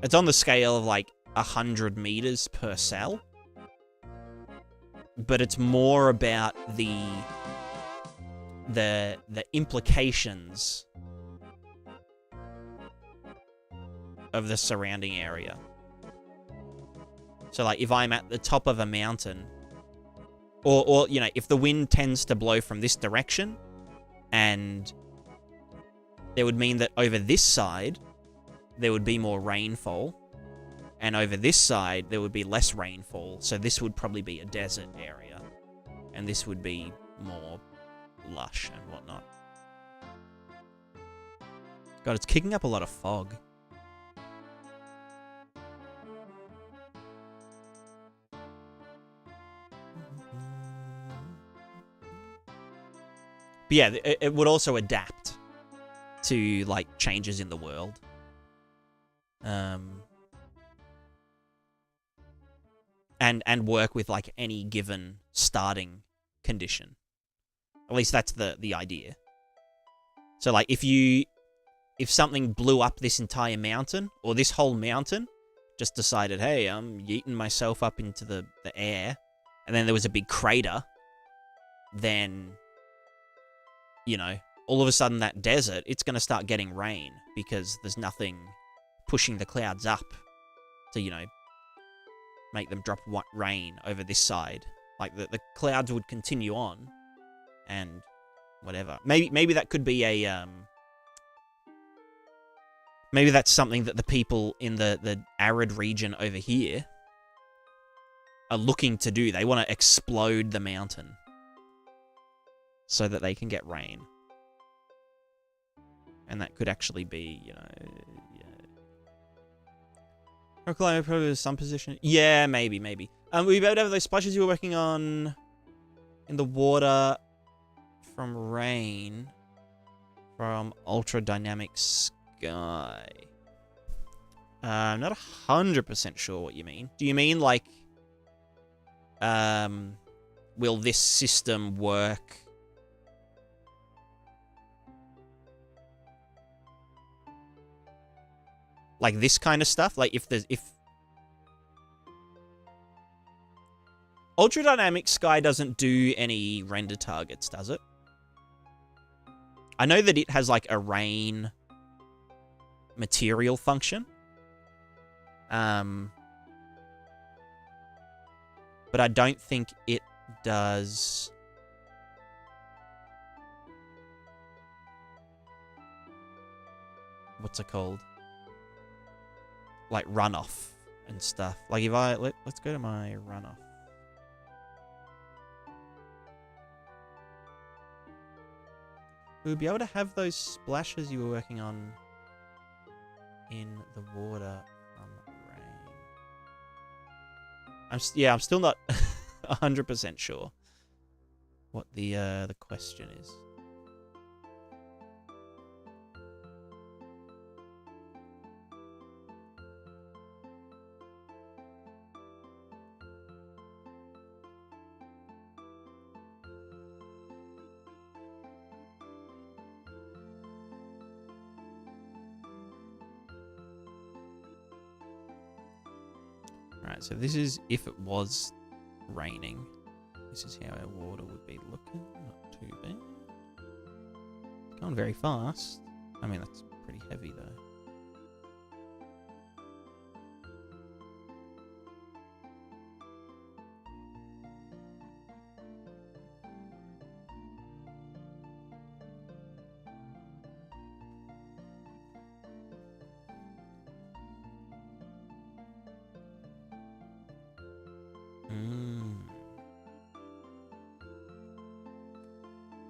it's on the scale of like 100 meters per cell. But it's more about the implications of the surrounding area. So like, if I'm at the top of a mountain, or you know, if the wind tends to blow from this direction, and it would mean that over this side there would be more rainfall, and over this side there would be less rainfall. So this would probably be a desert area, and this would be more lush and whatnot. God, it's kicking up a lot of fog. But yeah, it would also adapt to like changes in the world. And work with like any given starting condition. At least that's the idea. So like, if something blew up this entire mountain, or this whole mountain just decided, hey, I'm yeeting myself up into the air, and then there was a big crater, then, you know, all of a sudden that desert, it's going to start getting rain, because there's nothing pushing the clouds up to, you know, make them drop rain over this side. Like, the clouds would continue on, and whatever. Maybe that could be a, maybe that's something that the people in the arid region over here are looking to do. They want to explode the mountain so that they can get rain. And that could actually be, you know, yeah. Climate probably some position. Yeah, maybe. We better have those splashes you were working on in the water from rain from ultra dynamic sky. I'm not 100% sure what you mean. Do you mean like, will this system work? Like this kind of stuff? Like if ultra dynamic sky doesn't do any render targets, does it? I know that it has like a rain material function. But I don't think it does. What's it called? Like runoff and stuff. Like if let's go to my runoff. We would be able to have those splashes you were working on in the water from rain. I'm still not 100% sure what the question is. So this is if it was raining. This is how our water would be looking. Not too bad. It's going very fast. I mean, that's pretty heavy though.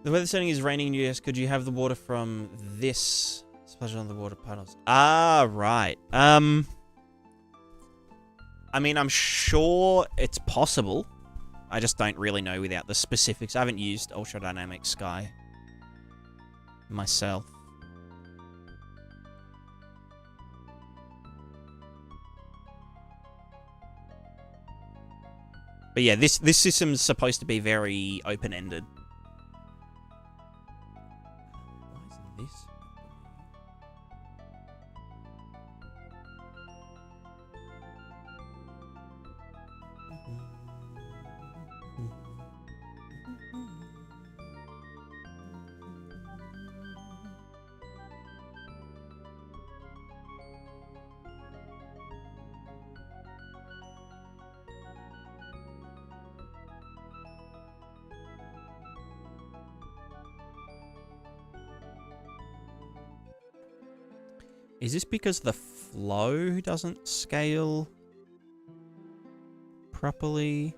The weather setting is raining in the US. Could you have the water from this splash on the water puddles? Ah, right. I mean, I'm sure it's possible. I just don't really know without the specifics. I haven't used Ultra Dynamic Sky myself. But yeah, this system's supposed to be very open-ended. This. Is this because the flow doesn't scale properly?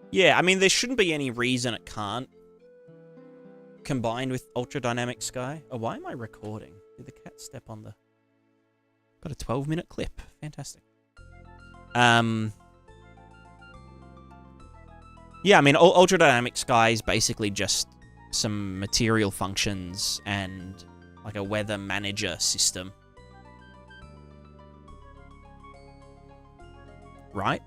Yeah, I mean, there shouldn't be any reason it can't combine with Ultra Dynamic Sky. Oh, why am I recording? Did the cat step on the... Got a 12-minute clip. Fantastic. Yeah, I mean, Ultra Dynamic Sky is basically just some material functions and like a weather manager system. Right?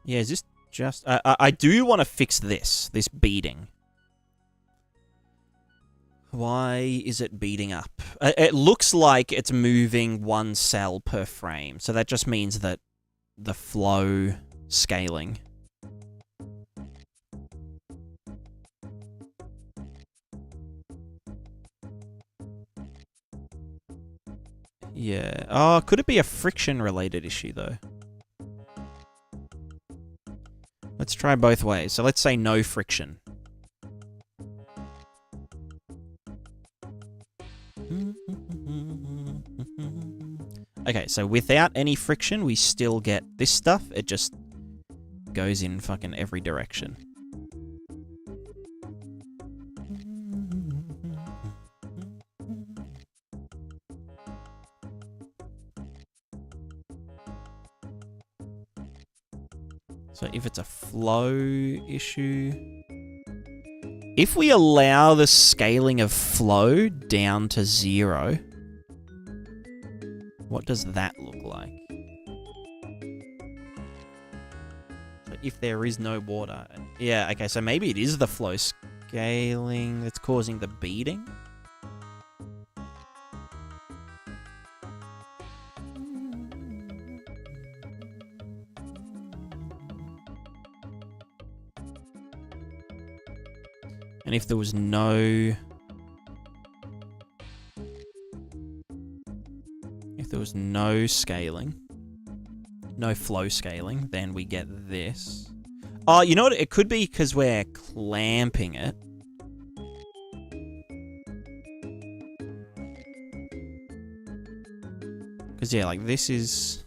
Yeah, is this just... I do want to fix this beading. Why is it beading up? It looks like it's moving one cell per frame, so that just means that the flow scaling... Yeah. Oh, could it be a friction-related issue, though? Let's try both ways. So let's say no friction. Okay, so without any friction, we still get this stuff. It just goes in fucking every direction. So if it's a flow issue... If we allow the scaling of flow down to 0, what does that look like? So if there is no water... Yeah, okay, so maybe it is the flow scaling that's causing the beading? And if there was no... If there was no scaling, no flow scaling, then we get this. Oh, you know what? It could be because we're clamping it. Because, yeah, like, this is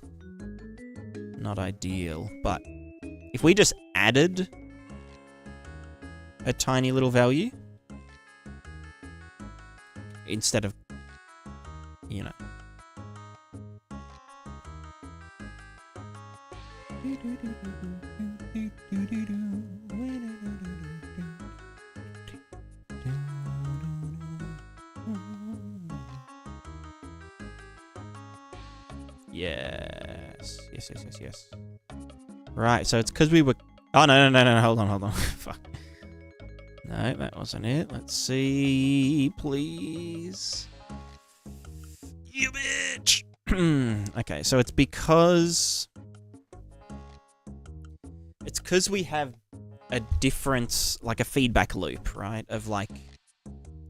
not ideal. But if we just added a tiny little value, instead of, you know. Yes. Yes. Right, so it's because we were... Oh, no, hold on. Fuck. No, that wasn't it. Let's see, please. You bitch! Okay, so it's because we have a difference, like a feedback loop, right? Of like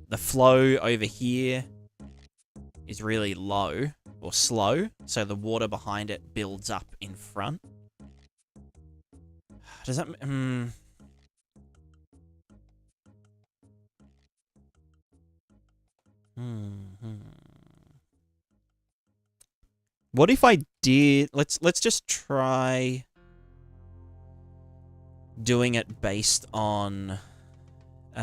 the flow over here is really low or slow, so the water behind it builds up in front. Does that... What if I did... Let's just try doing it based on... You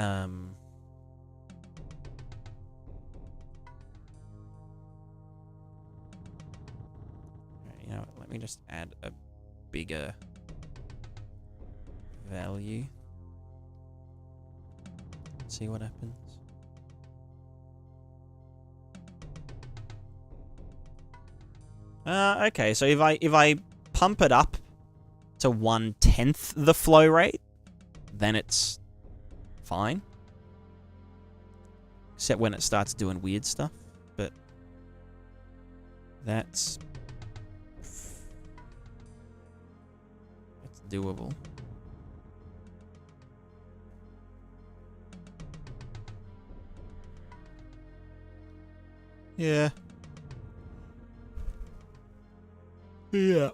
know what, let me just add a bigger value. See what happens. Okay, so if I pump it up to 1/10 the flow rate, then it's fine. Except when it starts doing weird stuff, but that's doable. Yeah. Yeah.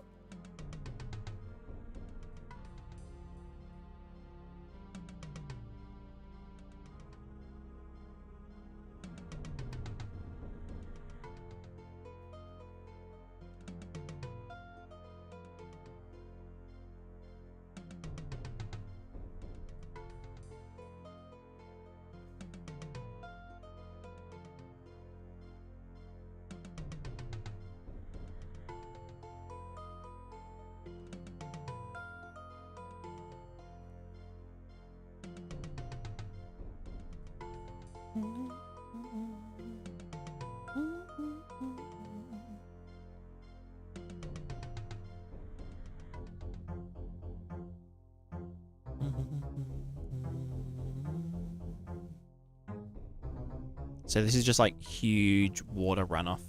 So this is just like huge water runoff.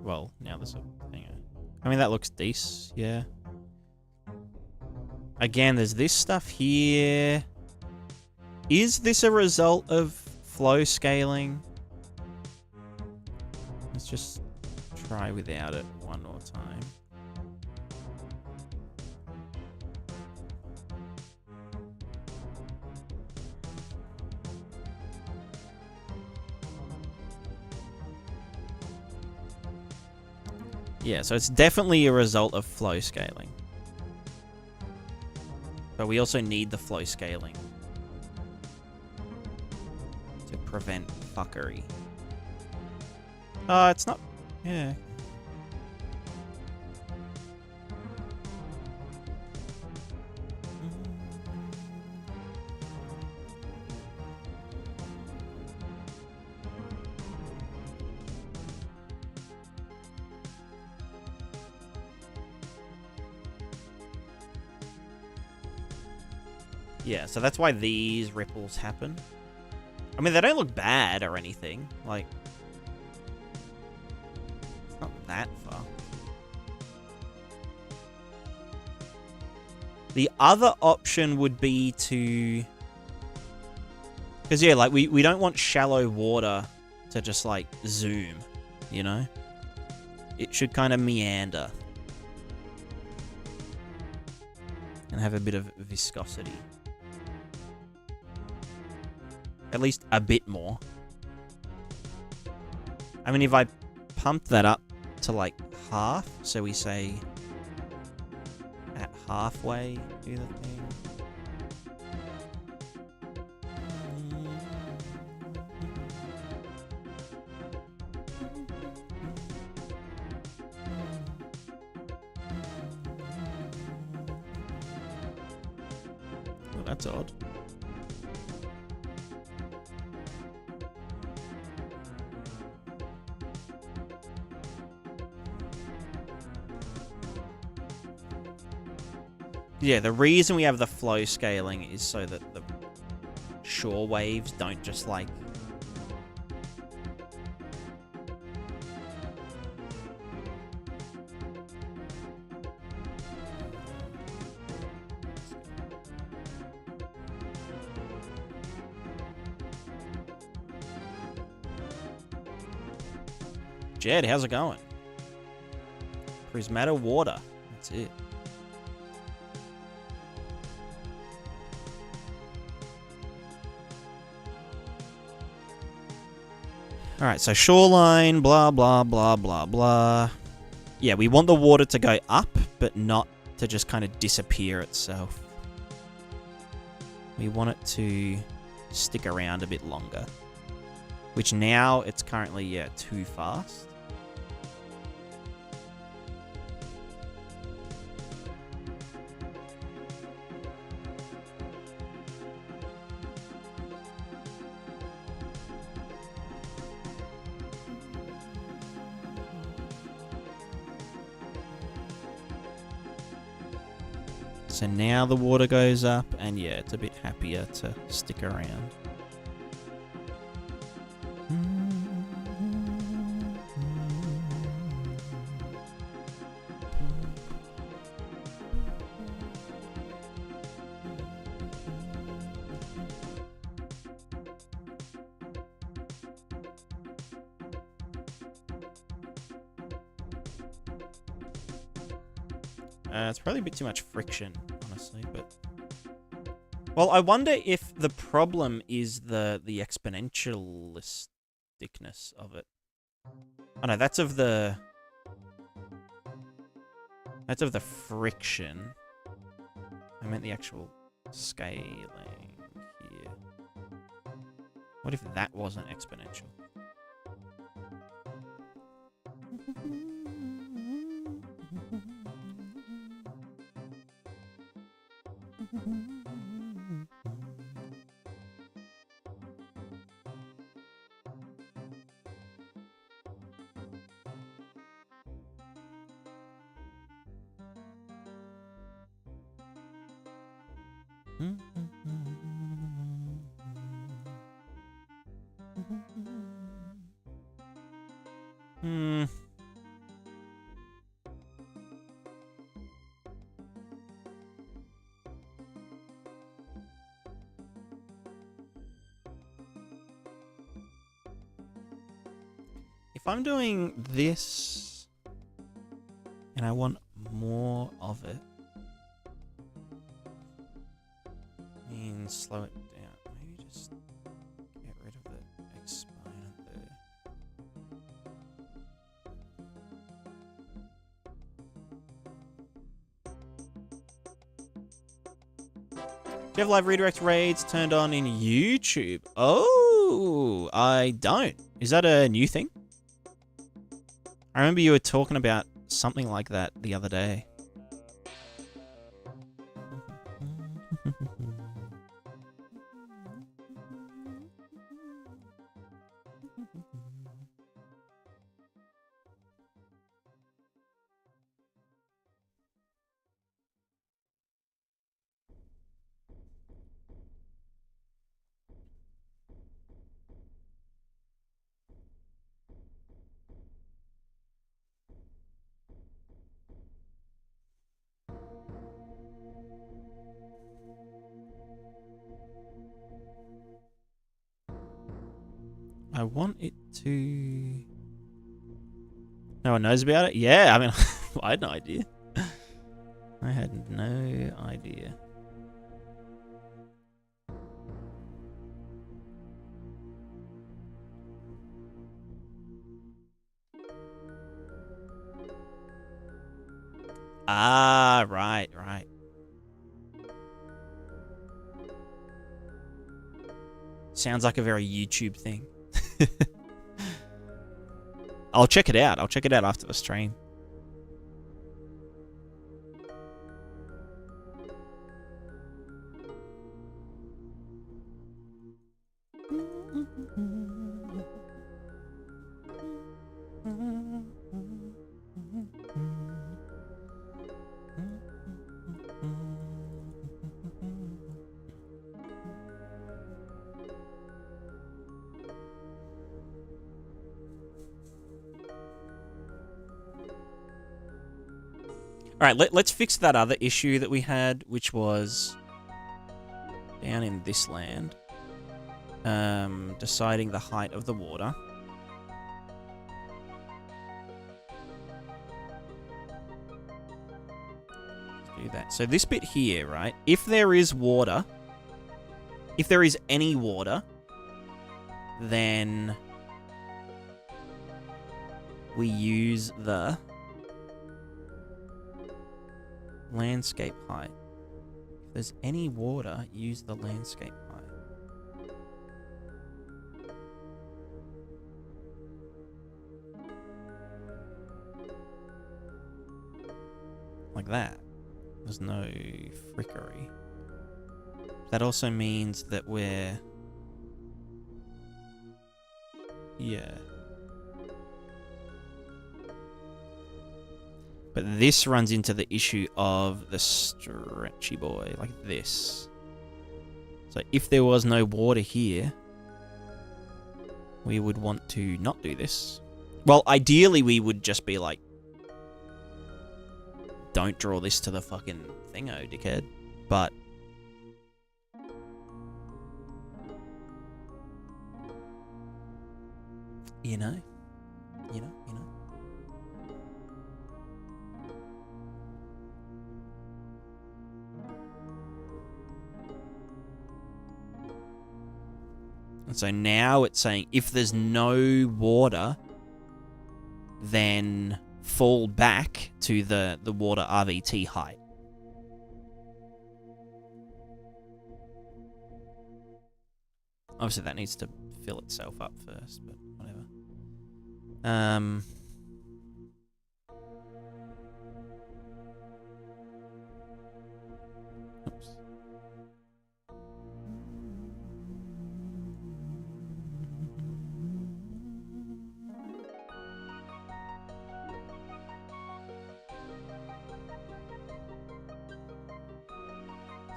Well, now there's a thing. I mean, that looks decent, yeah. Again, there's this stuff here. Is this a result of flow scaling? Let's just try without it one more time. Yeah, so it's definitely a result of flow scaling. But we also need the flow scaling to prevent fuckery. It's not... Yeah. Yeah, so that's why these ripples happen. I mean, they don't look bad or anything. Like, it's not that far. The other option would be to... Because, yeah, like, we don't want shallow water to just, like, zoom, you know? It should kind of meander. And have a bit of viscosity. At least a bit more. I mean, if I pump that up to, like, half, so we say at halfway do the thing. that's odd. Yeah, the reason we have the flow scaling is so that the shore waves don't just like... Jed, how's it going? Prismatic water. That's it. Alright, so shoreline, blah, blah, blah, blah, blah. Yeah, we want the water to go up, but not to just kind of disappear itself. We want it to stick around a bit longer. Which now, it's currently, yeah, too fast. So now the water goes up, and yeah, it's a bit happier to stick around. It's probably a bit too much friction, honestly, but... Well, I wonder if the problem is the exponentialisticness of it. Oh no, that's of the... That's of the friction. I meant the actual scaling here. What if that wasn't exponential? If I'm doing this and I want more of it, I mean, slow it down. Maybe just get rid of the exponent there. Do you have live redirect raids turned on in YouTube? Oh, I don't. Is that a new thing? I remember you were talking about something like that the other day. I want it to... No one knows about it? Yeah, I mean, I had no idea. I had no idea. Ah, right, right. Sounds like a very YouTube thing. I'll check it out. I'll check it out after the stream. Alright, let's fix that other issue that we had, which was down in this land. Deciding the height of the water. Do that. So this bit here, right? If there is water, if there is any water, then we use the landscape height. If there's any water, use the landscape height. Like that. There's no frickery. That also means that we're... Yeah. But this runs into the issue of the stretchy boy, like this. So if there was no water here, we would want to not do this. Well, ideally we would just be like, don't draw this to the fucking thingo, dickhead. But you know. And so now it's saying if there's no water, then fall back to the water RVT height. Obviously that needs to fill itself up first, but whatever. Oops.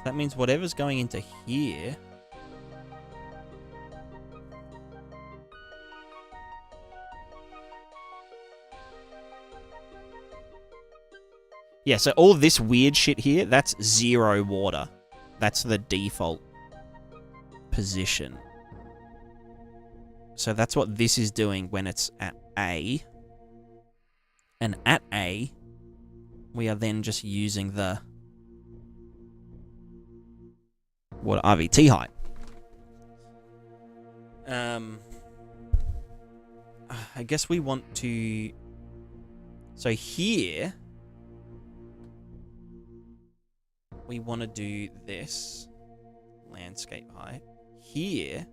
That means whatever's going into here... Yeah, so all this weird shit here, that's 0 water. That's the default position. So that's what this is doing when it's at A. And at A, we are then just using the water RVT height. I guess we want to... So here... we want to do this landscape height. Here,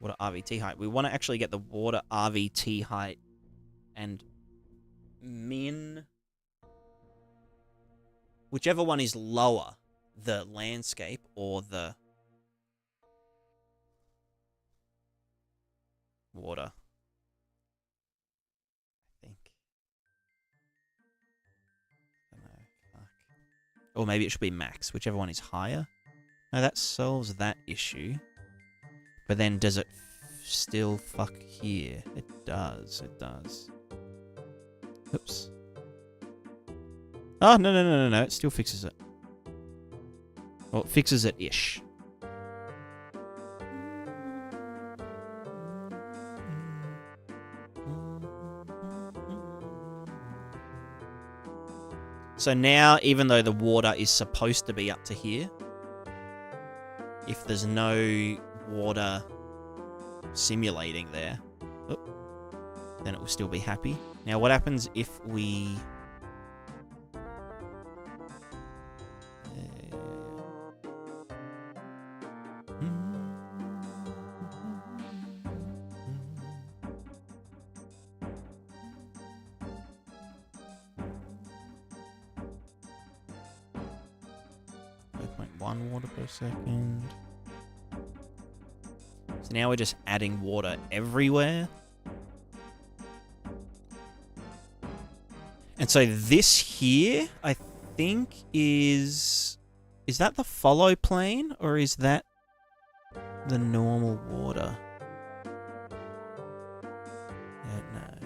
water RVT height. We want to actually get the water RVT height and min, whichever one is lower, the landscape or the water. Or maybe it should be max, whichever one is higher. No, that solves that issue. But then does it still fuck here? It does, it does. Oops. Oh, no, it still fixes it. Well, it fixes it-ish. So now, even though the water is supposed to be up to here, if there's no water simulating there, then it will still be happy. Now, what happens if we... 1 water per second. So now we're just adding water everywhere. And so this here, I think is that the follow plane or is that the normal water? I don't know.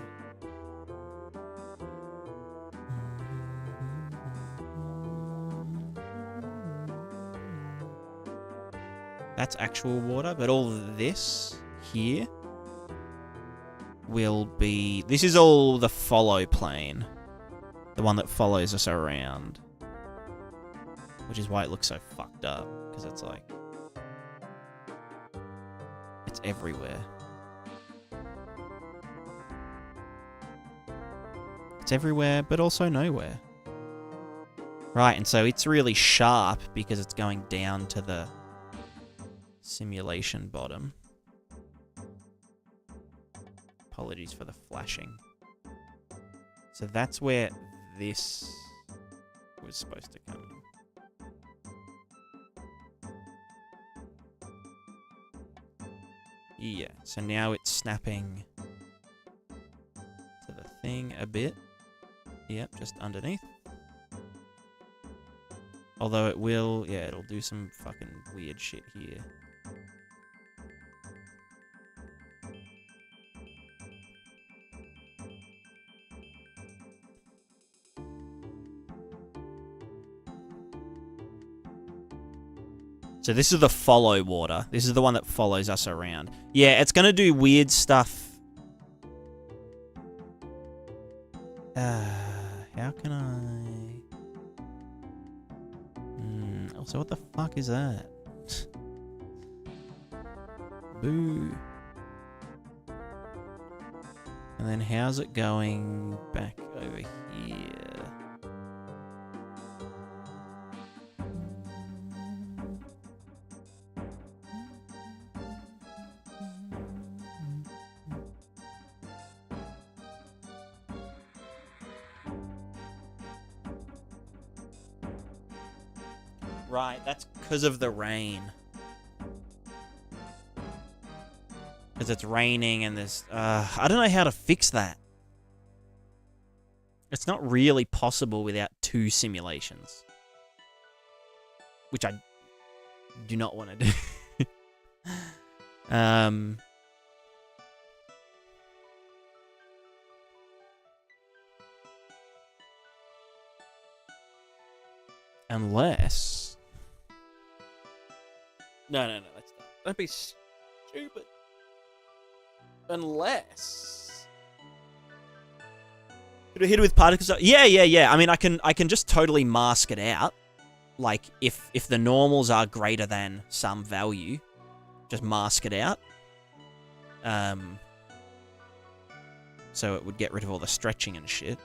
That's actual water, but all this here will be... This is all the follow plane. The one that follows us around. Which is why it looks so fucked up. Because it's like... It's everywhere. It's everywhere, but also nowhere. Right, and so it's really sharp because it's going down to the simulation bottom. Apologies for the flashing. So that's where this was supposed to come in. Yeah, so now it's snapping to the thing a bit. Yep, just underneath. Although it will, yeah, it'll do some fucking weird shit here. So this is the follow water. This is the one that follows us around. Yeah, it's going to do weird stuff. How can I... So what the fuck is that? Boo. And then how's it going back over here? Right, that's because of the rain. Because it's raining and there's... I don't know how to fix that. It's not really possible without two simulations. Which I do not want to do. Unless... No, that's not. Don't be stupid. Unless... Could we hit it with particles? Yeah. I mean, I can just totally mask it out. Like, if the normals are greater than some value, just mask it out. So it would get rid of all the stretching and shit.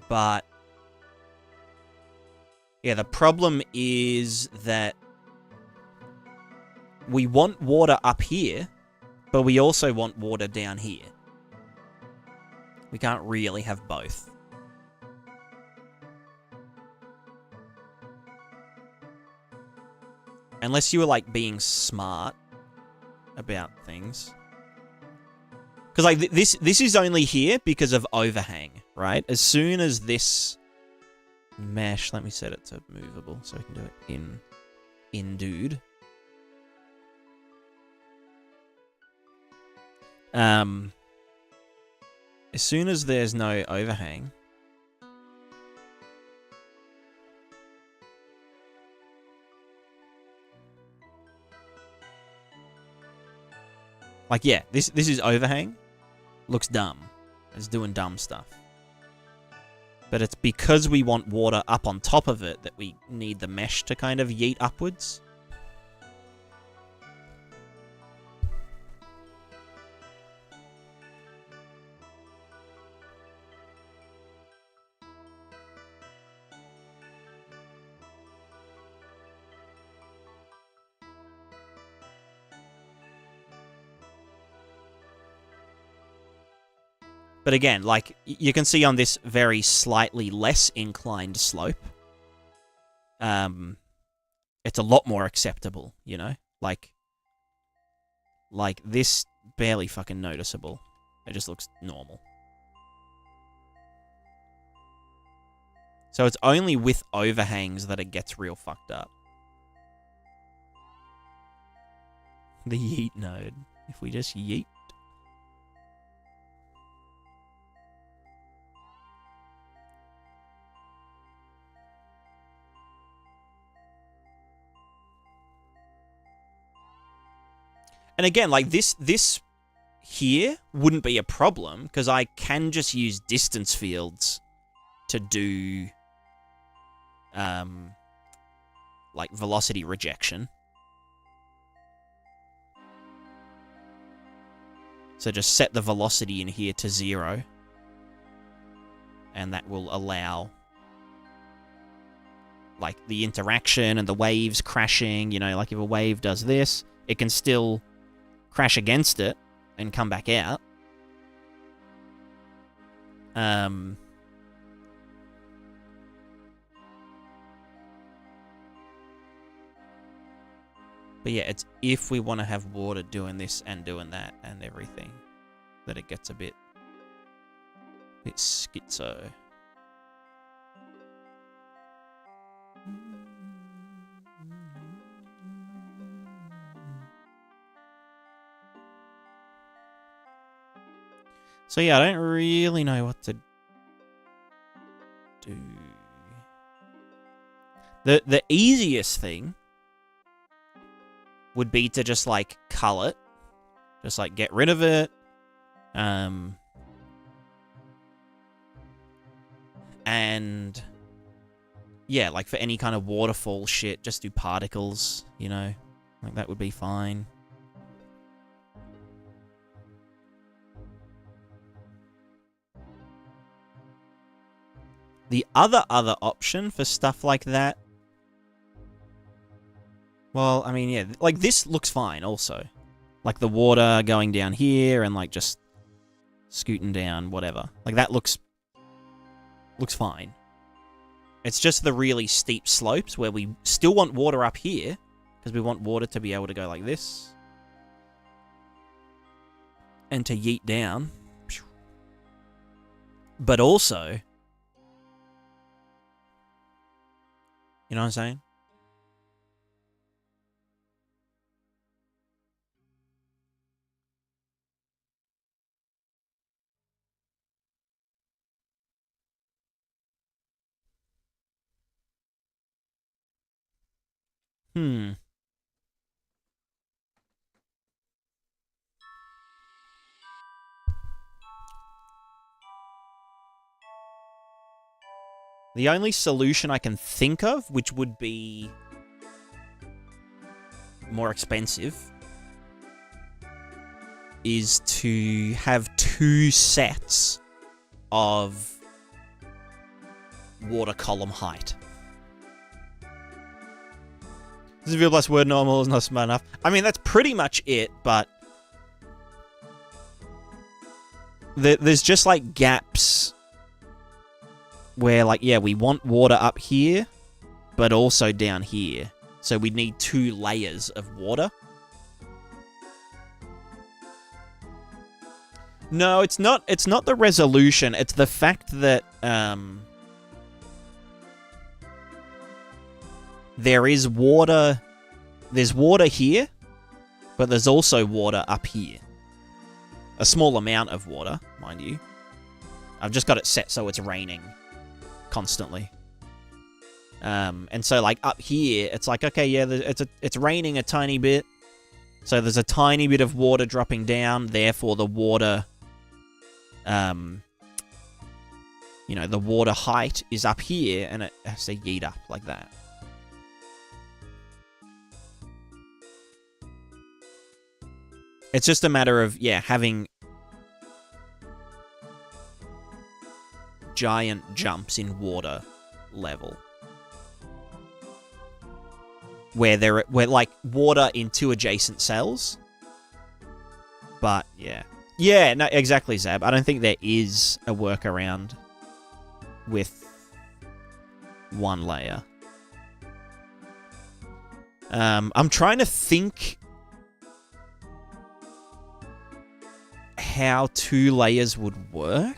But... yeah, the problem is that we want water up here, but we also want water down here. We can't really have both. Unless you were, like, being smart about things. Because, like, this is only here because of overhang, right? As soon as this... mesh, let me set it to movable so we can do it in dude. As soon as there's no overhang, like, yeah, this is overhang, looks dumb, it's doing dumb stuff. But it's because we want water up on top of it that we need the mesh to kind of yeet upwards. But again, like, you can see on this very slightly less inclined slope, it's a lot more acceptable, you know? Like this, barely fucking noticeable. It just looks normal. So it's only with overhangs that it gets real fucked up. The yeet node. If we just yeet. And again, like this here wouldn't be a problem because I can just use distance fields to do like velocity rejection. So just set the velocity in here to 0. And that will allow like the interaction and the waves crashing. You know, like if a wave does this, it can still crash against it and come back out. But yeah, it's if we want to have water doing this and doing that and everything, that it gets a bit schizo. So yeah, I don't really know what to do. The easiest thing would be to just, like, cull it. Just, like, get rid of it. And... yeah, like, for any kind of waterfall shit, just do particles, you know? Like, that would be fine. The other option for stuff like that... well, I mean, yeah, like, this looks fine, also. Like, the water going down here and, like, just scooting down, whatever. Like, that looks fine. It's just the really steep slopes where we still want water up here, because we want water to be able to go like this. And to yeet down. But also... you know what I'm saying? The only solution I can think of, which would be more expensive, is to have 2 sets of water column height. This is real plus word normal is not smart enough. I mean, that's pretty much it, but there's just, like, gaps where, like, yeah, we want water up here, but also down here. So we need 2 layers of water. No, it's not the resolution. It's the fact that there is water. There's water here, but there's also water up here. A small amount of water, mind you. I've just got it set so it's raining constantly. And so, like, up here, it's like, okay, yeah, it's raining a tiny bit. So there's a tiny bit of water dropping down. Therefore, the water... you know, the water height is up here, and it has to yeet up like that. It's just a matter of, yeah, having giant jumps in water level. Where like, water in 2 adjacent cells. But, yeah. Yeah, no, exactly, Zab. I don't think there is a workaround with 1 layer. I'm trying to think how 2 layers would work.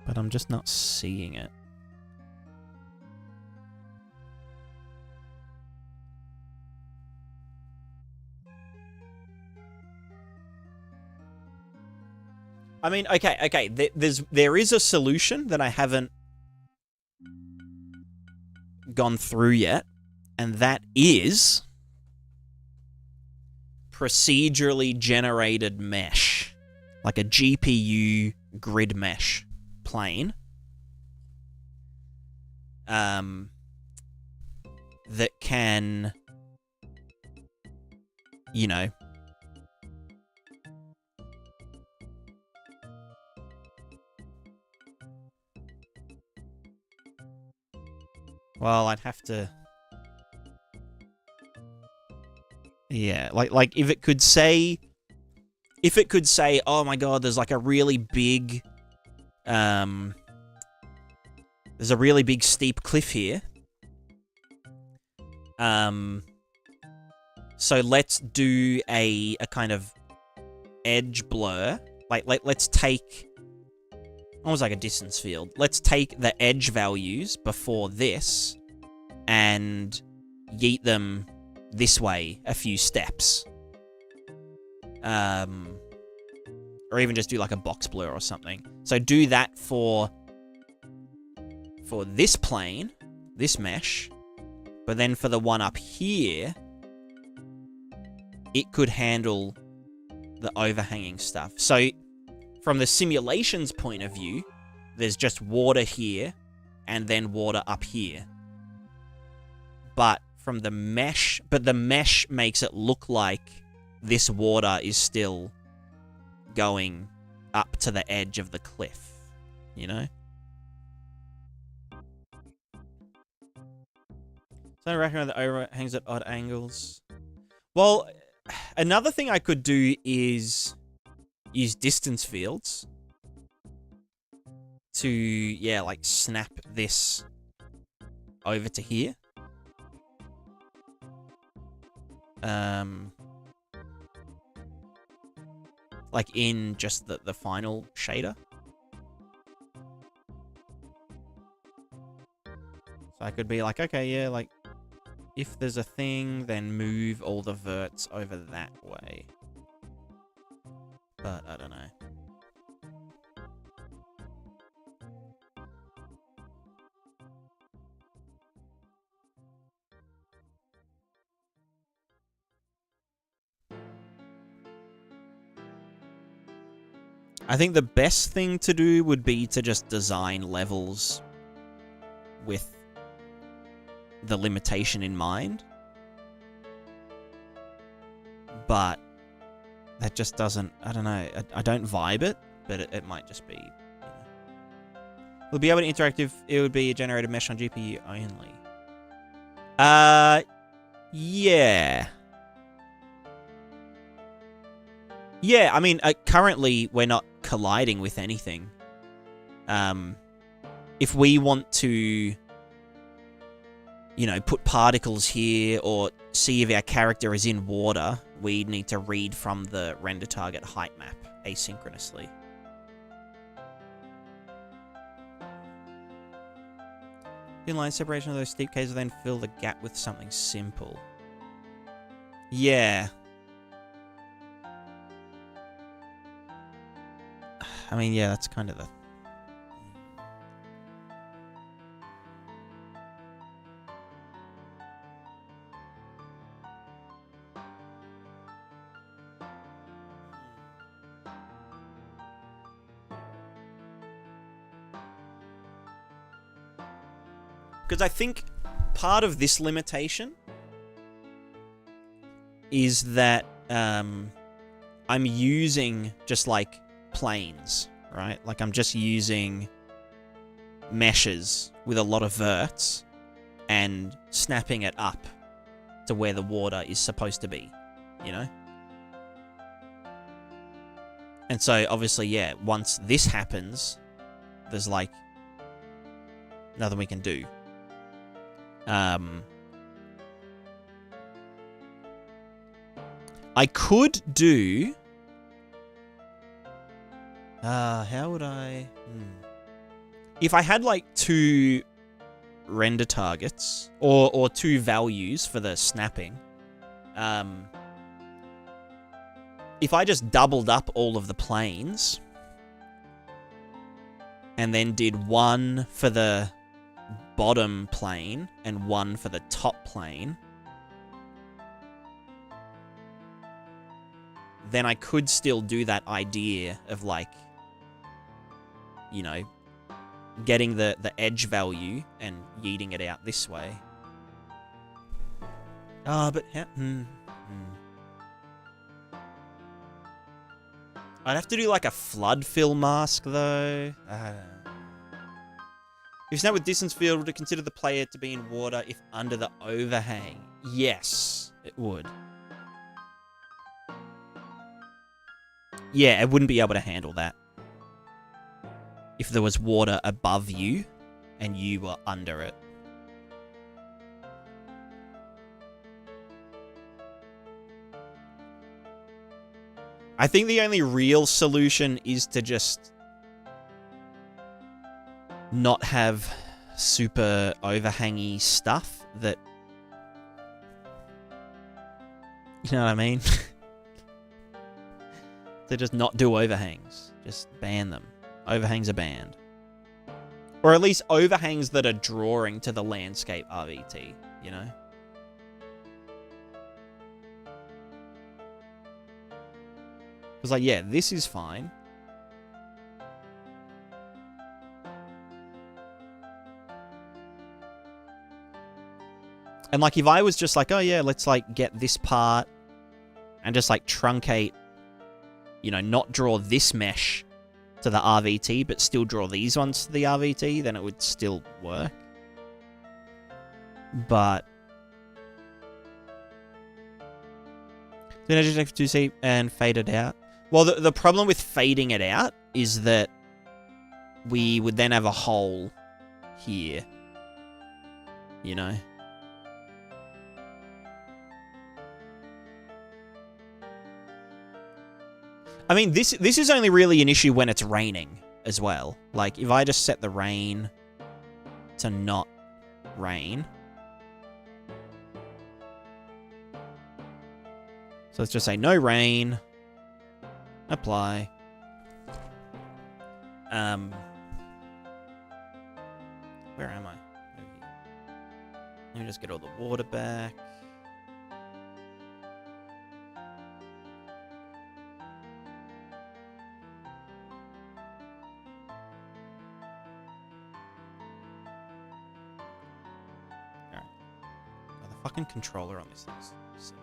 But I'm just not seeing it. I mean, okay. There is a solution that I haven't gone through yet, and that is procedurally generated mesh, like a GPU grid mesh plane, that can, you know, well, I'd have to, yeah, like if it could say, oh my god, there's like a really big, there's a really big steep cliff here. So let's do a kind of edge blur. Like, let's take, almost like a distance field. Let's take the edge values before this and yeet them this way a few steps. Or even just do like a box blur or something. So do that for this plane, this mesh, but then for the one up here, it could handle the overhanging stuff. So from the simulation's point of view, there's just water here and then water up here. But from the mesh, the mesh makes it look like this water is still going up to the edge of the cliff, you know? So I recommend the overhangs at odd angles. Well, another thing I could do is use distance fields to, yeah, like snap this over to here. Like in just the final shader. So I could be like, okay, yeah, like if there's a thing, then move all the verts over that way. But I don't know. I think the best thing to do would be to just design levels with the limitation in mind. But that just doesn't, I don't know, I don't vibe it, but it might just be, you know. We'll be able to interact if it would be a generated mesh on GPU only. Yeah. Yeah, I mean, currently we're not colliding with anything. If we want to, you know, put particles here or see if our character is in water, we need to read from the render target height map asynchronously. Inline separation of those steep caves, then fill the gap with something simple. Yeah. I mean, yeah, that's kind of the... Because I think part of this limitation is that I'm using just like planes, right? Like I'm just using meshes with a lot of verts and snapping it up to where the water is supposed to be, you know? And so obviously, yeah, once this happens, there's like nothing we can do. I could do... how would I... If I had, like, two render targets, or two values for the snapping, if I just doubled up all of the planes, and then did one for the bottom plane and one for the top plane, then I could still do that idea of, like, you know, getting the edge value and yeeting it out this way. But I'd have to do like a flood fill mask though. If snap with distance field, would it consider the player to be in water if under the overhang? Yes, it would. Yeah, it wouldn't be able to handle that. If there was water above you and you were under it. I think the only real solution is to just not have super overhangy stuff that... You know what I mean? To just not do overhangs. Just ban them. Overhangs are banned. Or at least overhangs that are drawing to the landscape RVT, you know? Because, like, yeah, this is fine. And, like, if I was just like, oh, yeah, let's, like, get this part and just, like, truncate, you know, not draw this mesh to the RVT, but still draw these ones to the RVT, then it would still work. But... Synergy to see and fade it out. Well, the problem with fading it out is that we would then have a hole here. You know? I mean, this is only really an issue when it's raining as well. Like, if I just set the rain to not rain. So let's just say no rain. Apply. Where am I? Over here. Let me just get all the water back. Alright. Oh, the fucking controller on this thing is silly.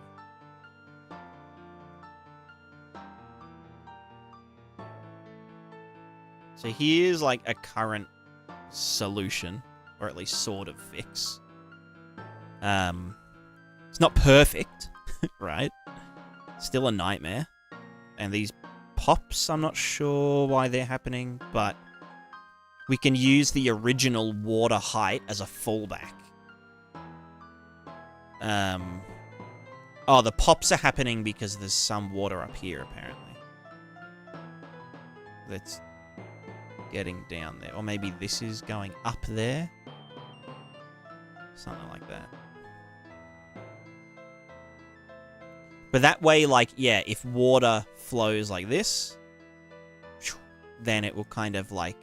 So here's like a current solution, or at least sort of fix. It's not perfect, right? Still a nightmare. And these pops, I'm not sure why they're happening, but we can use the original water height as a fallback. Oh, the pops are happening because there's some water up here, apparently. That's getting down there. Or maybe this is going up there. Something like that. But that way, like, yeah, if water flows like this, then it will kind of like,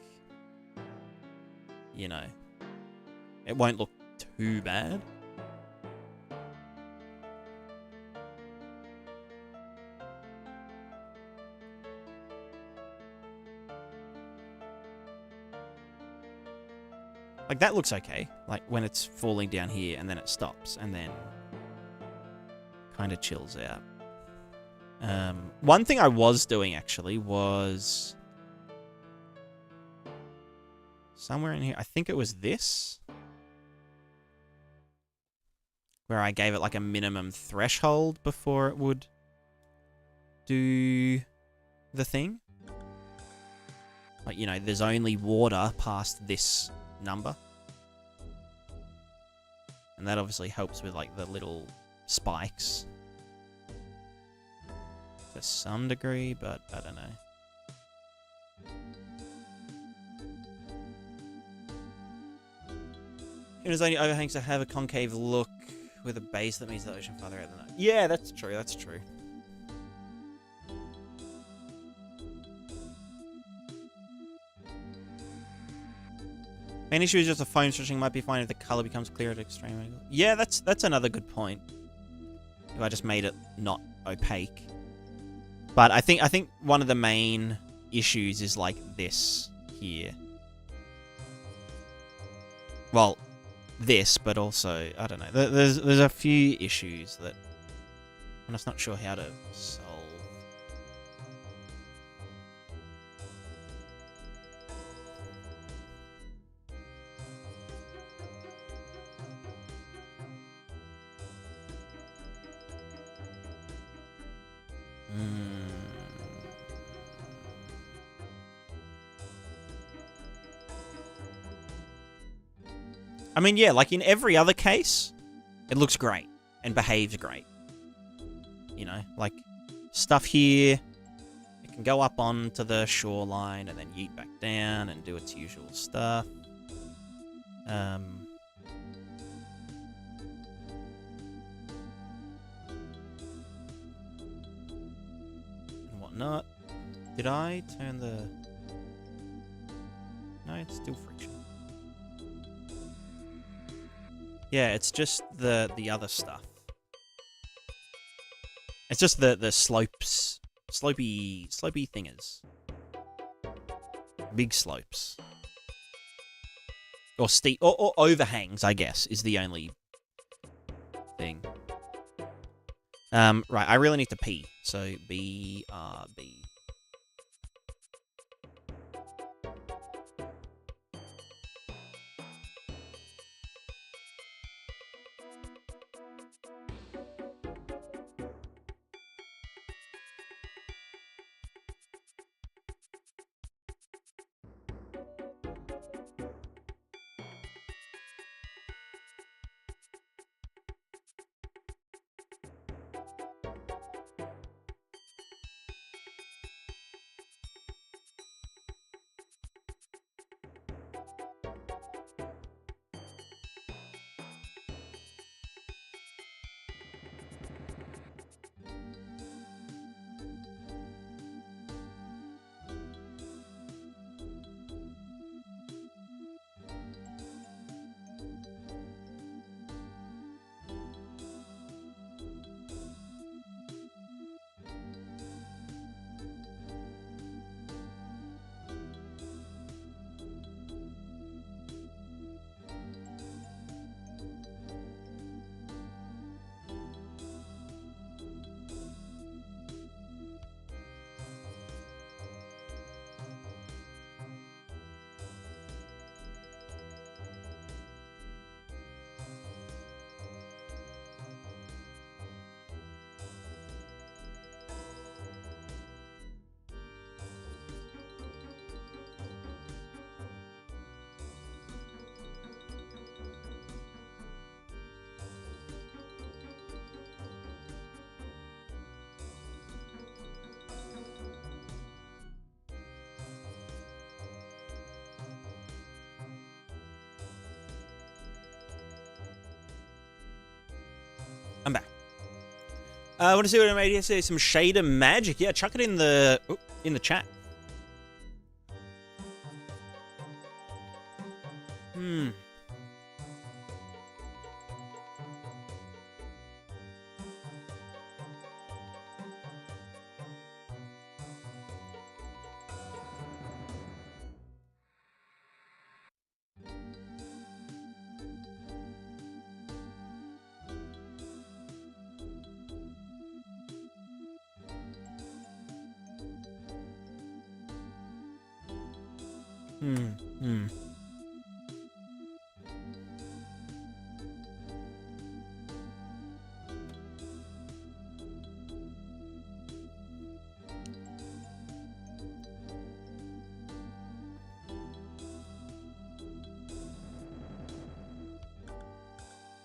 you know, it won't look too bad. Like, that looks okay. Like, when it's falling down here, and then it stops, and then kind of chills out. One thing I was doing, actually, was somewhere in here. I think it was this, where I gave it, like, a minimum threshold before it would do the thing. Like, you know, there's only water past this number. And that obviously helps with, like, the little spikes to some degree, but I don't know. It is only overhangs to have a concave look with a base that means the ocean farther out than that. Yeah, that's true, that's true. Main issue is just the foam stretching might be fine if the color becomes clear at extreme angle. Yeah, that's another good point. If I just made it not opaque. But I think one of the main issues is like this here. Well, this, but also, I don't know. There's a few issues that I'm just not sure how to solve. I mean, yeah, like in every other case, it looks great and behaves great. You know, like stuff here, it can go up onto the shoreline and then yeet back down and do its usual stuff. And whatnot. Did I turn the... No, it's still friction. Yeah, it's just the other stuff. It's just the slopes, slopey thingers. Big slopes. Or steep, or overhangs, I guess, is the only thing. Right, I really need to pee. So, BRB. I'm back. I want to see what I made yesterday. Some shader magic. Yeah, chuck it in the chat.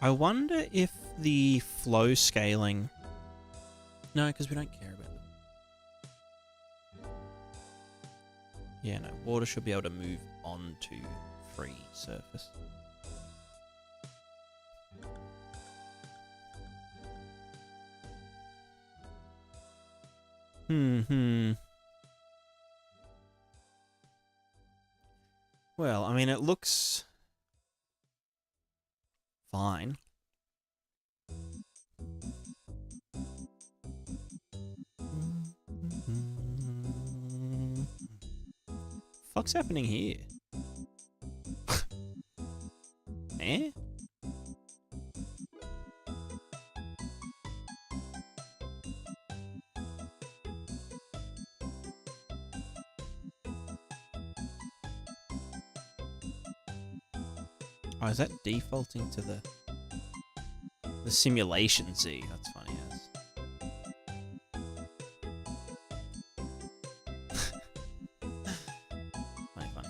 I wonder if the flow scaling... No, because we don't care about it. Yeah, no. Water should be able to move onto free surface. Well, I mean, it looks fine. Fuck's happening here? Eh? Oh, is that defaulting to the simulation Z? That's funny as. Funny, funny.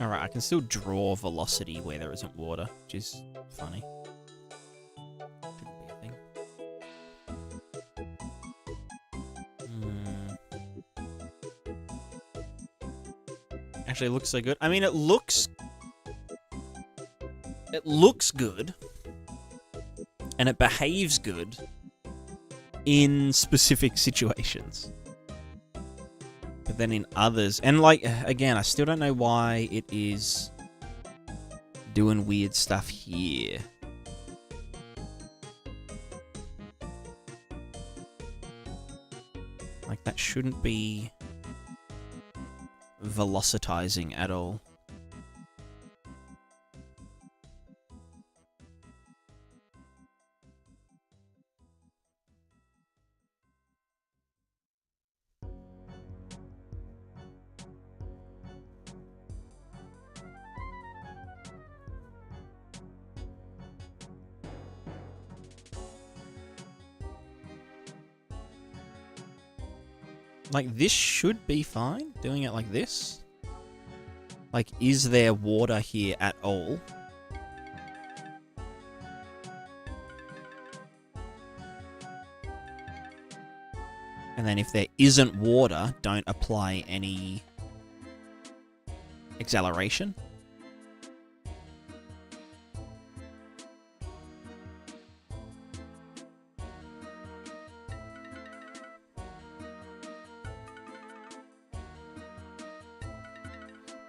Alright, I can still draw velocity where there isn't water, which is funny. Shouldn't be a thing. Actually, it looks so good. I mean, it looks good. And it behaves good in specific situations. But then in others, and like, again, I still don't know why it is doing weird stuff here. Like, that shouldn't be velocitizing at all. Like, this should be fine, doing it like this. Like, is there water here at all? And then if there isn't water, don't apply any acceleration.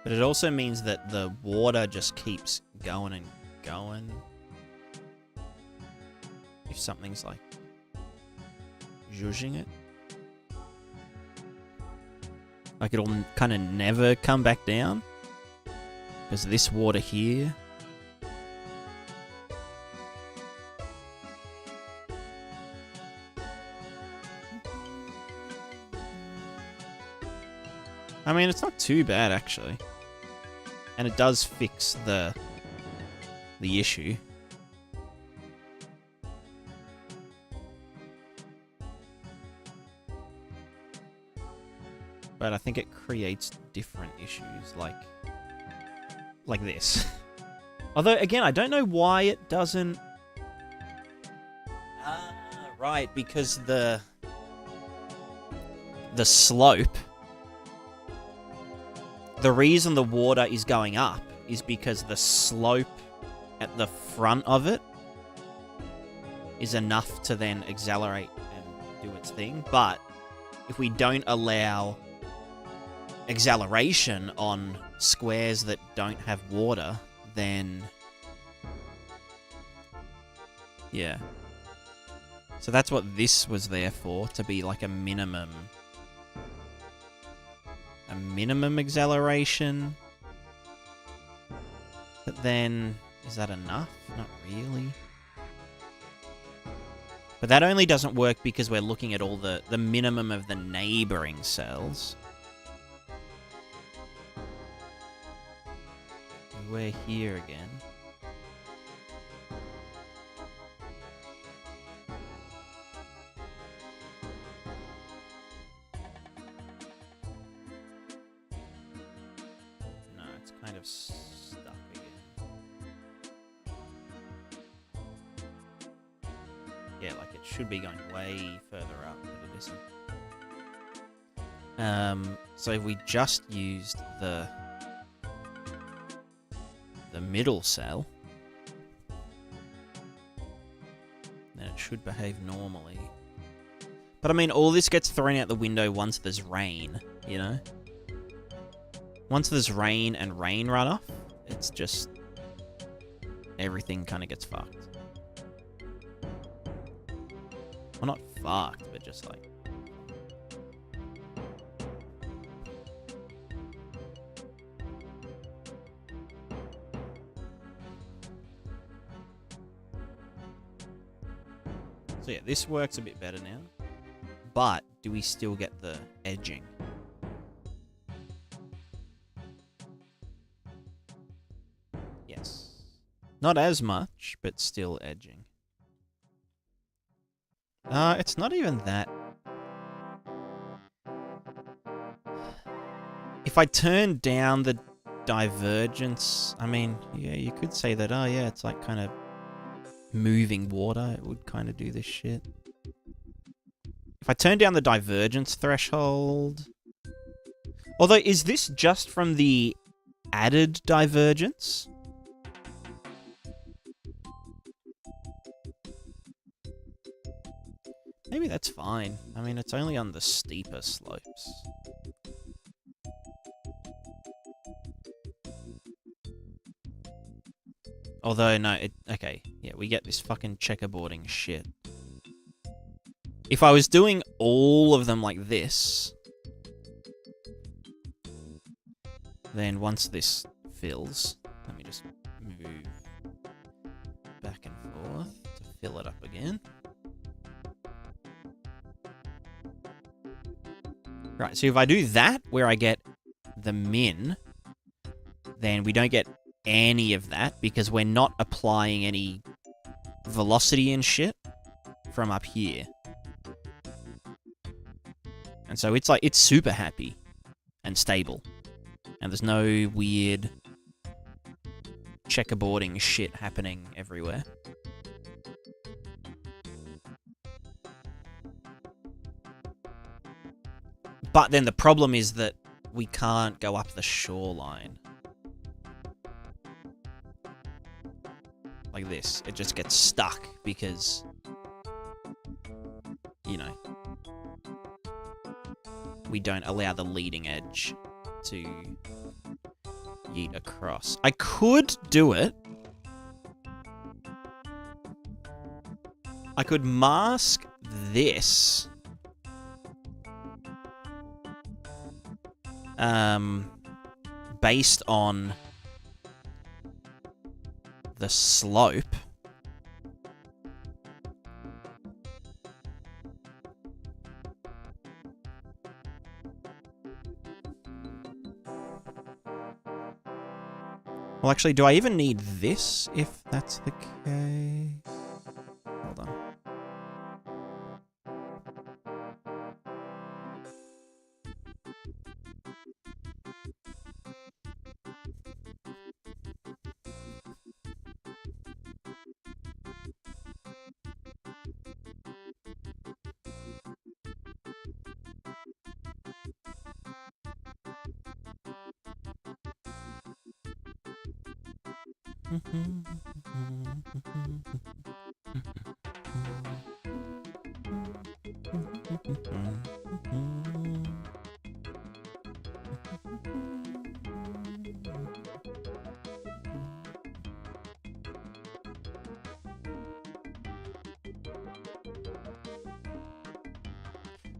But it also means that the water just keeps going and going. If something's like zhuzhing it. Like it'll kind of never come back down. Because this water here. I mean, it's not too bad actually. And it does fix the issue. But I think it creates different issues, like this. Although, again, I don't know why it doesn't... Right, because the slope the reason the water is going up is because the slope at the front of it is enough to then accelerate and do its thing. But if we don't allow acceleration on squares that don't have water, then yeah. So that's what this was there for, to be like a minimum acceleration. But then, is that enough? Not really. But that only doesn't work because we're looking at all the minimum of the neighboring cells. We're here again. No, it's kind of stuck again. Yeah, like it should be going way further up, but it isn't. So if we just used the middle cell, then it should behave normally. But I mean, all this gets thrown out the window once there's rain, you know? Once there's rain and rain runoff, it's just... everything kind of gets fucked. Well, not fucked, but just like... So yeah, this works a bit better now. But do we still get the edging? Yes. Not as much, but still edging. It's not even that. If I turn down the divergence, I mean, yeah, you could say that, oh yeah, it's like kind of moving water, it would kind of do this shit. If I turn down the divergence threshold... Although, is this just from the added divergence? Maybe that's fine. I mean, it's only on the steeper slopes. Although, no, okay, yeah, we get this fucking checkerboarding shit. If I was doing all of them like this, then once this fills, let me just move back and forth to fill it up again. Right, so if I do that, where I get the min, then we don't get any of that, because we're not applying any velocity and shit from up here. And so it's like, it's super happy and stable. And there's no weird checkerboarding shit happening everywhere. But then the problem is that we can't go up the shoreline. Like this. It just gets stuck because, you know, we don't allow the leading edge to yeet across. I could do it. I could mask this. Based on the slope. Well, actually, do I even need this if that's the case? Hold on.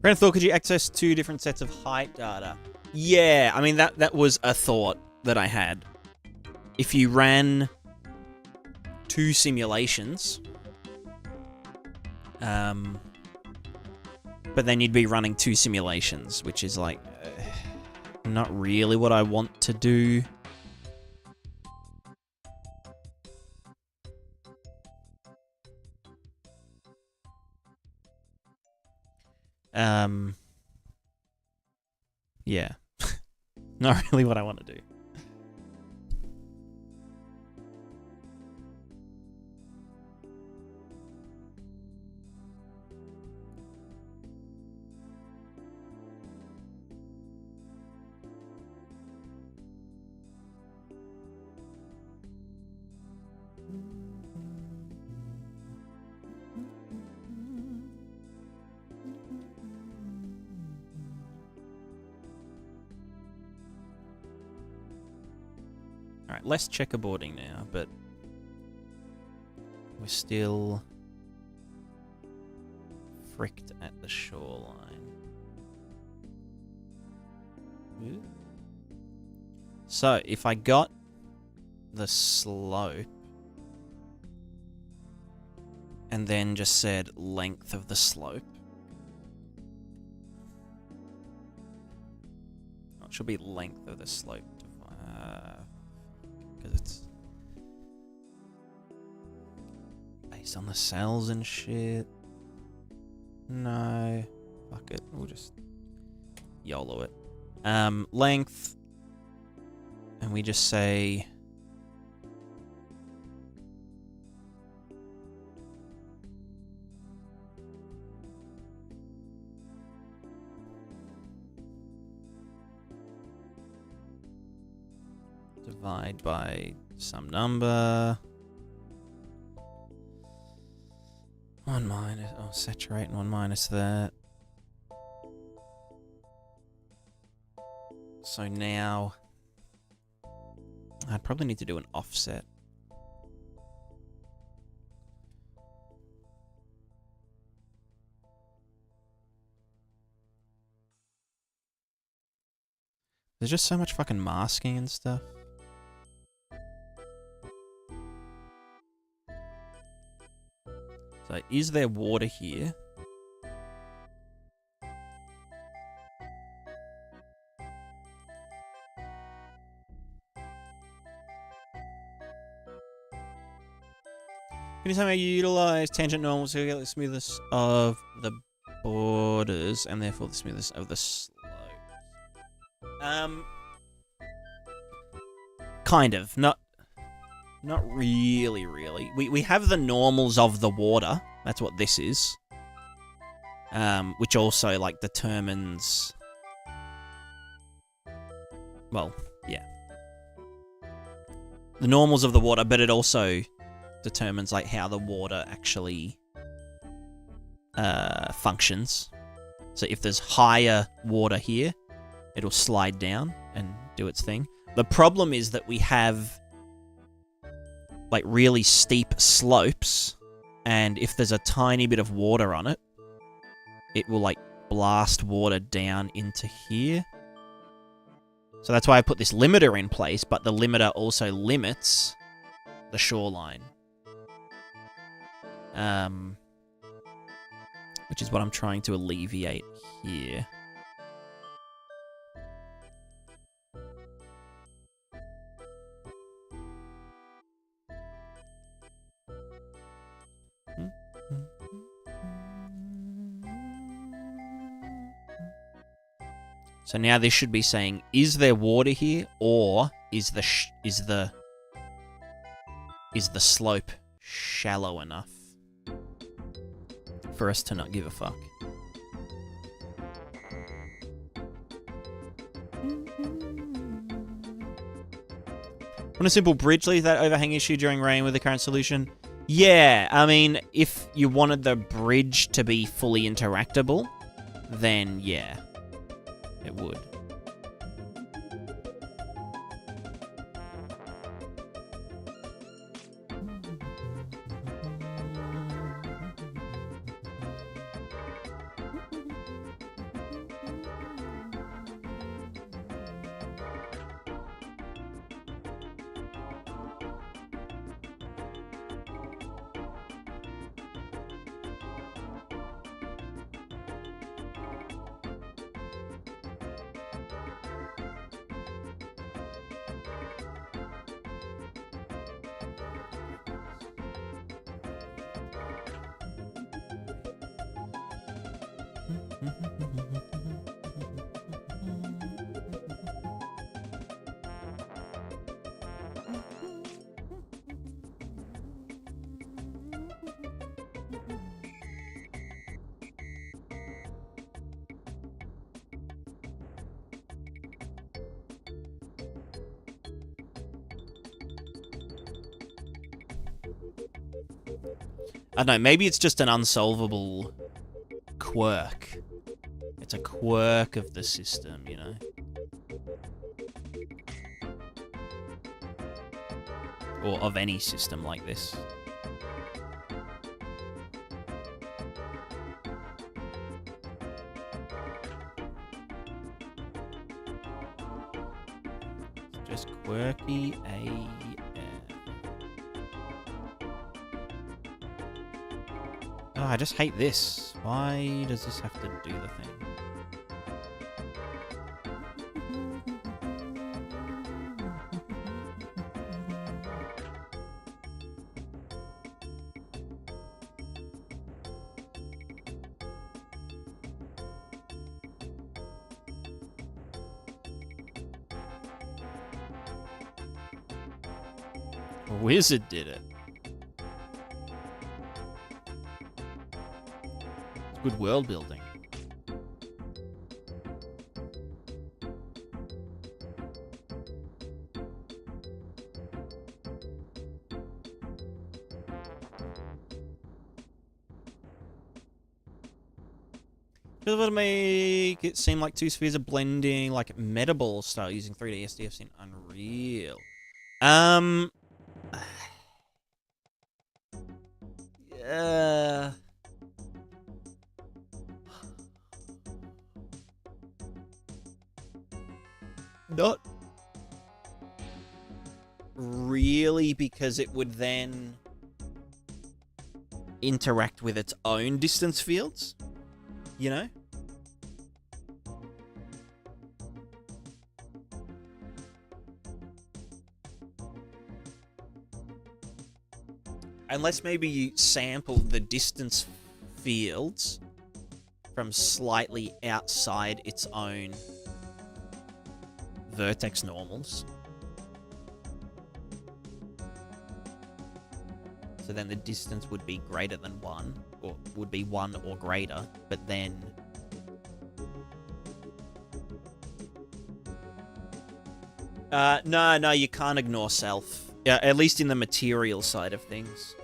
Random thought, could you access 2 different sets of height data? Yeah, I mean, that was a thought that I had. If you ran 2 simulations, but then you'd be running 2 simulations, which is like, not really what I want to do. Yeah. Not really what I want to do. Alright, less checkerboarding now, but we're still fricked at the shoreline. Ooh. So, if I got the slope and then just said length of the slope, oh, it should be length of the slope. Because it's based on the cells and shit. No. Fuck it. We'll just YOLO it. Length. And we just say... divide by some number. 1 minus... oh, saturate 1 minus that. So now... I'd probably need to do an offset. There's just so much fucking masking and stuff. So, is there water here? Can you tell me how you utilize tangent normals to get the smoothness of the borders and therefore the smoothness of the slopes? Kind of. Not really. We have the normals of the water. That's what this is. Which also, like, determines... well, yeah. The normals of the water, but it also determines, like, how the water actually functions. So if there's higher water here, it'll slide down and do its thing. The problem is that we have... like, really steep slopes, and if there's a tiny bit of water on it, it will, like, blast water down into here. So that's why I put this limiter in place, but the limiter also limits the shoreline. Which is what I'm trying to alleviate here. So now this should be saying, is there water here, or is the slope shallow enough for us to not give a fuck? When a simple bridge leaves that overhang issue during rain with the current solution? Yeah, I mean, if you wanted the bridge to be fully interactable, then yeah, it would. I don't know, maybe it's just an unsolvable quirk. It's a quirk of the system, you know? Or of any system like this. It's just quirky AF. Oh, I just hate this. Why does this have to do the thing? Wizard did it. Good world building. Just want to make it seem like two spheres are blending like Metaball style using 3D SDFs in Unreal. Yeah. Not really, because it would then interact with its own distance fields, you know? Unless maybe you sample the distance fields from slightly outside its own vertex normals. So then the distance would be greater than 1, or would be 1 or greater, but then no, you can't ignore self. Yeah, at least in the material side of things.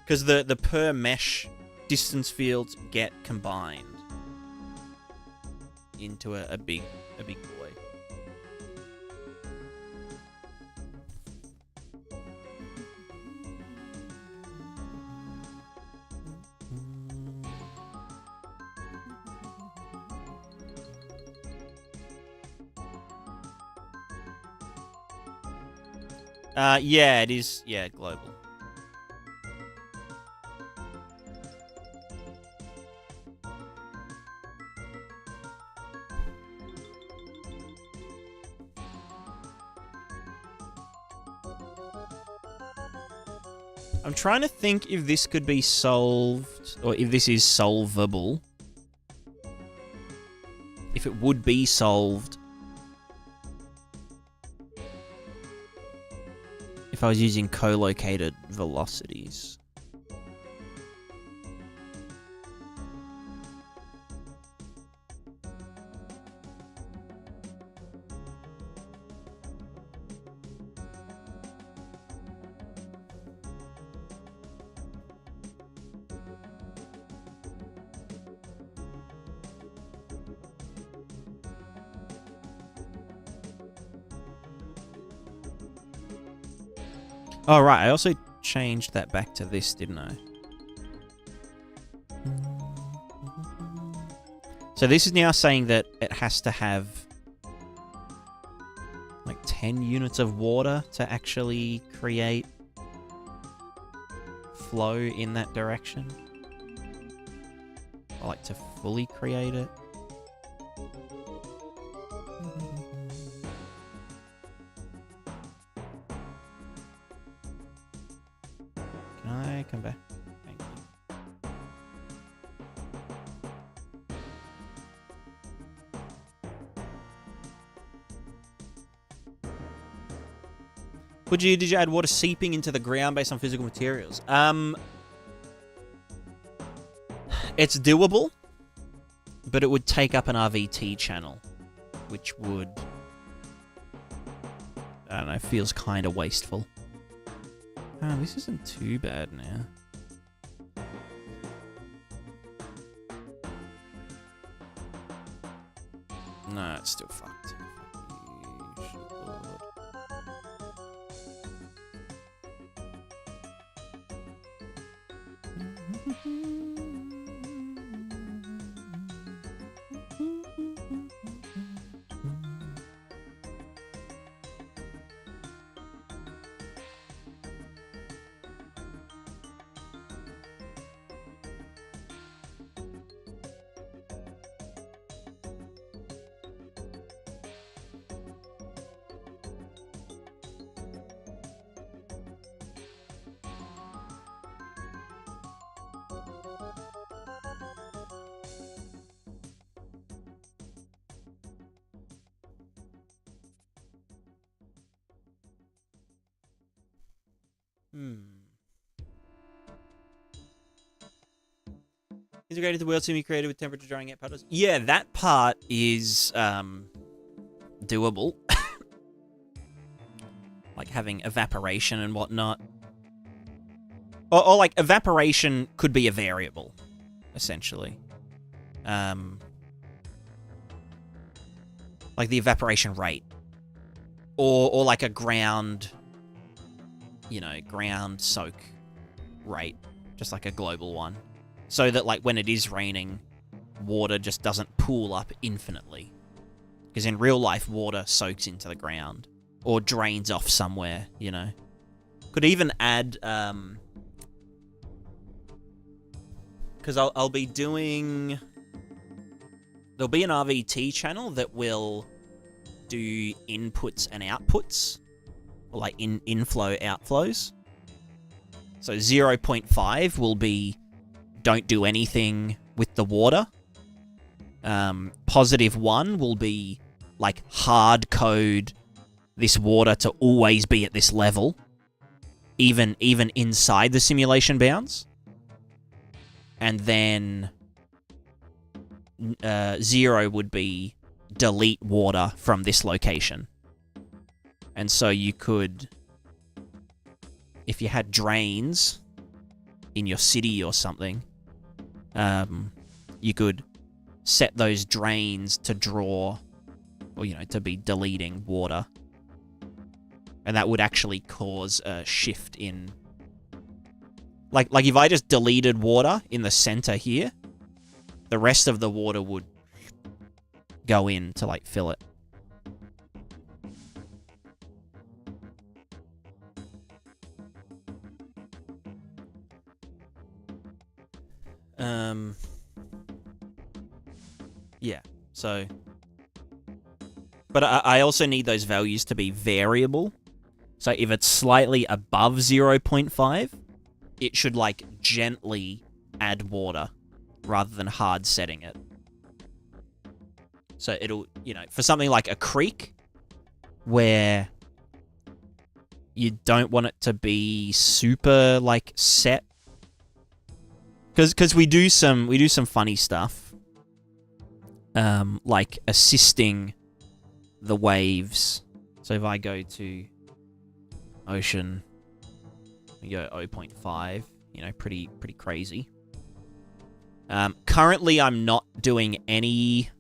Because the per mesh distance fields get combined into a big boy. Yeah, it is. Yeah, global. I'm trying to think if this could be solved, or if this is solvable. If it would be solved if I was using co-located velocities. Oh, right. I also changed that back to this, didn't I? So this is now saying that it has to have like 10 units of water to actually create flow in that direction. Or like to fully create it. Can I come back? Thank you. Did you add water seeping into the ground based on physical materials? It's doable, but it would take up an RVT channel, which would, I don't know, feels kind of wasteful. Oh, this isn't too bad now. No, it's still fucked. Integrated the world to be created with temperature drying out puddles. Yeah, that part is doable. Like having evaporation and whatnot. Or like evaporation could be a variable, essentially. Like the evaporation rate. Or like a ground, ground soak rate. Just like a global one. So that, like, when it is raining, water just doesn't pool up infinitely. Because in real life, water soaks into the ground. Or drains off somewhere, Could even add, because I'll be doing... There'll be an RVT channel that will do inputs and outputs. Or, like, inflow, outflows. So 0.5 will be... don't do anything with the water. +1 will be like hard code this water to always be at this level, even inside the simulation bounds. And then 0 would be delete water from this location. And so you could, if you had drains in your city or something, you could set those drains to draw, or, to be deleting water. And that would actually cause a shift in... Like if I just deleted water in the center here, the rest of the water would go in to, like, fill it. Yeah, so... But I also need those values to be variable. So if it's slightly above 0.5, it should, like, gently add water rather than hard setting it. So it'll, for something like a creek, where you don't want it to be super, like, set. Because we do some funny stuff, like assisting the waves. So if I go to ocean, we go 0.5, pretty crazy. Currently, I'm not doing any,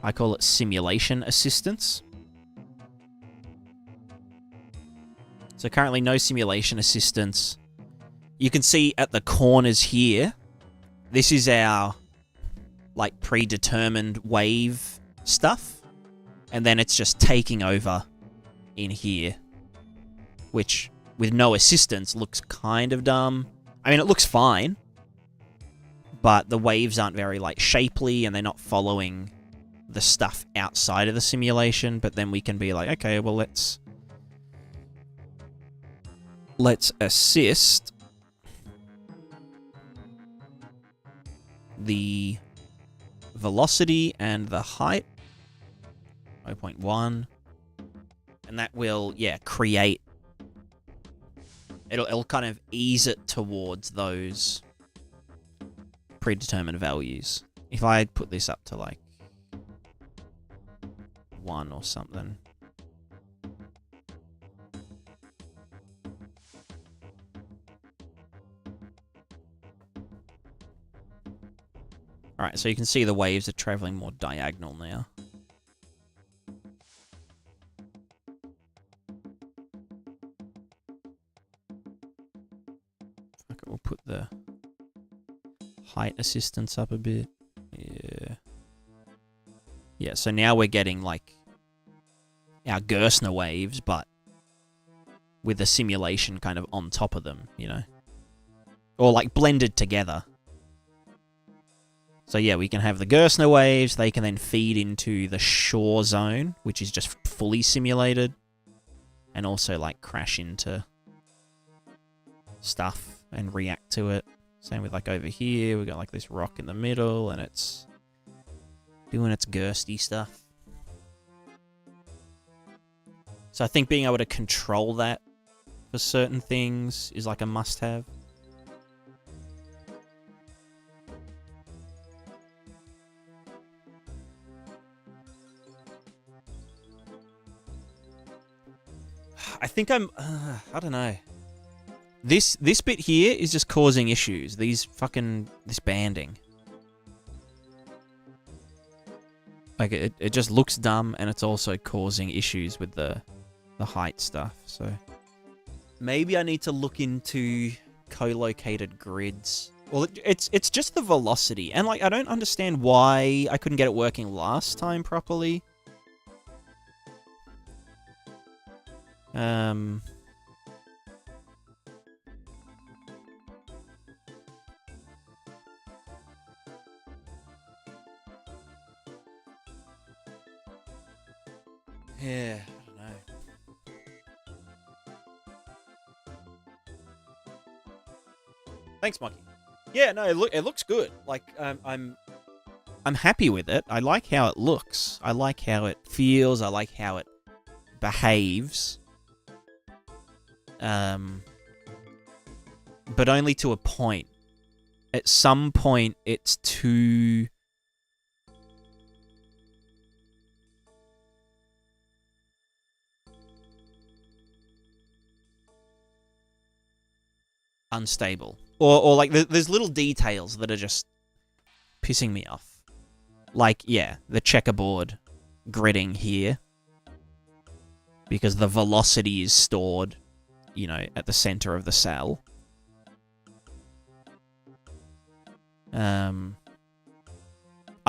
I call it simulation assistance. So currently no simulation assistance. You can see at the corners here, this is our like predetermined wave stuff. And then it's just taking over in here, which with no assistance looks kind of dumb. I mean, it looks fine, but the waves aren't very like shapely and they're not following the stuff outside of the simulation. But then we can be like, okay, well, let's assist the velocity and the height 0.1, and that will, yeah, create, it'll kind of ease it towards those predetermined values. If I put this up to like 1 or something. Alright, so you can see the waves are traveling more diagonal now. Okay, we'll put the height assistance up a bit. Yeah. Yeah, so now we're getting like our Gerstner waves, but with the simulation kind of on top of them, you know? Or like blended together. So yeah, we can have the Gerstner waves, they can then feed into the shore zone, which is just fully simulated, and also like crash into stuff and react to it. Same with like over here, we got like this rock in the middle, and it's doing its Gersty stuff. So I think being able to control that for certain things is like a must-have. I think I don't know. This bit here is just causing issues. This banding. Like, it just looks dumb, and it's also causing issues with the height stuff, so... Maybe I need to look into co-located grids. Well, it's just the velocity, and, like, I don't understand why I couldn't get it working last time properly. Yeah, I don't know. Thanks, Mikey. Yeah, no, it looks good. Like, I'm happy with it. I like how it looks. I like how it feels. I like how it behaves. But only to a point. At some point, it's too... unstable. Or like, there's little details that are just pissing me off. Like, yeah, the checkerboard gridding here. Because the velocity is stored, you know, at the center of the cell. I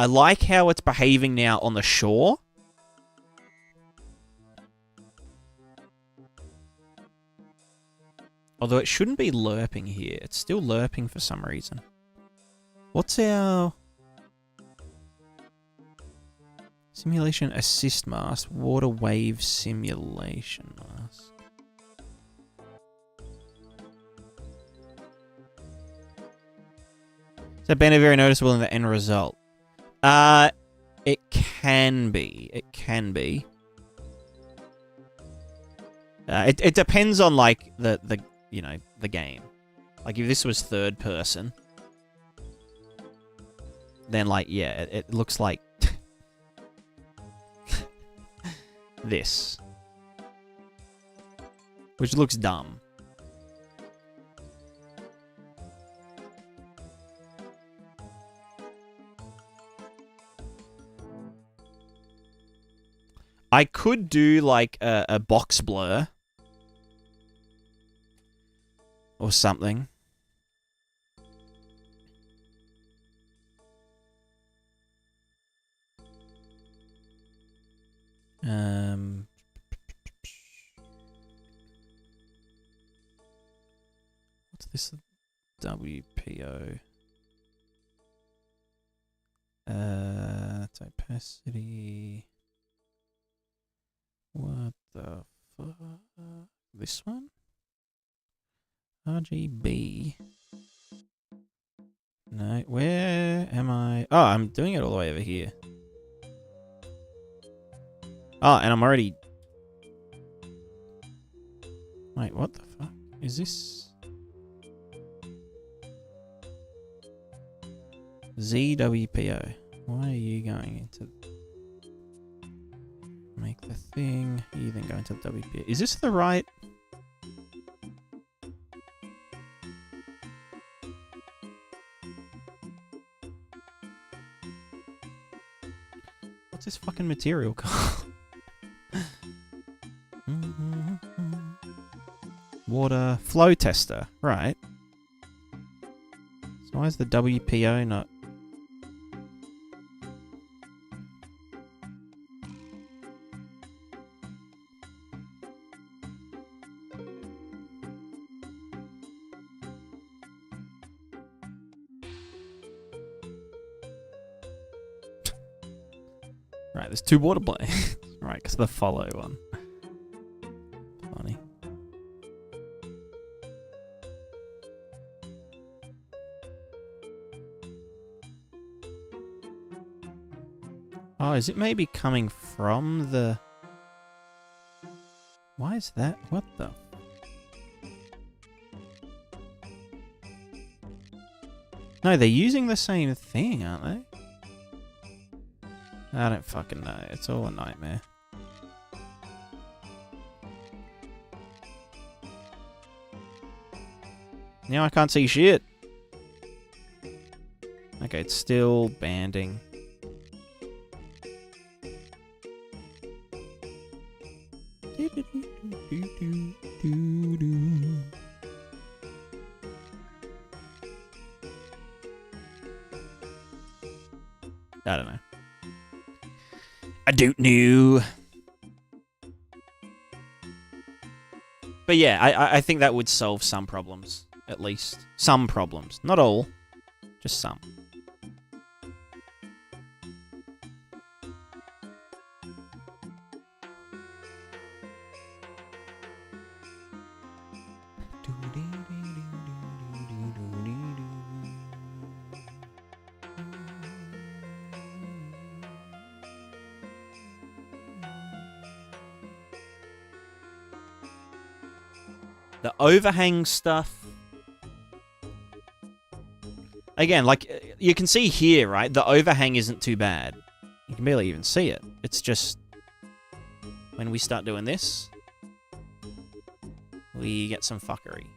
like how it's behaving now on the shore. Although it shouldn't be lerping here. It's still lerping for some reason. What's our... simulation assist mask? Water wave simulation mask. Is that been very noticeable in the end result? It can be. It can be. It depends on, like, the you know, the game. Like, if this was third person, then, like, yeah, it looks like this. Which looks dumb. I could do, like, a box blur Or something. What's this? WPO. It's opacity. What the fuck? This one? RGB. No, where am I? Oh, I'm doing it all the way over here. Oh, and I'm already... Wait, what the fuck? Is this... ZWPO. Why are you going into... Make the thing. You then go into the WPO. Is this the right... What's this fucking material called? Water flow tester, right? So why is the WPO not... Right, there's two water planes. Right, because of the follow one. Funny. Oh, is it maybe coming from the... Why is that? What the... No, they're using the same thing, aren't they? I don't fucking know. It's all a nightmare. Now I can't see shit. Okay, it's still banding. I don't know. I don't know. But yeah, I think that would solve some problems. At least. Some problems. Not all. Just some. The overhang stuff. Again, like, you can see here, right? The overhang isn't too bad. You can barely even see it. It's just... when we start doing this, we get some fuckery.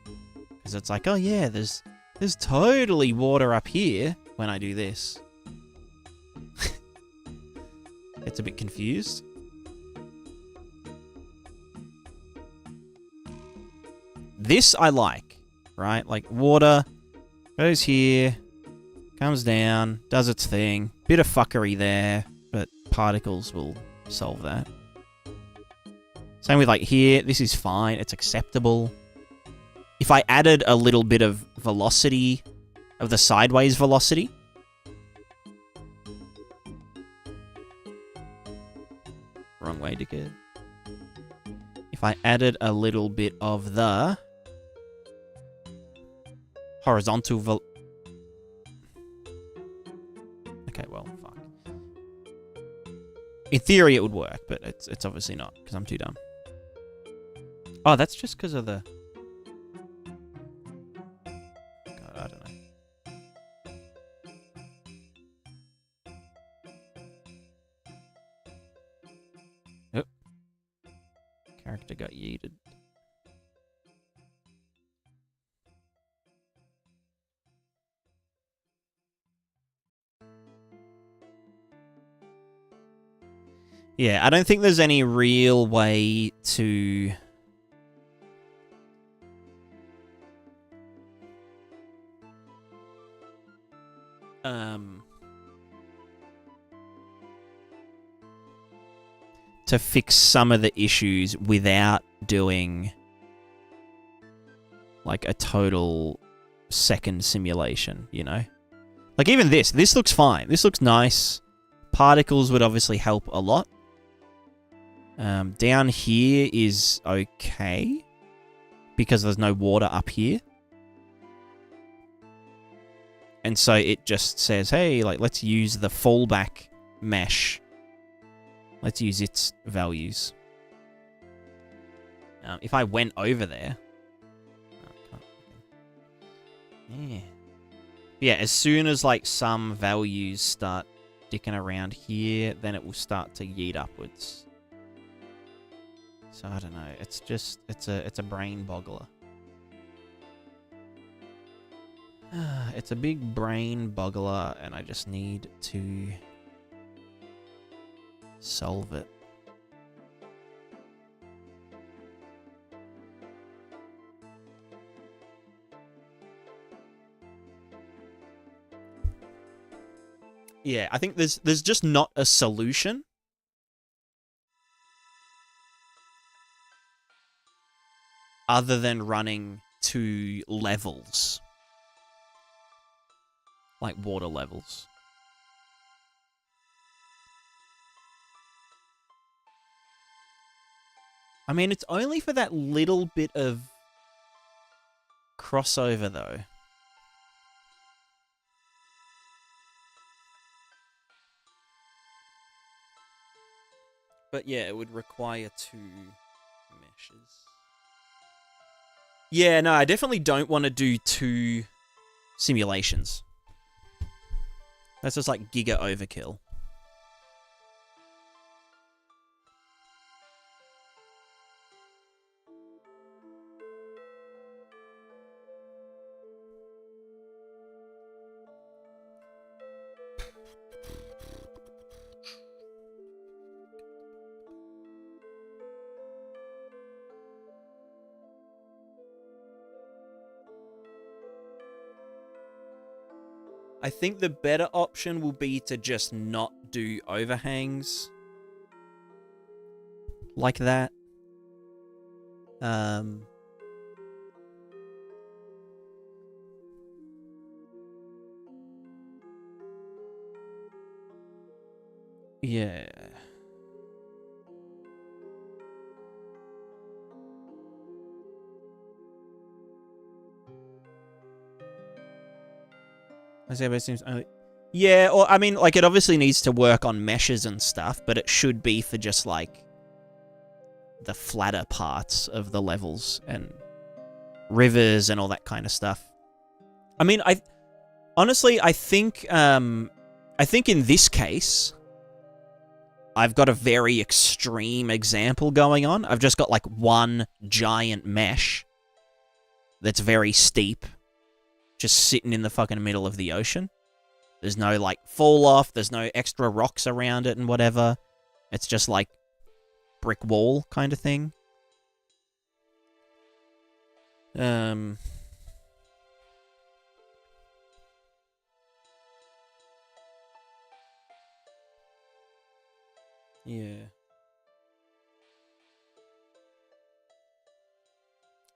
Because it's like, oh yeah, there's totally water up here when I do this. It's a bit confused. This I like, right? Like, water goes here, comes down, does its thing. Bit of fuckery there, but particles will solve that. Same with, like, here. This is fine. It's acceptable. If I added a little bit of velocity, of the sideways velocity... Wrong way to get. If I added a little bit of the... horizontal okay, well, fuck. In theory, it would work, but it's obviously not, because I'm too dumb. Oh, that's just because of the... God, I don't know. Oh. Character got yeeted. Yeah, I don't think there's any real way to to fix some of the issues without doing like a total second simulation, you know? Like even this looks fine. This looks nice. Particles would obviously help a lot. Down here is okay because there's no water up here. And so it just says, hey, like let's use the fallback mesh. Let's use its values. If I went over there... Yeah, as soon as like some values start dicking around here, then it will start to yeet upwards. So I don't know. It's just it's a brain boggler. It's a big brain boggler, and I just need to solve it. Yeah, I think there's just not a solution. Other than running 2 levels. Like water levels. I mean, it's only for that little bit of crossover, though. But yeah, it would require 2 meshes. Yeah, no, I definitely don't want to do 2 simulations. That's just like giga overkill. I think the better option will be to just not do overhangs like that. Yeah. Seems only... Yeah, or I mean, like, it obviously needs to work on meshes and stuff, but it should be for just, like, the flatter parts of the levels and rivers and all that kind of stuff. I mean, honestly, I think in this case, I've got a very extreme example going on. I've just got, like, one giant mesh that's very steep, just sitting in the fucking middle of the ocean. There's no, like, fall off. There's no extra rocks around it and whatever. It's just, like, brick wall kind of thing. Yeah.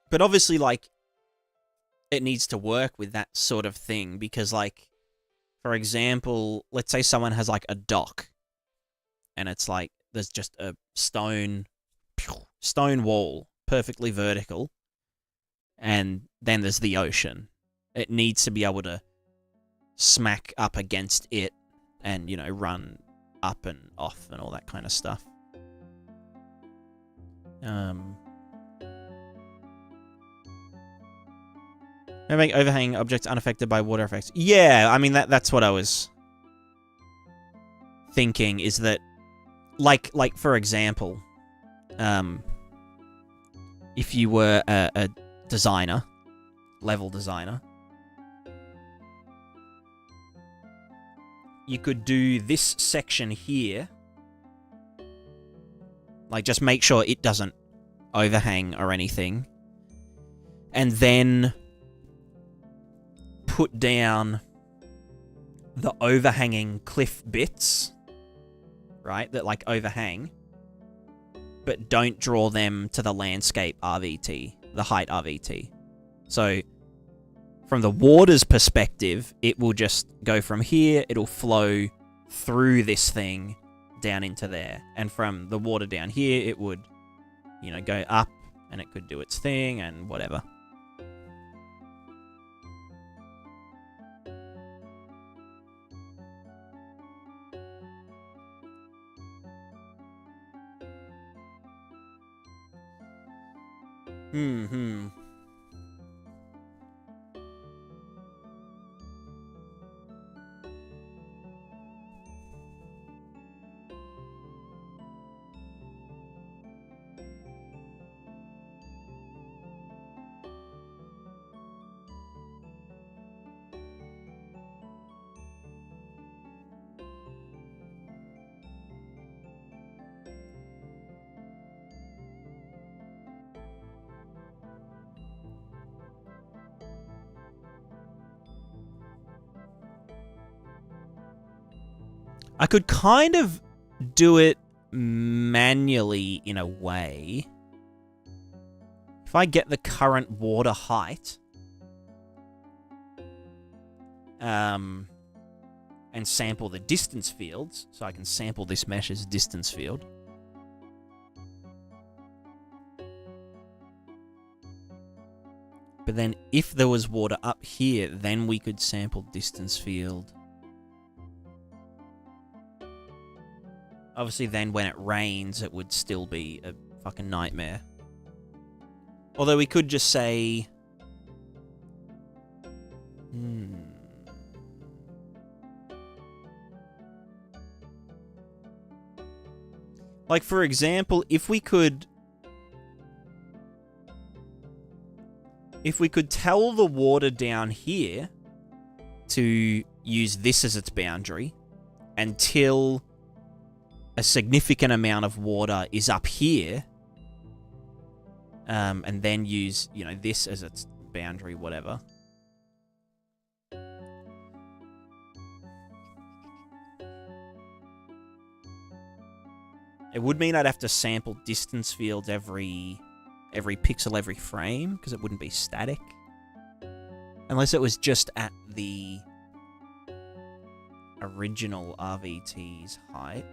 But obviously, like, it needs to work with that sort of thing because, like, for example, let's say someone has, like, a dock and it's, like, there's just a stone wall, perfectly vertical, and then there's the ocean. It needs to be able to smack up against it and, you know, run up and off and all that kind of stuff. Make overhang objects unaffected by water effects. Yeah, I mean, that's what I was thinking, is that, like for example, if you were a designer, level designer, you could do this section here, like, just make sure it doesn't overhang or anything, and then put down the overhanging cliff bits, right, that like overhang, but don't draw them to the landscape RVT, the height RVT. So from the water's perspective, it will just go from here, it'll flow through this thing down into there. And from the water down here, it would, you know, go up and it could do its thing and whatever. I could kind of do it manually in a way. If I get the current water height, and sample the distance fields, so I can sample this mesh as distance field. But then if there was water up here, then we could sample distance field. Obviously, then when it rains, it would still be a fucking nightmare. Although we could just say... Like, for example, if we could tell the water down here to use this as its boundary until a significant amount of water is up here, and then use, you know, this as its boundary, whatever. It would mean I'd have to sample distance fields every pixel, every frame, because it wouldn't be static. Unless it was just at the original RVT's height.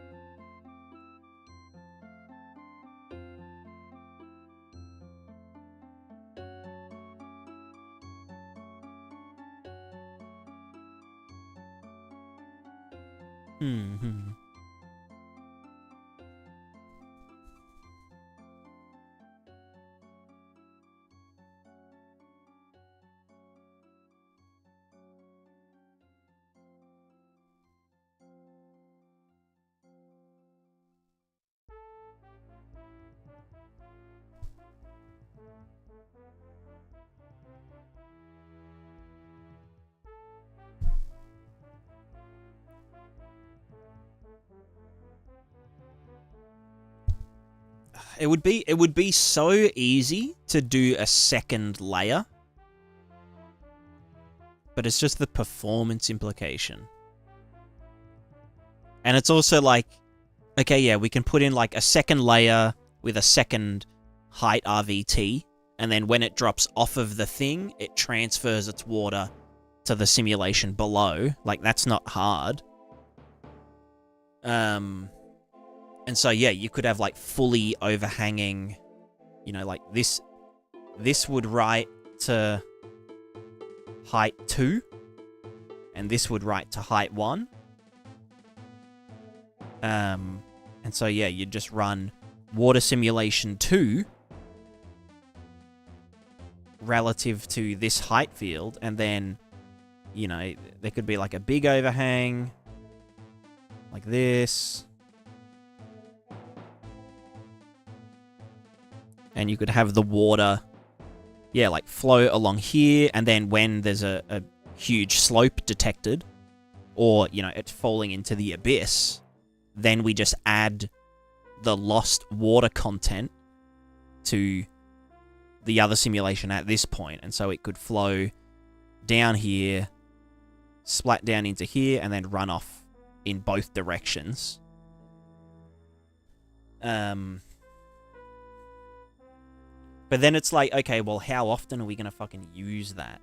It would be so easy to do a second layer. But it's just the performance implication. And it's also like, okay, yeah, we can put in like a second layer with a second height RVT, and then when it drops off of the thing, it transfers its water to the simulation below. Like, that's not hard. And so, yeah, you could have, like, fully overhanging, you know, like, this would write to height 2, and this would write to height 1. And so, yeah, you'd just run water simulation 2 relative to this height field, and then, you know, there could be, like, a big overhang, like this. And you could have the water, yeah, like flow along here, and then when there's a huge slope detected, or, you know, it's falling into the abyss, then we just add the lost water content to the other simulation at this point. And so it could flow down here, splat down into here, and then run off in both directions. But then it's like, okay, well, how often are we going to fucking use that?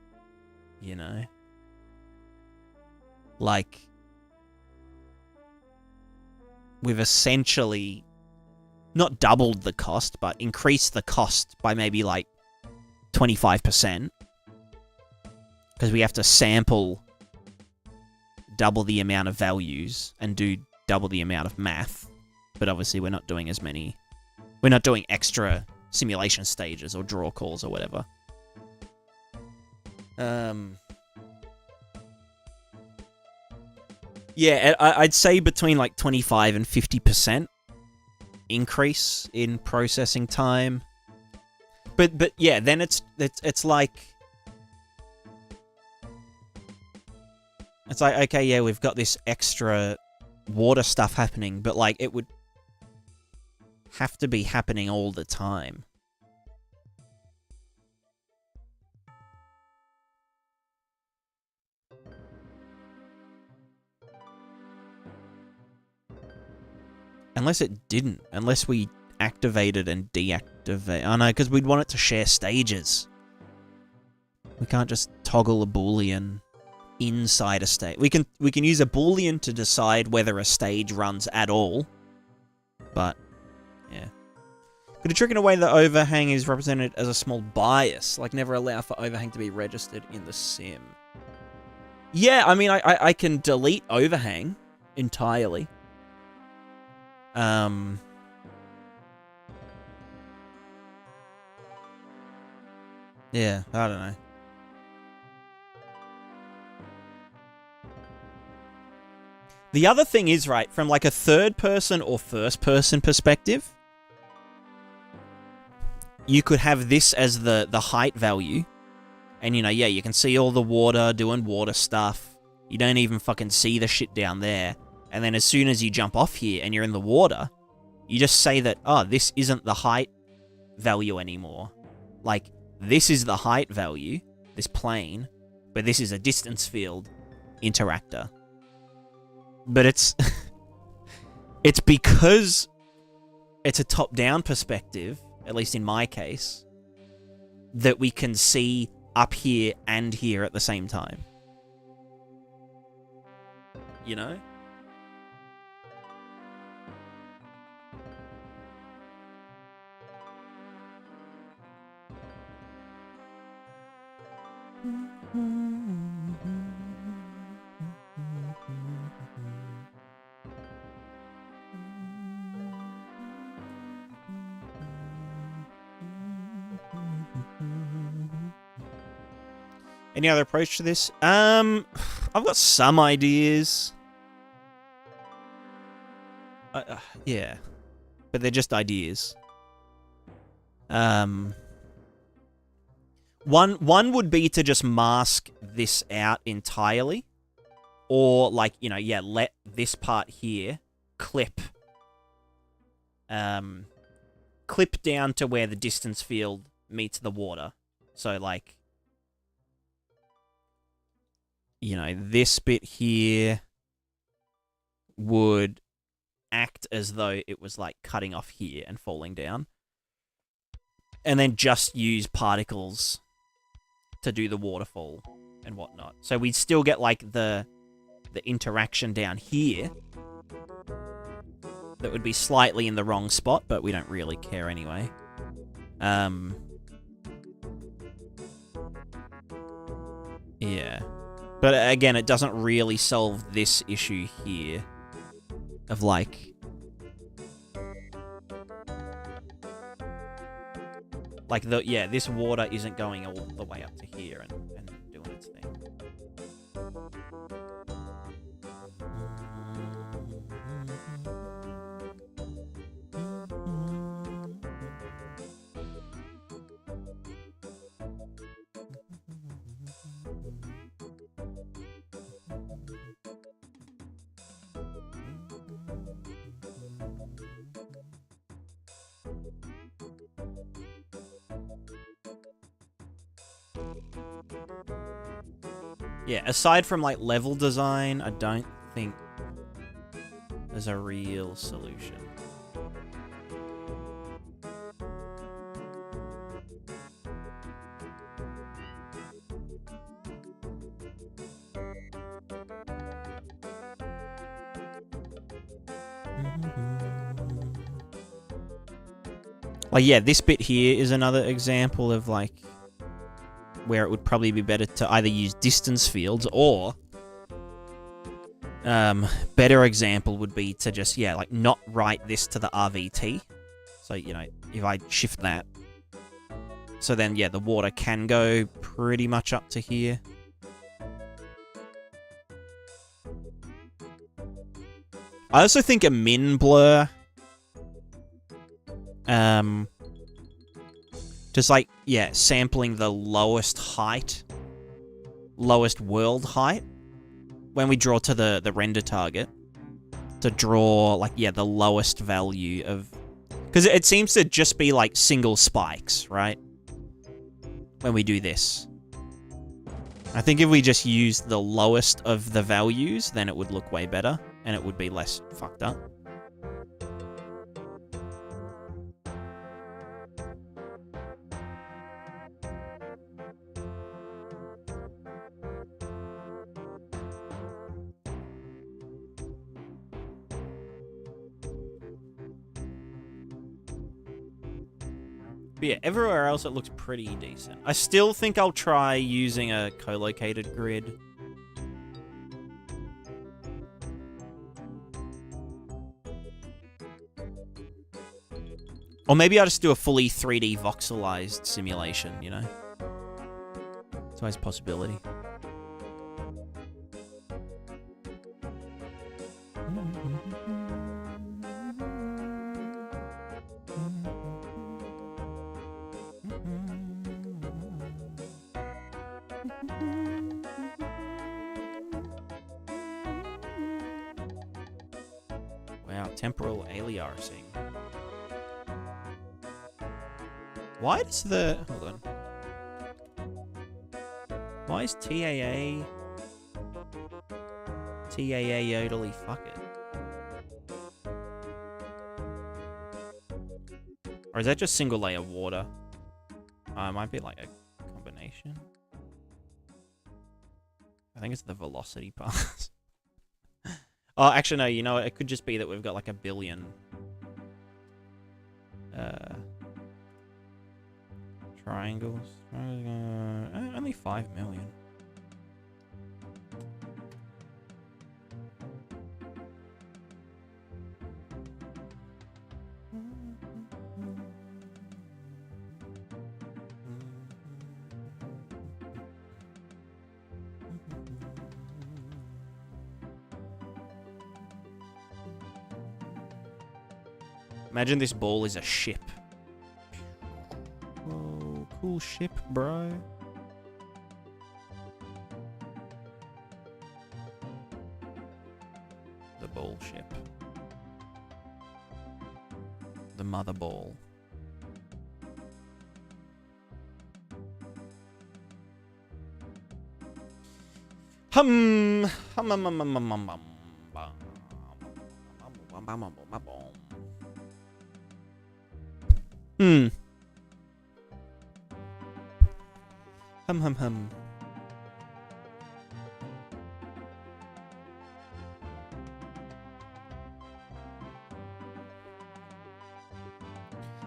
You know? Like, we've essentially not doubled the cost, but increased the cost by maybe like 25%. Because we have to sample double the amount of values and do double the amount of math. But obviously we're not doing as many. We're not doing extra simulation stages or draw calls or whatever. Yeah, I'd say between like 25 and 50% increase in processing time. But yeah, then it's like okay, yeah, we've got this extra water stuff happening, but like it would have to be happening all the time. Unless it didn't. Unless we activated and deactivate. Oh no, because we'd want it to share stages. We can't just toggle a boolean inside a stage. We can use a boolean to decide whether a stage runs at all. But yeah. Could a trick in a way that overhang is represented as a small bias, like never allow for overhang to be registered in the sim? Yeah, I mean, I can delete overhang entirely. Yeah, I don't know. The other thing is, right, from like a third person or first person perspective, you could have this as the height value. And, you know, yeah, you can see all the water doing water stuff. You don't even fucking see the shit down there. And then as soon as you jump off here and you're in the water, you just say that, oh, this isn't the height value anymore. Like, this is the height value, this plane, but this is a distance field interactor. But it's it's because it's a top-down perspective, at least in my case, that we can see up here and here at the same time. You know? Any other approach to this? I've got some ideas. Yeah. But they're just ideas. One would be to just mask this out entirely. Or, like, you know, yeah, let this part here clip. Clip down to where the distance field meets the water. So, like, you know, this bit here would act as though it was, like, cutting off here and falling down. And then just use particles to do the waterfall and whatnot. So we'd still get, like, the interaction down here that would be slightly in the wrong spot, but we don't really care anyway. Yeah. But again, it doesn't really solve this issue here of, like, this water isn't going all the way up to here and doing its thing. Yeah, aside from like level design, I don't think there's a real solution. Like, yeah, this bit here is another example of, like, where it would probably be better to either use distance fields or... better example would be to just, yeah, like, not write this to the RVT. So, you know, if I shift that. So then, yeah, the water can go pretty much up to here. I also think a min blur... just like, yeah, sampling the lowest height, lowest world height, when we draw to the render target, to draw, like, yeah, the lowest value of... Because it seems to just be, like, single spikes, right? When we do this. I think if we just use the lowest of the values, then it would look way better, and it would be less fucked up. But yeah, everywhere else it looks pretty decent. I still think I'll try using a co-located grid. Or maybe I'll just do a fully 3D voxelized simulation, you know? It's always a possibility. Wow, temporal aliasing. Why does the... Hold on. Why is TAA... TAA yodely fuck it? Or is that just single layer water? It might be like a combination. I think it's the velocity pass. Oh, actually, no, you know what? It could just be that we've got like a billion. Triangles. Only 5 million. Imagine this ball is a ship. Oh, cool ship, bro. The ball ship. The mother ball. Hum. Hmm. Hum.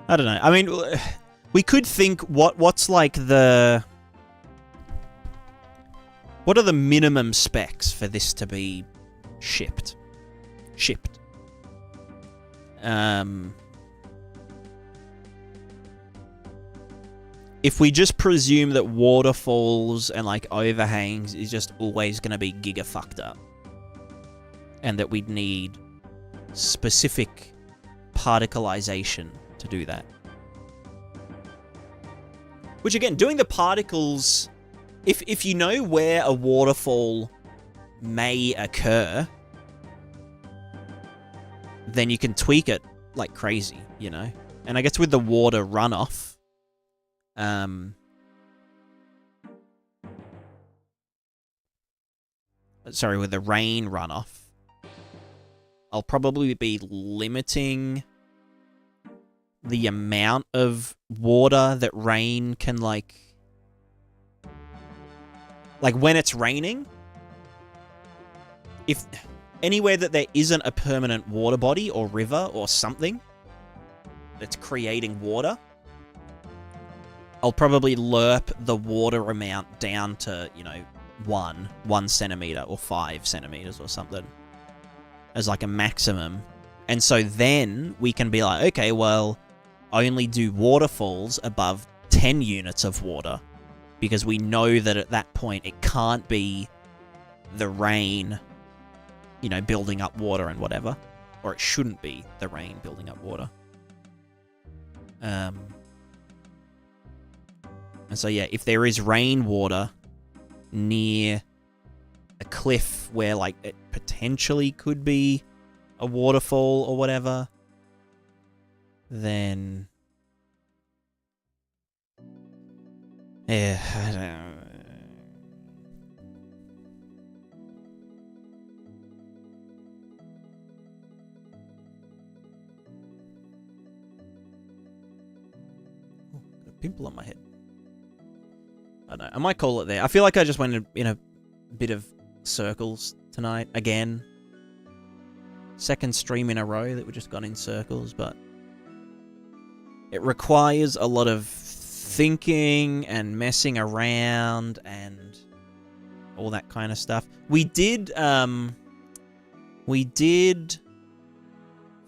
I don't know. I mean, we could think what's like the... What are the minimum specs for this to be shipped? If we just presume that waterfalls and like overhangs is just always going to be giga fucked up, and that we'd need specific particleization to do that. Which again, doing the particles, if you know where a waterfall may occur, then you can tweak it like crazy, you know? And I guess with the water runoff, sorry, with the rain runoff, I'll probably be limiting the amount of water that rain can, like when it's raining, if anywhere that there isn't a permanent water body or river or something that's creating water, I'll probably lerp the water amount down to, you know, 1 centimeter or 5 centimeters or something as like a maximum. And so then we can be like, okay, well, only do waterfalls above 10 units of water, because we know that at that point it can't be the rain, you know, building up water and whatever, or it shouldn't be the rain building up water. And so, yeah, if there is rainwater near a cliff where, like, it potentially could be a waterfall or whatever, then... yeah, I don't know. Oh, got a pimple on my head. I don't know. I might call it there. I feel like I just went in a bit of circles tonight again. Second stream in a row that we just got in circles, but it requires a lot of thinking and messing around and all that kind of stuff. We did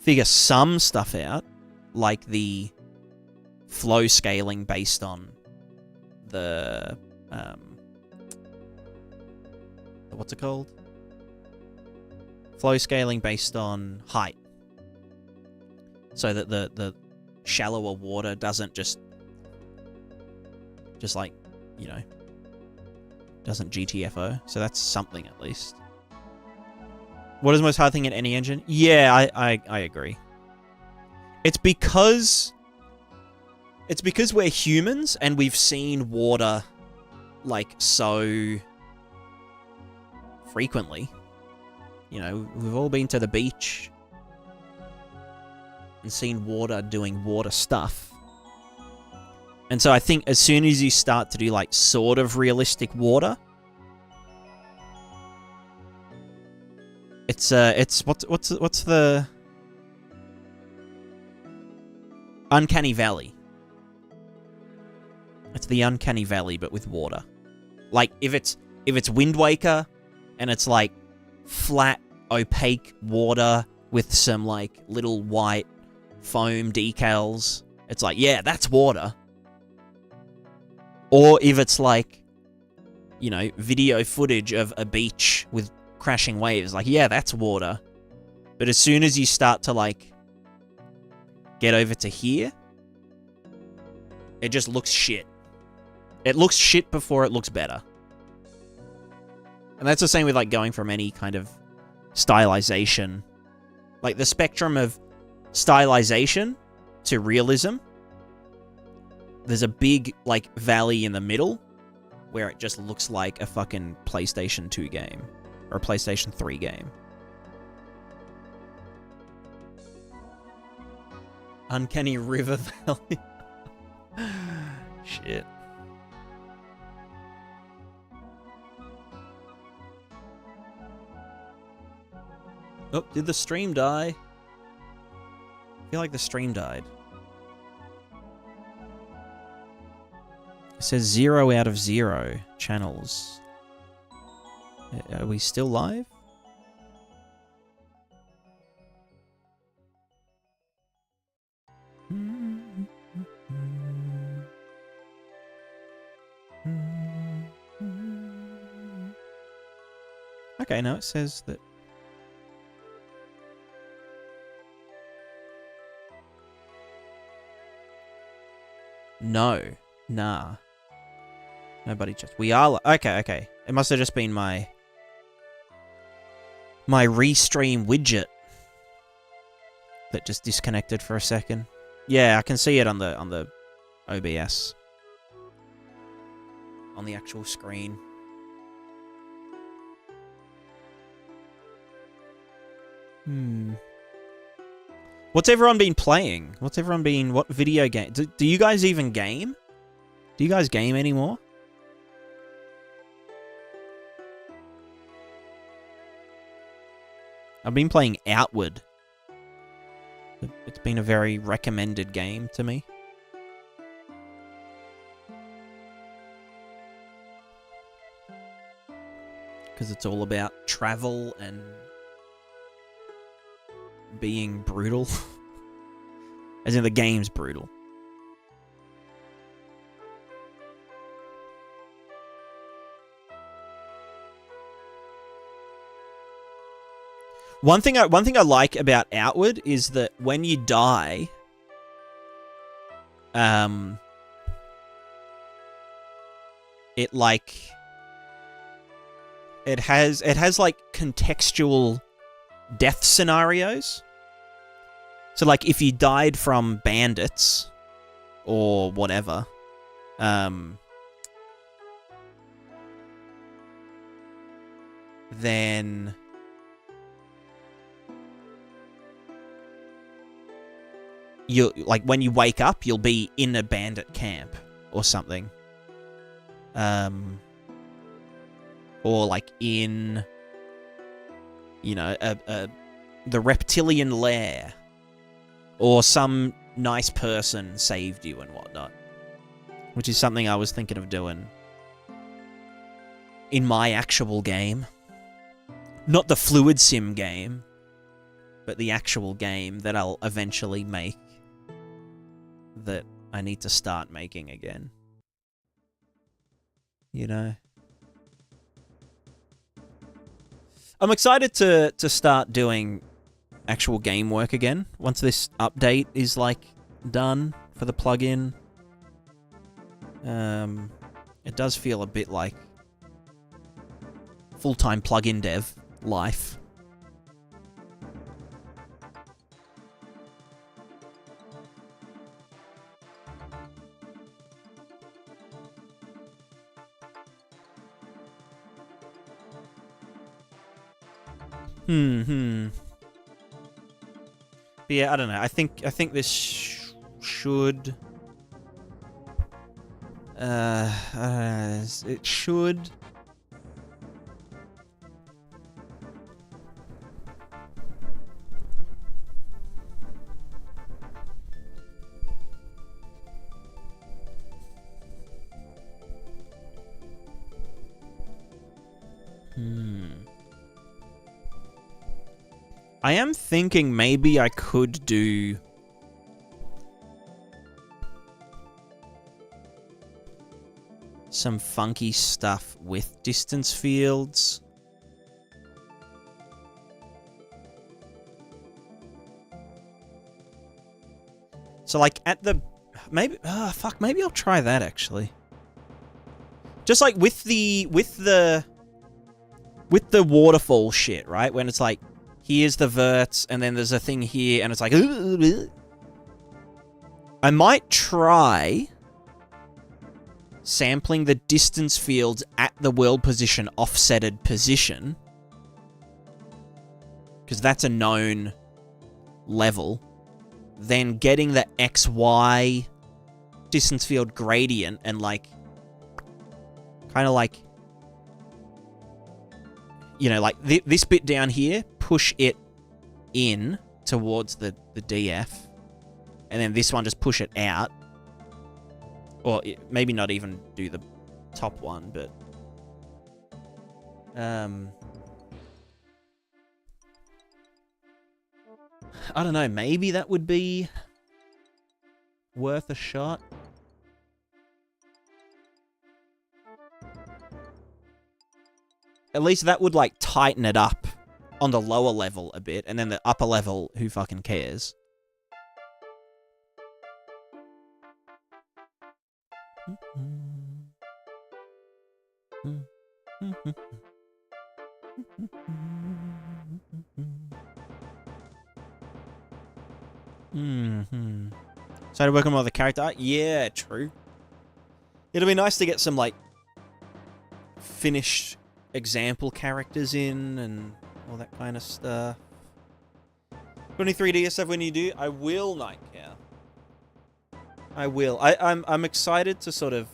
figure some stuff out, like the flow scaling based on the what's it called? Flow scaling based on height, so that the shallower water doesn't just like, you know, doesn't GTFO. So that's something at least. What is the most hard thing in any engine? Yeah, I agree. It's because we're humans and we've seen water, like, so frequently. You know, we've all been to the beach and seen water doing water stuff. And so I think as soon as you start to do, like, sort of realistic water, it's what's the Uncanny Valley. It's the Uncanny Valley, but with water. Like, if it's Wind Waker and it's like flat, opaque water with some, like, little white foam decals, it's like, yeah, that's water. Or if it's like, you know, video footage of a beach with crashing waves, like, yeah, that's water. But as soon as you start to, like, get over to here, it just looks shit. It looks shit before it looks better. And that's the same with, like, going from any kind of stylization. Like, the spectrum of stylization to realism, there's a big, like, valley in the middle where it just looks like a fucking PlayStation 2 game. Or a PlayStation 3 game. Uncanny River Valley. Shit. Oh, did the stream die? I feel like the stream died. It says 0 out of 0 channels. Are we still live? Okay, now it says that... No. Nah. Nobody just... We are... Okay, okay. It must have just been my restream widget that just disconnected for a second. Yeah, I can see it on the OBS. On the actual screen. What's everyone been playing? What video game? Do you guys even game? Do you guys game anymore? I've been playing Outward. It's been a very recommended game to me. Because it's all about travel and being brutal. As in the game's brutal. One thing I like about Outward is that when you die, it has like contextual death scenarios. So like if you died from bandits or whatever, then you like when you wake up, you'll be in a bandit camp or something. Or like in, you know, the reptilian lair, or some nice person saved you and whatnot, which is something I was thinking of doing in my actual game. Not the Fluid Sim game, but the actual game that I'll eventually make, that I need to start making again. You know? I'm excited to start doing actual game work again once this update is like done for the plugin. It does feel a bit like full-time plugin dev life. But yeah, I don't know. I think this should. It should. I am thinking maybe I could do some funky stuff with distance fields. So like at the maybe maybe I'll try that actually. Just like with the waterfall shit, right? When it's like, here's the verts, and then there's a thing here, and it's like, I might try sampling the distance fields at the world position offsetted position, because that's a known level, then getting the XY distance field gradient and like, kind of like, you know, like this bit down here, push it in towards the DF, and then this one just push it out. Or maybe not even do the top one, but I don't know, maybe that would be worth a shot. At least that would, like, tighten it up on the lower level a bit, and then the upper level, who fucking cares? Started working on the character art? Yeah, true. It'll be nice to get some, like, finished example characters in and all that kind of stuff. 23 DSF when you do, I will, Nightcare. I will. I'm excited to sort of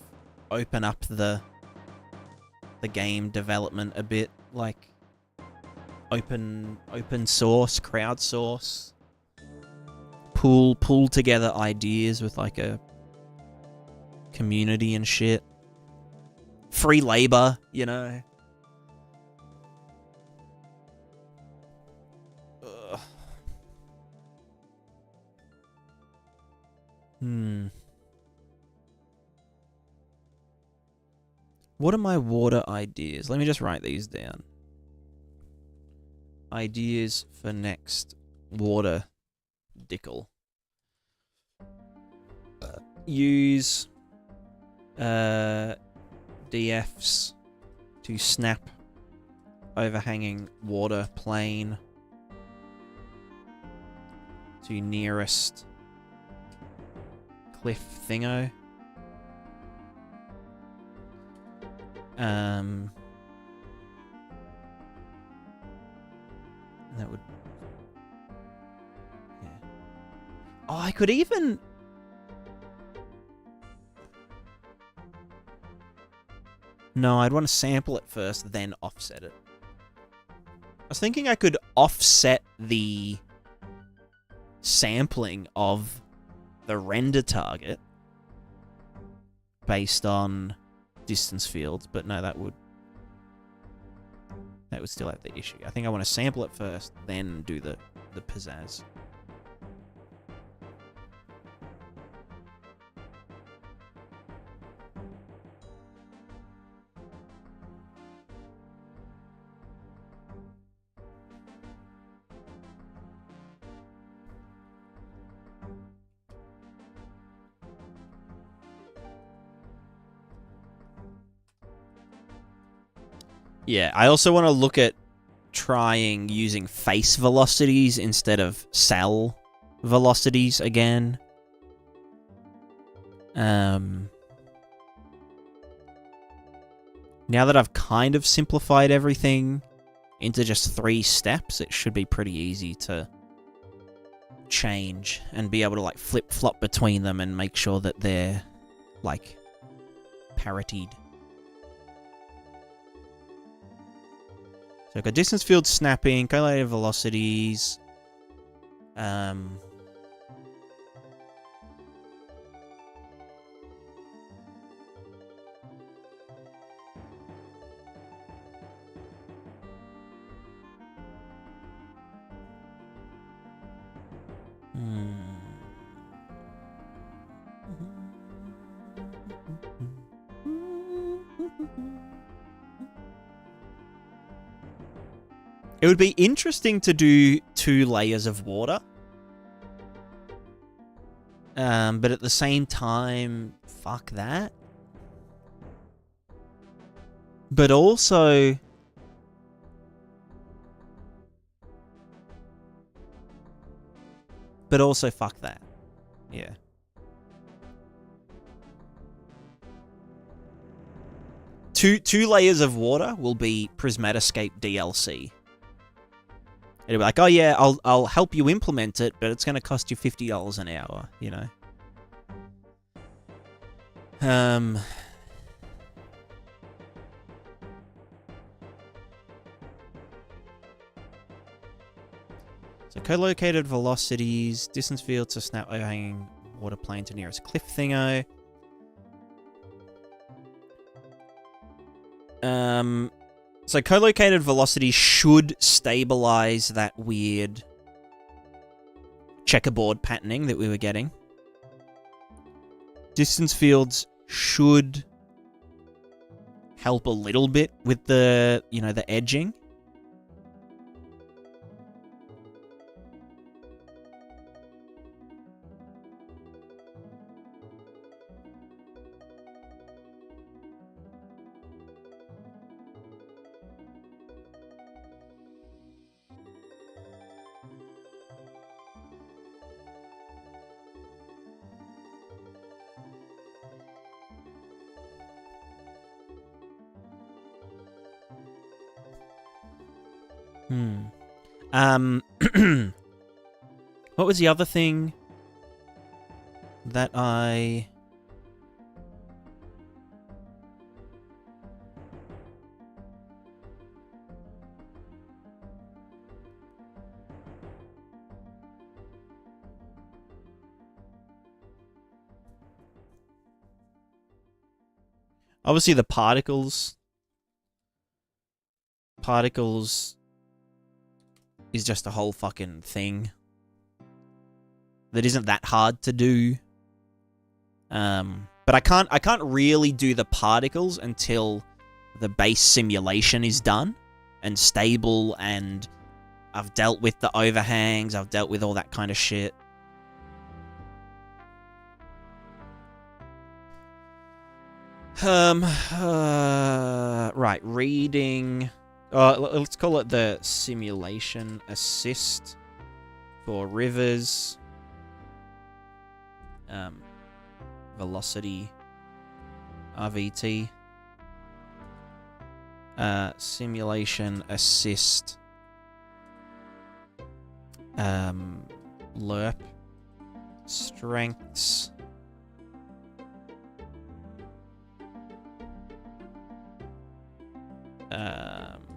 open up the game development a bit, like open source, crowdsource, pull together ideas with like a community and shit. Free labor, you know. Ugh. What are my water ideas? Let me just write these down. Ideas for next water dickle. Use DFs to snap overhanging water plane to nearest cliff thingo. That would... yeah. Oh, I could even... No, I'd want to sample it first, then offset it. I was thinking I could offset the sampling of the render target based on distance fields, but no, that would still have the issue. I think I want to sample it first, then do the pizzazz. Yeah, I also want to look at trying using face velocities instead of cell velocities again. Now that I've kind of simplified everything into just 3 steps, it should be pretty easy to change and be able to like flip-flop between them and make sure that they're like paritied. So I've got distance field snapping, correlated velocities. It would be interesting to do 2 layers of water. But at the same time, fuck that. But also... fuck that. Yeah. Two layers of water will be Prismatiscape DLC. It'll be like, oh yeah, I'll help you implement it, but it's going to cost you $50 an hour, you know. So co-located velocities, distance field to snap overhanging water plane to nearest cliff thingo. So co-located velocity should stabilize that weird checkerboard patterning that we were getting. Distance fields should help a little bit with the, you know, the edging. What was the other thing that I... Obviously the particles. Particles is just a whole fucking thing that isn't that hard to do. But I can't really do the particles until the base simulation is done and stable, and I've dealt with the overhangs, I've dealt with all that kind of shit. Right, reading. Let's call it the simulation assist for rivers. Velocity, RVT. Simulation assist. Lerp. Strengths.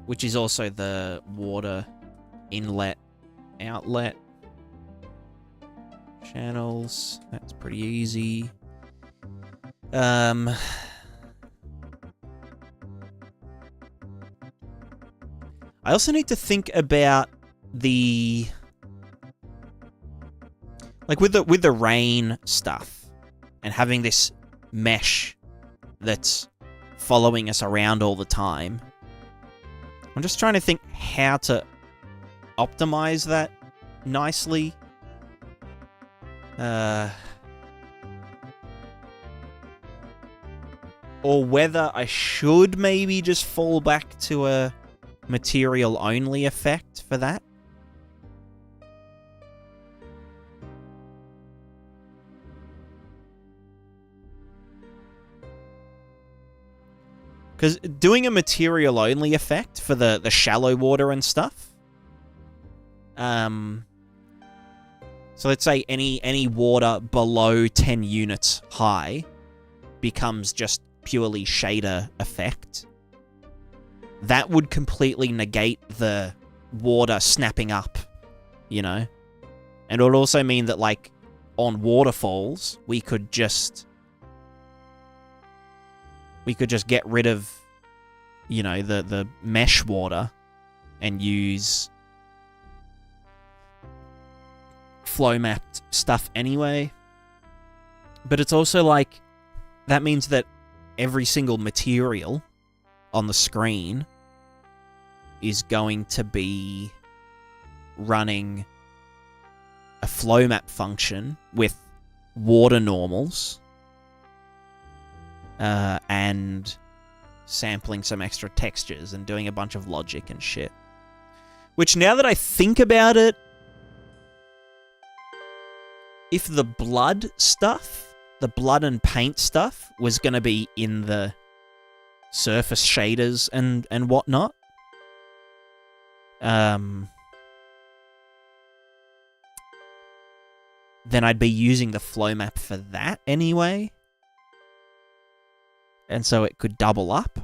Which is also the water inlet, outlet. Channels. That's pretty easy. I also need to think about the... Like with the rain stuff and having this mesh that's following us around all the time. I'm just trying to think how to optimize that nicely. Or whether I should maybe just fall back to a material-only effect for that. Because doing a material-only effect for the shallow water and stuff... So let's say any water below 10 units high becomes just purely shader effect. That would completely negate the water snapping up, you know? And it would also mean that, like, on waterfalls, we could just get rid of, you know, the mesh water and use flow mapped stuff anyway. But it's also like, that means that every single material on the screen is going to be running a flow map function with water normals and sampling some extra textures and doing a bunch of logic and shit. Which, now that I think about it, if the blood stuff, the blood and paint stuff, was going to be in the surface shaders and whatnot, then I'd be using the flow map for that anyway. And so it could double up.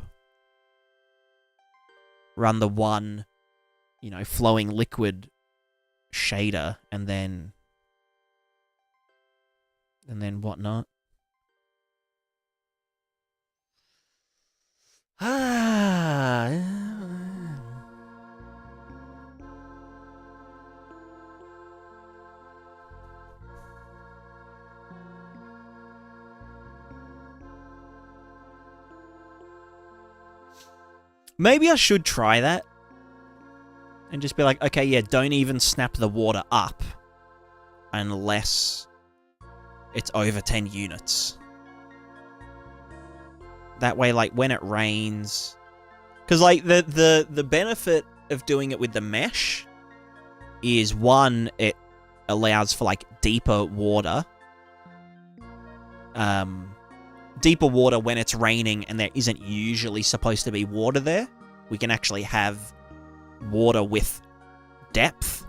Run the one, you know, flowing liquid shader and then whatnot. Maybe I should try that. And just be like, okay, yeah, don't even snap the water up unless it's over 10 units. That way, like, when it rains... Because, like, the benefit of doing it with the mesh is, one, it allows for, like, deeper water. Deeper water when it's raining and there isn't usually supposed to be water there. We can actually have water with depth.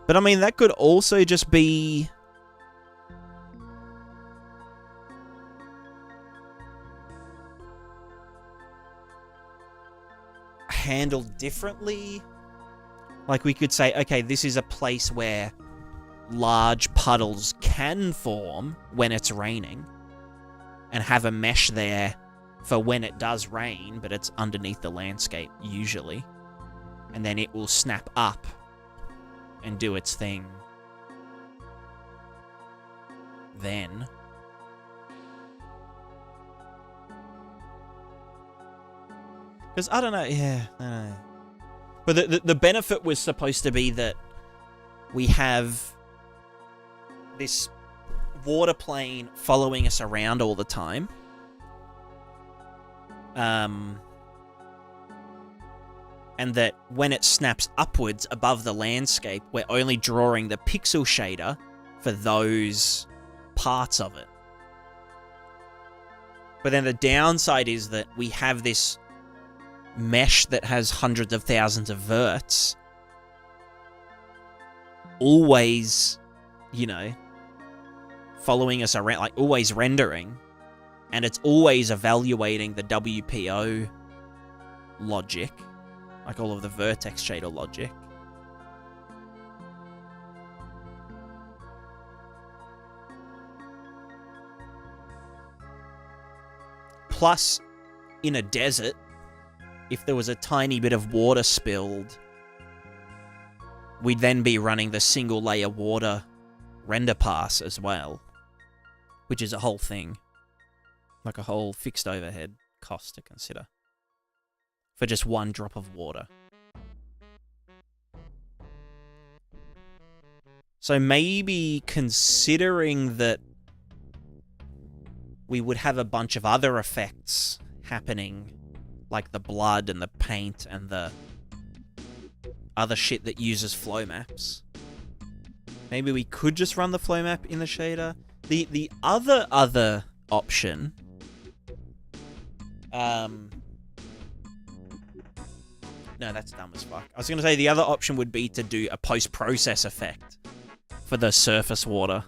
But I mean, that could also just be handled differently. Like, we could say, okay, this is a place where large puddles can form when it's raining, and have a mesh there for when it does rain, but it's underneath the landscape, usually. And then it will snap up and do its thing then. Because, I don't know, yeah, I don't know. But the benefit was supposed to be that we have this water plane following us around all the time. And that when it snaps upwards above the landscape, we're only drawing the pixel shader for those parts of it. But then the downside is that we have this mesh that has hundreds of thousands of verts always, you know, following us around, like always rendering, and it's always evaluating the WPO logic, like all of the vertex shader logic. Plus, in a desert, if there was a tiny bit of water spilled, we'd then be running the single layer water render pass as well, which is a whole thing. Like a whole fixed overhead cost to consider for just one drop of water. So maybe considering that we would have a bunch of other effects happening, like the blood and the paint and the other shit that uses flow maps, maybe we could just run the flow map in the shader. The other option, no, that's dumb as fuck. I was going to say the other option would be to do a post-process effect for the surface water.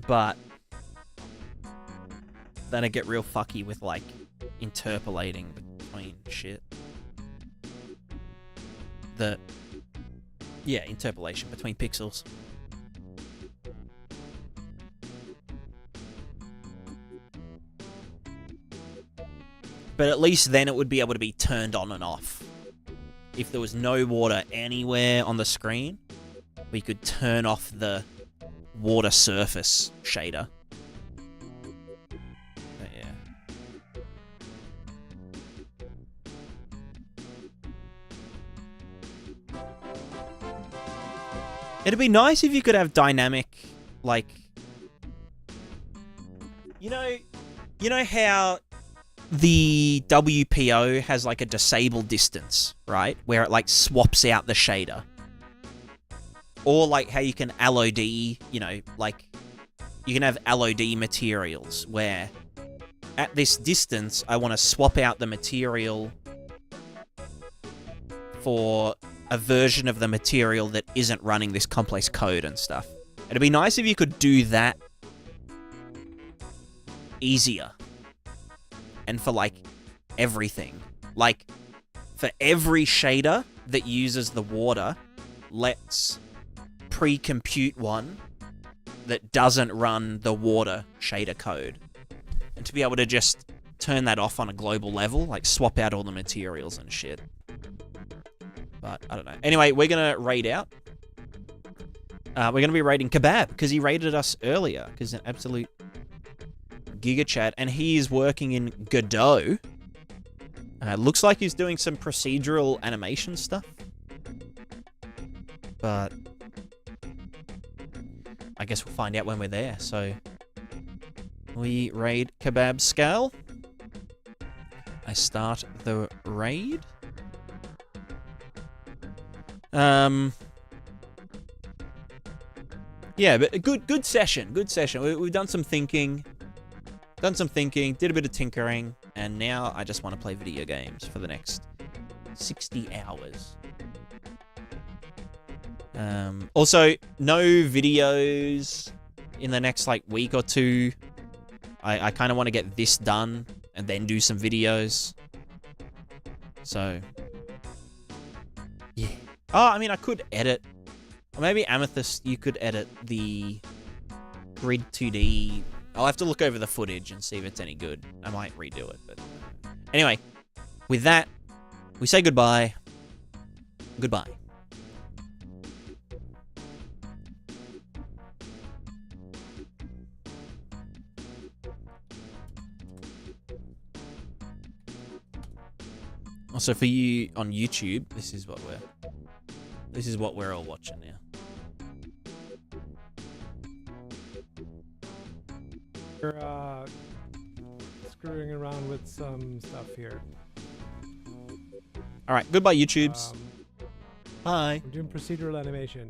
But then I get real fucky with, like, interpolating between shit. Yeah, interpolation between pixels. But at least then it would be able to be turned on and off. If there was no water anywhere on the screen, we could turn off the water surface shader. But yeah. It'd be nice if you could have dynamic, like, you know how the WPO has like a disable distance, right? Where it like swaps out the shader. Or like how you can LOD, you know, like you can have LOD materials where at this distance I want to swap out the material for a version of the material that isn't running this complex code and stuff. It'd be nice if you could do that easier. And for, like, everything. Like, for every shader that uses the water, let's pre-compute one that doesn't run the water shader code. And to be able to just turn that off on a global level, like, swap out all the materials and shit. But, I don't know. Anyway, we're gonna raid out. We're gonna be raiding Kebab, because he raided us earlier, because an absolute Giga Chat, and he is working in Godot. Looks like he's doing some procedural animation stuff. But I guess we'll find out when we're there. So we raid Kebab Scale. I start the raid. Yeah, but a good session. Good session. We've done some thinking. Did a bit of tinkering, and now I just want to play video games for the next 60 hours. Also, no videos in the next like week or two. I kind of want to get this done and then do some videos. So, yeah. Oh, I mean, I could edit. Or maybe Amethyst, you could edit the Grid 2D. I'll have to look over the footage and see if it's any good. I might redo it, but... Anyway, with that, we say goodbye. Goodbye. Also, for you on YouTube, this is what we're all watching now. We're screwing around with some stuff here. All right, goodbye, YouTubes. Bye. We're doing procedural animation.